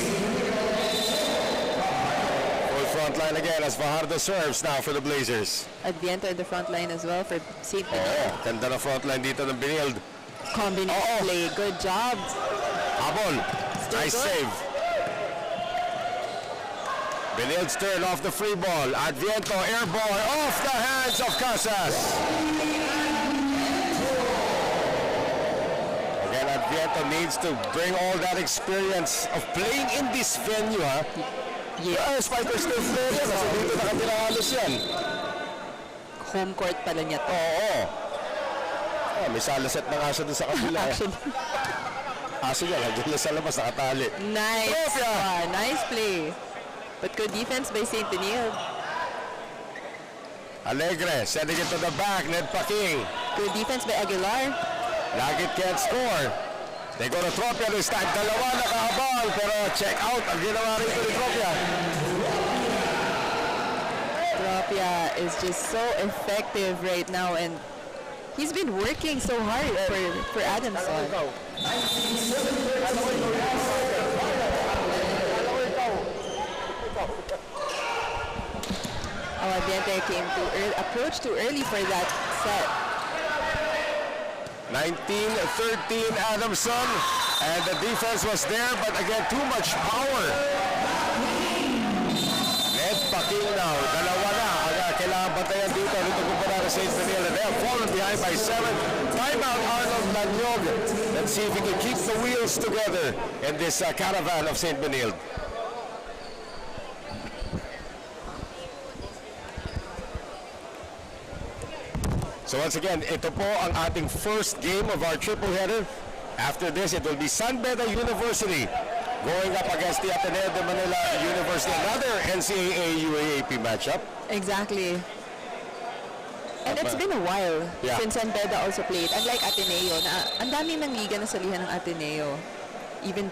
Full front line again as Fajardo serves now for the Blazers. Adviento in the front line as well for St. Benil. Ganda na front line dito ng Binild. Combination play. Good job. Habol. Still Nice good. save. Binild's turn off the free ball. Adviento air ball off the hands of Casas. Again, Adviento needs to bring all that experience of playing in this venue, ha? Yeah. Spikers still play yan. Kasi dito nakatira halos yan. Home court pala niya to. Oo. Oh, may salaset na nga siya doon sa kabila. Actually, Aso niya, nandiyan na sa labas, nakatali. nice. Tropia. Nice play. But good defense by St. Benil. Alegre, sending it to the back, Ned Paking. Good defense by Aguilar. Lagit can't score. They go to Tropia this time. Dalawa nakahabang, pero check out ang ginawa rito ni Tropia. Tropia is just so effective right now, and he's been working so hard for Adamson. Oh, Adviento came too early, approached too early for that set. 19-13 Adamson. And the defense was there, but again, too much power. Ned Paking now. Dalawa na. Kailangan bantayan dito. Dito kumpara na St. Benil. They have fallen behind by 7. Timeout Arnold Lanyog. Let's see if he can keep the wheels together in this caravan of St. Benil. So once again, ito po ang ating first game of our triple header. After this, it will be San Beda University going up against the Ateneo de Manila University. Another NCAA UAAP matchup. Exactly. And it's been a while Yeah. since San Beda also played. Unlike Ateneo, na ang daming ng liga na salihan ng Ateneo. Even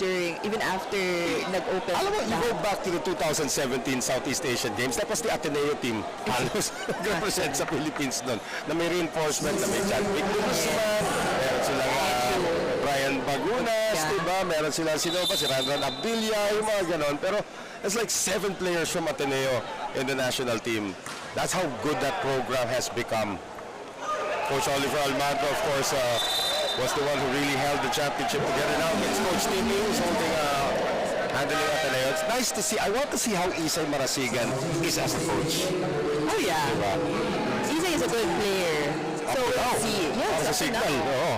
after nag-open. Alam mo, you go back to the 2017 Southeast Asian Games, that was the Ateneo team. Halos represent sa Philippines nun. Na may reinforcement, na may John Vic Guzman, meron silang Brian Bagunas, Yeah. diba? Meron silang sino ba? Si Randran Abdilla, yung mga ganon. Pero it's like 7 players from Ateneo in the national team. That's how good that program has become. Coach Oliver Almagro, of course, was the one who really held the championship together. Now it's Coach Timmy who's handling Ateneo. It's nice to see. I want to see how Isay Marasigan is as a coach. Oh yeah. Diba? Isay is a good player. So we'll see. Yes, Para sa up to signal. now. Oo.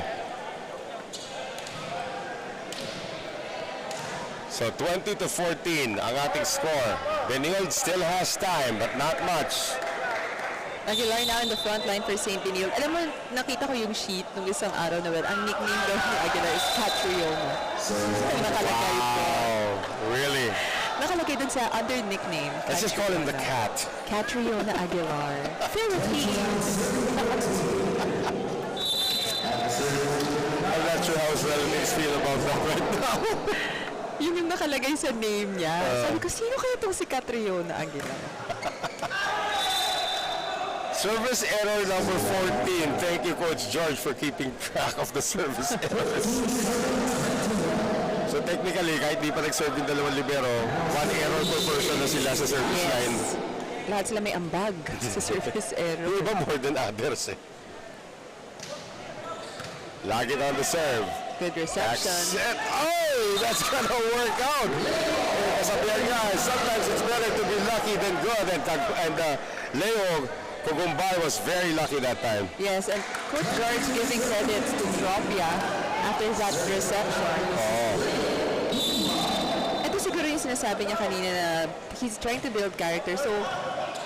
So 20-14 ang ating score. Benil still has time but not much. Aguilar now in the front line for St. Benil. Alam mo, nakita ko yung sheet nung isang araw na well. Ang nickname daw ni Aguilar is Catriona. Nakalagay po. Wow, really? Nakalagay dun sa under nickname. Let's just call him the cat. Catriona Aguilar. Philippines. I'm not sure how Israelis feel about that right now. Yun yung nakalagay sa name niya. Sabi ko, sino kaya itong si Catriona Aguilar? Service error number 14. Thank you, Coach George, for keeping track of the service errors. So technically, kahit di pa nag-serve yung dalawang libero, 1 error per person na sila sa service line. lahat sila may ambag sa surface error. Yung iba more than others eh. Lagi on the serve. Good reception. Set. Oh, that's gonna work out. Kasabihan nga, sometimes it's better to be lucky than good. And Leo Kugumbay was very lucky that time. Yes, and Coach George giving credits to Dropia after that reception. Ito siguro yung sinasabi niya kanina na he's trying to build character. So,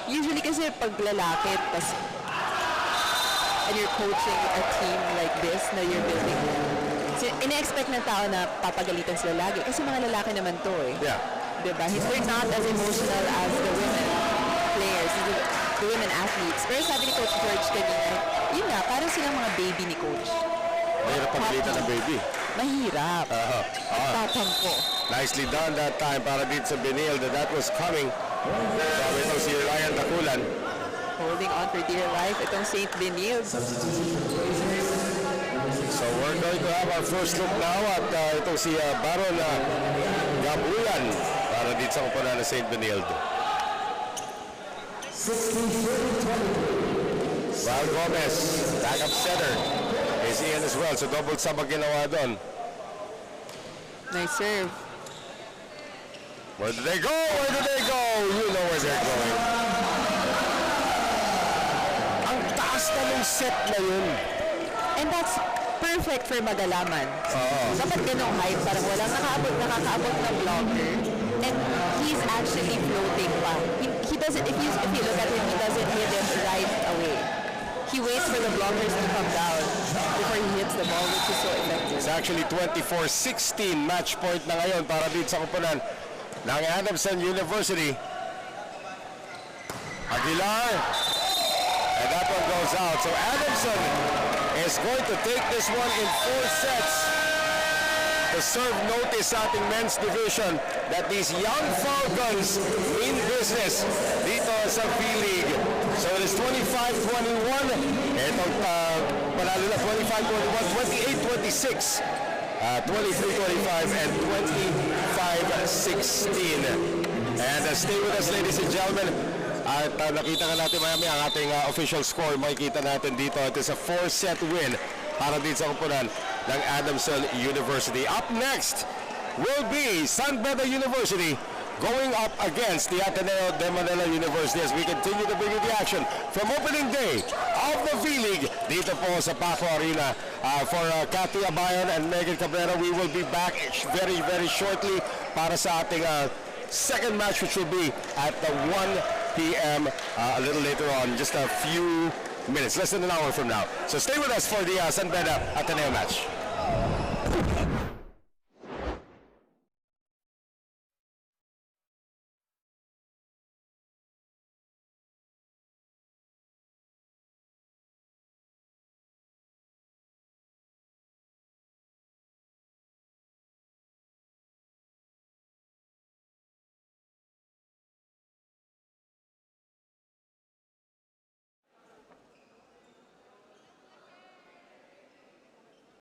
usually kasi pag lalaki, and you're coaching a team like this na you're building, ina-expect ng tao na papagalitan sila lagi. Kasi mga lalaki naman to eh. Yeah. Diba? They're not as emotional as the women players, the women athletes. Pero sabi ni Coach George kanina, yun nga, parang silang mga baby ni Coach. Mahirap pagalitan ng baby. Mahirap. Tatampo. Nicely done that time para dito sa Benil that was coming. Sabi ito si Ryan Takulan. Holding on for dear life itong St. Benil. So we're going to have our first look now at itong si Baron Gabulan para dito sa kupunan ng St. Benil. Val Gomez, backup center, is in as well. So double sub ang ginawa doon. Nice serve. Where did they go? Where did they go? You know where they're going. Ang taas na ng set na yun. And that's perfect for Magalaman. Dapat ganong height, parang walang nakakaabot na blocker. And he's actually floating pa. He doesn't, if you look at him, he doesn't hit it right away. He waits for the blockers to come down before he hits the ball, which is so effective. It's actually 24-16 match point na ngayon para dito sa kupunan ng Adamson University. Aguilar. And that one goes out. So Adamson is going to take this one in 4 sets. To serve notice sa ating men's division that these young Falcons mean business dito sa vleague. So it is 25-21. Itong panalo na 25-21, 28-26, 23-25, and 25-16. And stay with us, ladies and gentlemen. At nakita nga natin mayami ang ating official score. Makikita natin dito. It is a 4-set win para dito sa kupunan ng Adamson University. Up next will be San Beda University going up against the Ateneo de Manila University as we continue to bring you the action from opening day of the V-League dito po sa Paco Arena. For Cathy Abayon and Megan Cabrera, we will be back very, very shortly para sa ating second match, which will be at the 1 p.m. A little later on, just a few minutes, less than an hour from now. So stay with us for the San Beda Ateneo match.